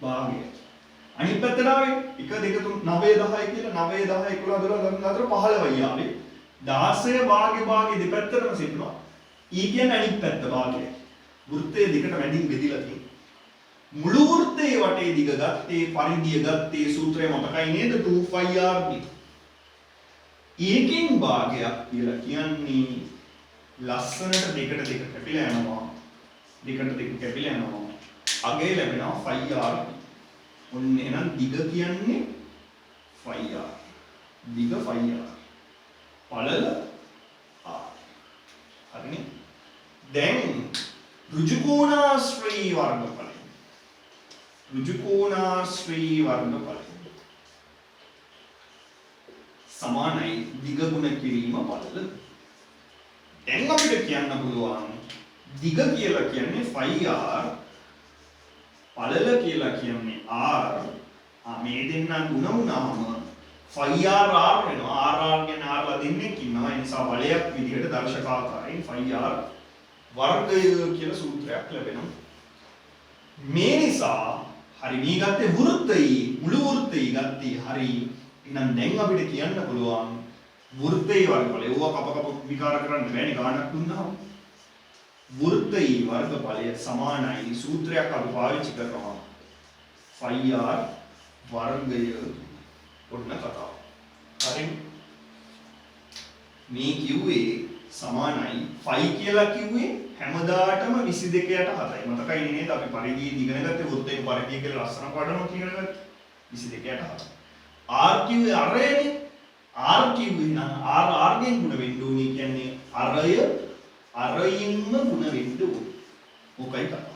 භාගය. අනිත් පැත්තට ආවේ 1 2 3 9 10 කියලා 9 10 11 12 13 14 15යි ආවේ. 16 භාගේ දෙපැත්තටම සිටනවා. ඊ කියන්නේ අනිත් පැත්ත භාගය. වෘත්තයේ දෙකට වැඩින් බෙදිලා තියෙනවා. මුළු වෘත්තයේ වටේ දිග ගත්තේ පරිධිය ගත්තේ සූත්‍රය මතකයි නේද 2πr. ඒකෙන් භාගයක් කියලා කියන්නේ ලස්සනට දෙකට කැපිලා යනවා. දෙකට කැපිලා යනවා. අගේ ලැබෙනවා 5r. ඔන්න එහෙනම් දිග කියන්නේ 5r. දිග 5r. පළල r. හරිනේ? දැන් ඍජු කෝණාශ්‍රී වර්ගඵලය. ඍජු කෝණාශ්‍රී වර්ගඵලය සමානයි දිග ගුණ කිරීම පළල. දැන් අපිට කියන්න පුළුවන් දිග කියලා කියන්නේ 5r පළල කියලා කියන්නේ r. මේ දෙන්න ගුණ වුණාම 5r r වෙනවා. r කියන්නේ r ලා දෙන්නෙක් ඉන්නවා. ඒ නිසා වලයක් විදිහට දර්ශකාකාරයෙන් 5r වර්ගය කියලා සූත්‍රයක් ලැබෙනවා. මේ නිසා හරි මේ ගත්තේ වෘත්තයේ මුළු වෘත්තයේ ගත්තේ හරි. එහෙනම් දැන් අපිට කියන්න පුළුවන් වෘත්තයේ වර්ගඵලය. ඕවා කප විකාර කරන්න බෑනේ ගානක් දුන්නාම. වෘත්තයේ වර්ගඵලය සමානයි සූත්‍රයක් අපි පාවිච්චි කරනවා 5r වර්ගය. ඔන්න කතාව. හරි මේ කිව්වේ සමානයි 5 කියලා කිව්වේ හැමදාටම 22ට 7යි. මතකයි නේද අපි පරිධිය ඉගෙන ගත්තේ වෘත්තයේ පරිධිය කියලා ලස්සන පාඩමක් ඉගෙන ගත්තා. 22ට 7. r කිව්වේ අරයනේ. r කිව්වේ නම් r ගෙන් ගුණ වෙන්න ඕනේ කියන්නේ අරයින්ම ගුණ වෙන්න ඕනේ. ඕකයි කතාව.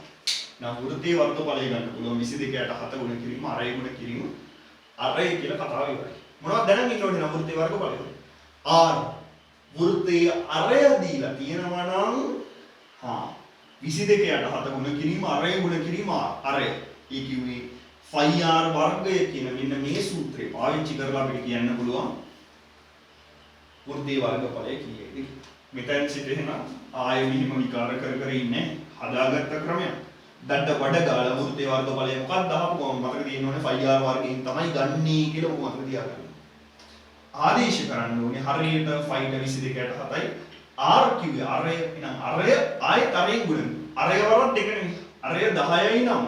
නම් වෘත්තයේ වර්ගඵලය ගන්න පුළුවන් 22ට 7 ගුණ කිරීම අරය ගුණ කිරීම අරය කියලා කතාව ඉවරයි. මොනවද දැනන් ඉන්න ඕනේ නම් වෘත්තයේ වර්ගඵලය. r වෘත්තයේ අරය දීලා තියෙනවා නම් 22ට 7 ගුණ කිරීම අරය ගුණ කිරීම අරය. ඒ කිව්වේ 5r වර්ගය කියන මෙන්න මේ සූත්‍රය පාවිච්චි කරලා අපිට කියන්න පුළුවන් වෘත්තයේ වර්ගඵලය කීයද? මෙතෙන් සිට එහෙනම් ආයෙ මෙහිම විකාර කර ඉන්නේ හදාගත්ත ක්‍රමයක්. දඩ වඩ ගාලා වෘත්තයේ වර්ගඵලය මොකක්ද අහපුවම මතක තියෙන්න ඕනේ 5r වර්ගයෙන් තමයි ගන්නේ කියලා ඔක මතක තියාගන්න. ආදේශ කරන්න ඕනේ හරියට 5 22ට 7යි r කිව්වේ අරය එහෙනම් අරය ආයෙත් අරයෙන් ගුණ අරය වරක් දෙක නෙමෙයි. අරය 10යි නම්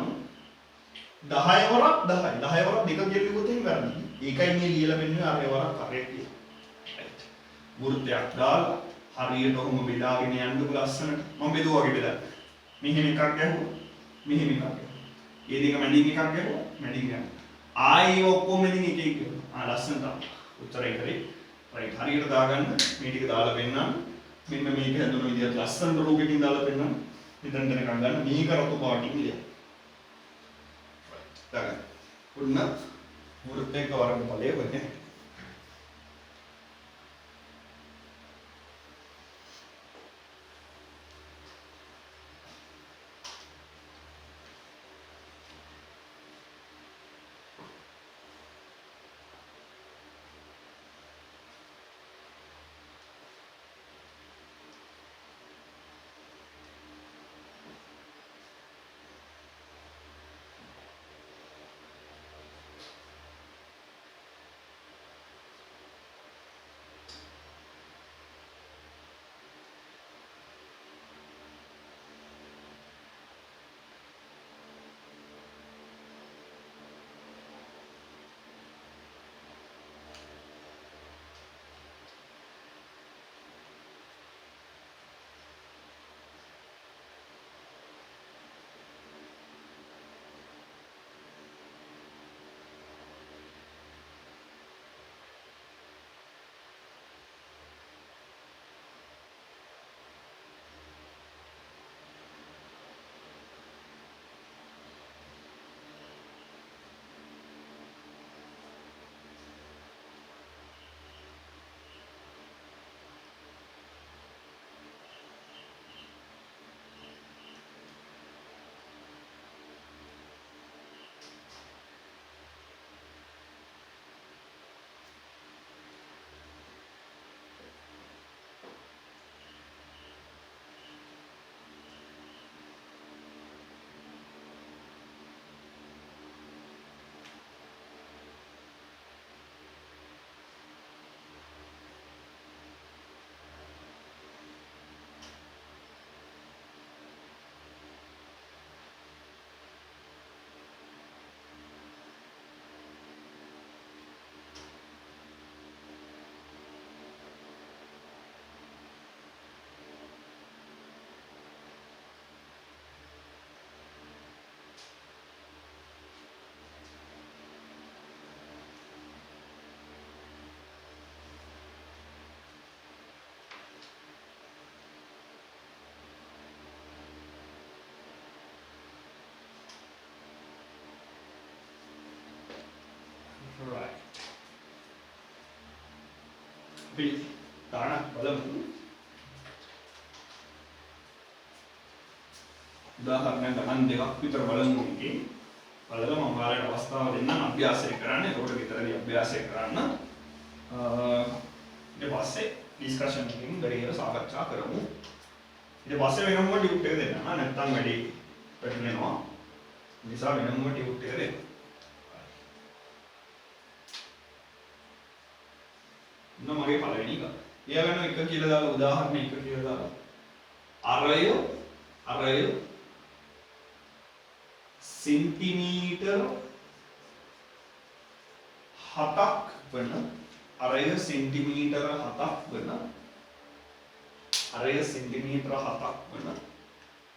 10 වරක් 10. 10 වරක් දෙක කියලිවොත් එහෙම වැරදි. ඒකයි මේ ලියලා මෙන්නේ අරය වරක් අරය කියලා. right. වෘත්තයක් දාලා හරියට ඔහොම බෙදාගෙන යන්නකො ලස්සනට. මම බෙදුවා වගේ බෙදන්න. මෙහෙම එකක් ගැහුවා. මෙහෙම එකක් ගැහුවා. ඒ දෙක මැදින් එකක් ගැහුවා. මැදින් ගන්න. ආයේ ඔක්කොම මැදින් එක එක. ලස්සන තමයි. උත්තරේ කරේ. right. හරියට දාගන්න. මේ ටික දාලා පෙන්නන්න. මෙන්න මේක හඳුනන විදිහට ලස්සන රූපයකින් දාලා පෙන්නන්න. මෙතන දෙනකම් ගන්න. මේක රතු පාටින් ලියන්න. right. දාගන්න. උන්න වෘත්තයක වර්ගඵලය වෙන්නේ. right. අපි දාන බලමු. උදාහරණ ගණන් දෙකක් විතර බලමු එකේ. බලලා මම ඔයාලට අවස්ථාව දෙන්නම් අභ්‍යාසය කරන්න. ඒකට විතරයි අභ්‍යාසය කරන්න. ඊට පස්සේ ඩිස්කෂන් එකකින් ගරියලා සාකච්ඡා කරමු. ඊට පස්සේ වෙනම ටියුට් එක දෙන්න. නැත්නම් වැඩි පැටලෙනවා. නිසා වෙනම ටියුට් එක දෙන්න. මගේ පළවෙනි එක. ඊළඟ එක කියලා දාලා උදාහරණ එක කියලා දාලා අරය සෙන්ටිමීටර 7ක් වන අරය සෙන්ටිමීටර 7ක් වන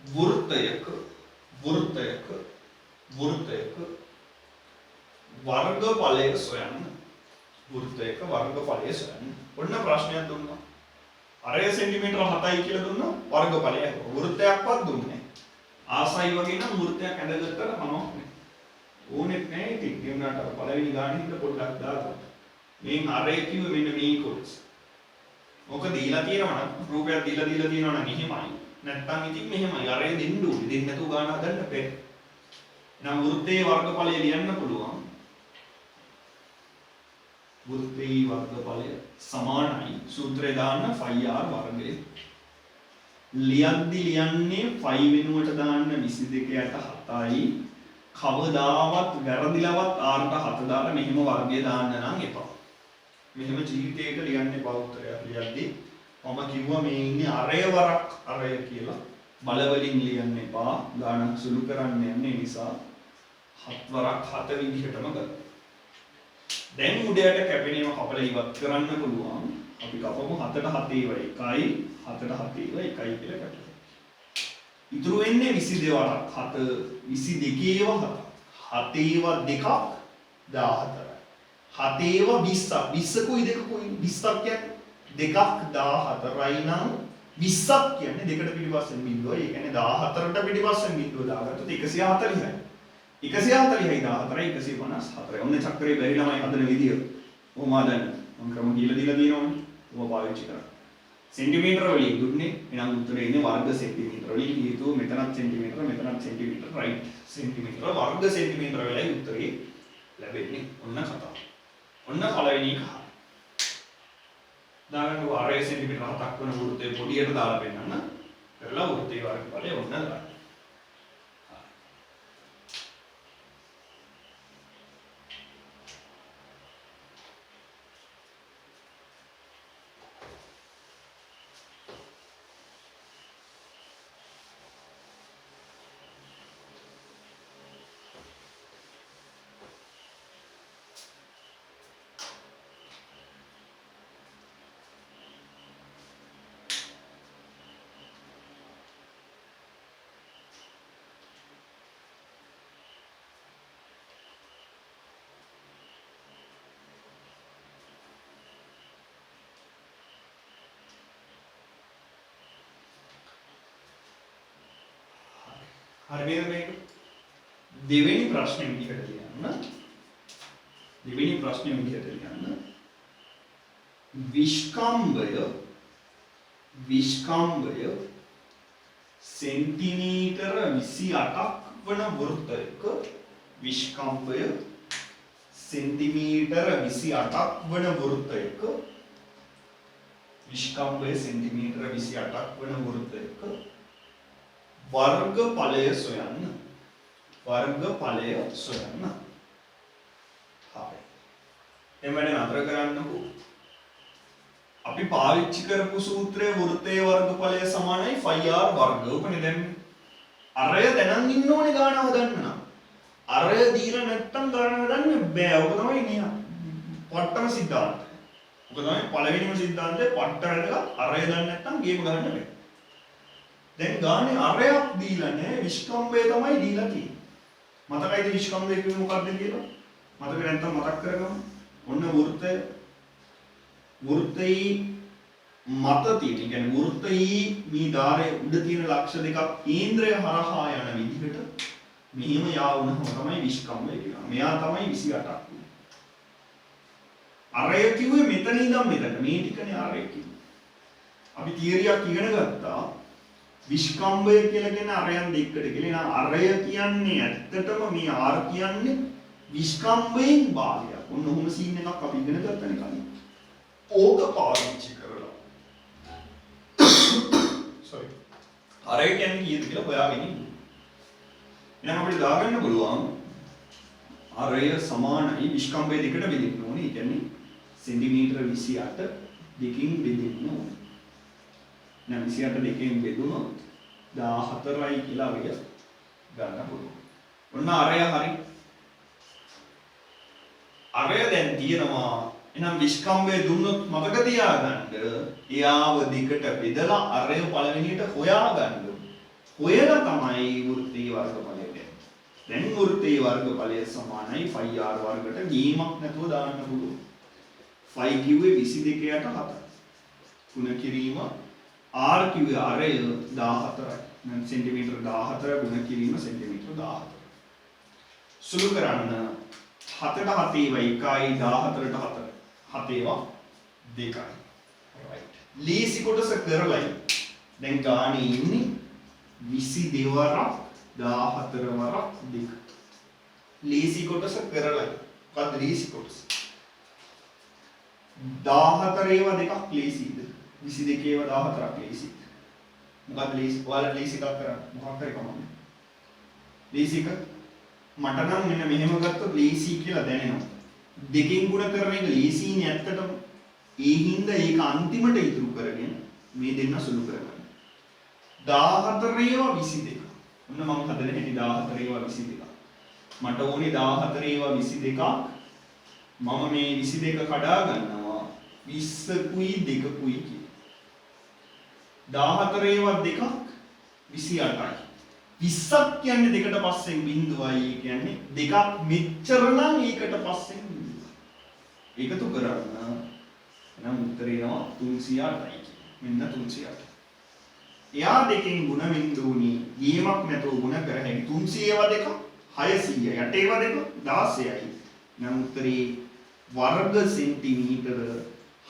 වෘත්තයක වර්ගඵලය සොයන්න. වෘත්තයක වර්ගඵලය සොයන්න. ඔන්න ප්‍රශ්නයක් දුන්නා. අරය සෙන්ටිමීටර 7යි කියලා දුන්නා වර්ගඵලය. වෘත්තයක්වත් දුන්නේ නැහැ. ආසයි වගේ නම් වෘත්තයක් ඇඳගත්තට කමක් නැහැ. ඕනෙත් නැහැ ඉතින්. ඒ වුණාට අර පළවෙනි ගානේ හින්දා පොඩ්ඩක් දාලා. මේන් අරය කිව්වේ මෙන්න මේ කොටස. මොකද දීලා තියෙනවා නම් රූපයක් දීලා තියෙනවා නම් එහෙමයි. නැත්තම් ඉතින් මෙහෙමයි. අරය දෙන්න ඕනේ. දෙන්න නැතුව ගාන හදන්න බැහැ. නම් වෘත්තයේ වර්ගඵලය ලියන්න පුළුවන්. වෘත්තයේ වර්ගඵලය සමානයි සූත්‍රය දාන්න phi r වර්ගය. ලියන්නේ phi වෙනුවට දාන්න 22ට 7යි. කවදාවත් වැරදිලවත් r ට 7 දාලා මෙහෙම වර්ගය දාන්න නම් එපා. මෙහෙම ජීවිතේට ලියන්න එපා උත්තරයක් ලියද්දී. මම කිව්වා මේ ඉන්නේ අරය වරක් අරය කියලා. බලවලින් ලියන්න එපා. ගානක් සුළු කරන්න යන්නේ නිසා 7 වරක් 7 විදිහටම ගන්න. දැන් උඩයට කැපෙනේම කපලා ඉවත් කරන්න පුළුවන්. අපි කපමු 7ට 7 ඒවා 1යි 7ට 7 ඒවා 1යි කියලා කැපුවා. ඉතුරු වෙන්නේ 22 වරක් 7 22 ඒවා 7 ඒවා 2ක් 14යි. 7 ඒවා 20ක් 20 කුයි 2 කුයි 20ක් කියන්නේ 2ක් 14යි නම් 20ක් කියන්නේ දෙකට පිටිපස්සෙන් බිඳුවයි. ඒ කියන්නේ 14ට පිටිපස්සෙන් බිඳුව දාගත්තොත් 140යි. 140යි 14යි 154යි. ඔන්න චක්‍රේ බැරි ළමයි හදන විදිය. ඔහොම හදන්න. මම ක්‍රම කියලා දීලා තියෙනවනේ. ඔබ පාවිච්චි කරන්න. සෙන්ටිමීටර වලින් දුන්නේ. එහෙනම් උත්තරේ ඉන්නේ වර්ග සෙන්ටිමීටර වලින්. හේතුව මෙතනත් සෙන්ටිමීටර මෙතනත් සෙන්ටිමීටර රයිට්. සෙන්ටිමීටර වර්ග සෙන්ටිමීටර වෙලයි උත්තරේ ලැබෙන්නේ. ඔන්න කතාව. ඔන්න පළවෙනි එක. දාගන්න අරය සෙන්ටිමීටර 7ක් වන වෘත්තය පොඩියට දාලා පෙන්නන්න. කරලා වෘත්තයේ වර්ගඵලය ඔන්න දාන්න. හරිද මේක? දෙවෙනි ප්‍රශ්නේ විදිහට ලියන්න. දෙවෙනි ප්‍රශ්නේ විදිහට ලියන්න. විස්කම්භය සෙන්ටිමීටර 28ක් වන වෘත්තයක විස්කම්භය සෙන්ටිමීටර 28ක් වන වෘත්තයක විස්කම්භය සෙන්ටිමීටර 28ක් වන වෘත්තයක වර්ගඵලය සොයන්න. වර්ගඵලය සොයන්න. හරි. එමෙන්න නතර කරන්නකෝ. අපි පාවිච්චි කරපු සූත්‍රයේ වෘත්තයේ වර්ගඵලය සමානයි phi r වර්ග. උකනේ දැන් අරය දැනන් ඉන්න ඕනේ ගාන හදන්න නම්. අරය දීලා නැත්තම් ගාන හදන්න බෑ. ඔක තමයි නියම. පට්ටම සිද්ධාන්තය. ඔක තමයි පළවෙනිම සිද්ධාන්තය. පට්ටරට අරය දන්නේ නැත්තම් ගේම ගන්න බෑ. දැන් ගානේ අරයක් දීලා නැහැ විස්කම්භය තමයි දීලා තියෙන්නේ. මතකයිද විස්කම්භය කියන්නේ මොකක්ද කියලා? මතක නැත්නම් මතක් කරගමු. ඔන්න වෘත්තයේ මත තියෙන, කියන්නේ වෘත්තයේ මේ ධාරයේ උඩ තියෙන ලක්ෂ දෙකක් කේන්ද්‍රය හරහා යන විදිහට මෙහෙම යා වුණාම තමයි විස්කම්භය කියන්නේ. මෙයා තමයි 28ක්. අරය කිව්වේ මෙතන ඉඳන් මෙතන. මේ ටිකනේ අරය කිව්වේ. අපි තියරියක් ඉගෙන ගත්තා. විස්කම්භය කියලා කියන්නේ අරයන් දෙකකට කියලා. එහෙනම් අරය කියන්නේ ඇත්තටම මේ r කියන්නේ විස්කම්භයෙන් භාගයක්. ඔන්න ඔහොම සීන් එකක් අපි ඉගෙන ගත්තනේ කලින්. ඕක පාවිච්චි කරලා. sorry. අරය කියන්නේ කීයද කියලා හොයාගෙන ඉන්න. එහෙනම් අපිට දාගන්න පුළුවන් අරය සමානයි විස්කම්භය දෙකට බෙදෙන්න ඕනේ. ඒ කියන්නේ සෙන්ටිමීටර 28 දෙකකින් බෙදෙන්න ඕනේ. නම් 28 දෙකෙන් බෙදුනොත් 14යි කියලා වෙය ගන්න පුළුවන්. ඔන්න අරය හරි. අරය දැන් තියෙනවා. එහෙනම් විස්කම්භය දුන්නොත් මතක තියාගන්න එයාව දෙකට බෙදලා අරය පළවෙනියට හොයාගන්න. හොයලා තමයි වෘත්තීය වර්ගඵලය දෙන්නේ. දැන් වෘත්තීය වර්ගඵලය සමානයි phi r වර්ගයට ගීමක් නැතුව දාන්න පුළුවන්. phi කිව්වේ 22 යට 7. ගුණ කිරීම r කිව්වේ අරය 14යි. නම් සෙන්ටිමීටර 14 ගුණ කිරීම සෙන්ටිමීටර 14. සුළු කරන්න 7ට 7 ඒවා 1යි 14ට 4. 7 ඒවා 2යි. right. ලීසි කොටස කරලයි. දැන් ගානේ ඉන්නේ 22 වරක් 14 වරක් 2. ලීසි කොටස කරලයි. මොකද්ද ලීසි කොටස? 14 ඒවා දෙකක් ලීසිද? 22 ඒවා 14ක් ලීසිද? මොකක්ද ලීසි? ඔයාලා ලීසි එකක් කරන්න. මොකක් හරි කමන්නේ. ලීසි එක මට නම් මෙන්න මෙහෙම ගත්තොත් ලීසි කියලා දැනෙනවා. දෙකෙන් ගුණ කරන එක ලීසිනේ ඇත්තටම. ඒ හින්දා ඒක අන්තිමට ඉතුරු කරගෙන මේ දෙන්න සුළු කරගන්න. 14 ඒවා 22. ඔන්න මම හදන හැටි 14 ඒවා 22. මට ඕනේ 14 ඒවා 22ක්. මම මේ 22 කඩා ගන්නවා 20කුයි 2කුයි කියලා. 14 ඒවා දෙකක් 28යි. 20ක් කියන්නේ දෙකට පස්සෙන් බිඳුවයි කියන්නේ දෙකක් මෙච්චර නම් ඒකට පස්සෙන් බිඳුවයි. ඒකතු කරන්න නම් උත්තරේ එනවා 308යි කියන්නේ. මෙන්න 308. එයා දෙකෙන් ಗುಣ බිඳුණි ගේමක් නැතුව ಗುಣ කර හැකි 300 ඒවා දෙක 600යි 8 ඒවා දෙක 16යි. නම් උත්තරේ වර්ග සෙන්ටිමීටර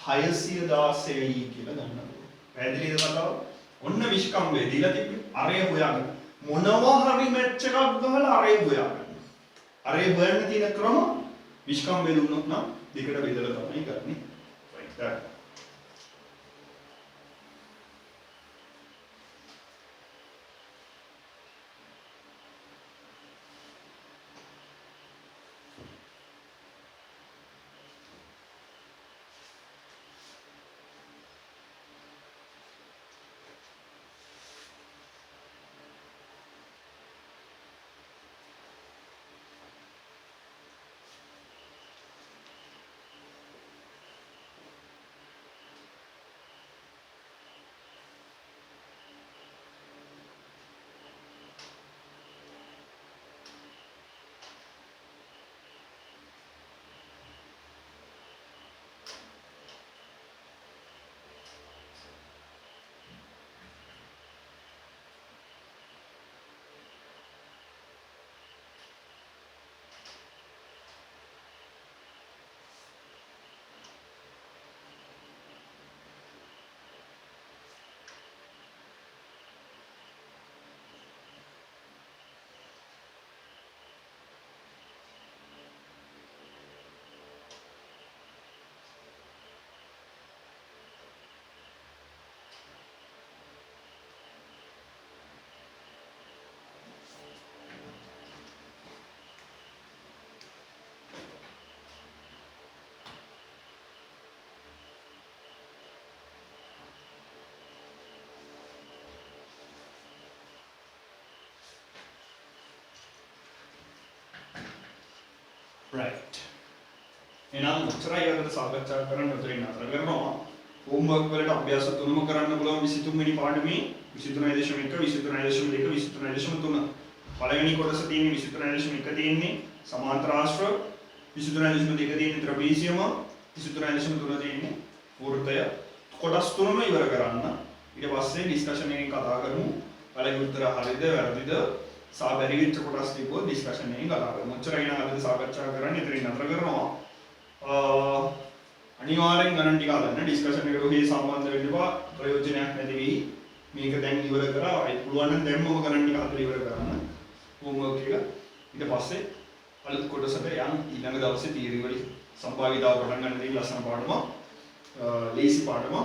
616යි කියලා ගන්නවා. පැහැදිලිද කතාව? ඔන්න විශ්කම්භය දීලා තිබ්බේ. අරය හොයාගන්න. මොනවා හරි මැච් එකක් ගහලා අරය හොයාගන්න. අරය හොයන්න තියෙන ක්‍රම විශ්කම්භය දුන්නොත් නම් දෙකට බෙදලා තමයි ගන්නෙ. right that. right එහෙනම් උත්තරය අද සාකච්ඡා කරන්න උතරින් අතර කරනවා homework වලට අභ්‍යාස තුනම කරන්න පුළුවන් 23 වෙනි පාඩමේ 23.1 23.2 23.3 පළවෙනි කොටස තියෙන්නේ 23.1 තියෙන්නේ සමාන්තර ආශ්‍ර 23.2 තියෙන්නේ ත්‍රිපිසියම 23.3 තියෙන්නේ වෘත්තය කොටස් තුනම ඉවර කරන්න ඊට පස්සේ ඩිස්කෂන් එකෙන් කතා කරමු පළවෙනි උත්තර හරිද වැරදිද සා බැරි වෙච්ච කොටස් ටිකෝ ඩිස්කෂන් එකෙන් කතා කරමු. ඔච්චරයි නේද අද සාකච්ඡා කරන්නේ. ඉතින් නතර කරනවා. අනිවාර්යෙන් ගණන් ටික අහන්න ඩිස්කෂන් එකට ඔහේ සම්බන්ධ වෙන්න එපා. ප්‍රයෝජනයක් නැති වෙයි. මේක දැන් ඉවර කරා. ඒ පුළුවන් නම් දැන්මම ගණන් ටික අහලා ඉවර කරන්න. හෝම්වර්ක් එක. ඊට පස්සේ අලුත් කොටසට යන් ඊළඟ දවසේ තියරි වලින් සම්භාවිතාව පටන් ගන්න දෙයි ලස්සන පාඩම. ලේසි පාඩම.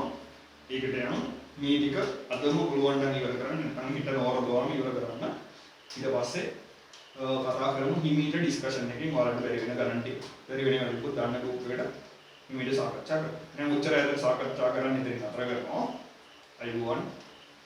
ඒකට යන මේ ටික අදම පුළුවන් නම් ඉවර කරන්න. නැත්නම් හිතන ඕරදෝම ඉවර කරන්න. ඊට පස්සේ කතා කරමු හිමීට ඩිස්කෂන් එකකින් ඔයාලට බැරි වෙන ගණන් ටික. බැරි වෙන ගණන් දාන්න ගෲප් එකට හිමීට සාකච්ඡා කරමු. දැන් උච්චරය සාකච්ඡා කරන්න ඉතින් අතර කරනවා. අයිබෝවන්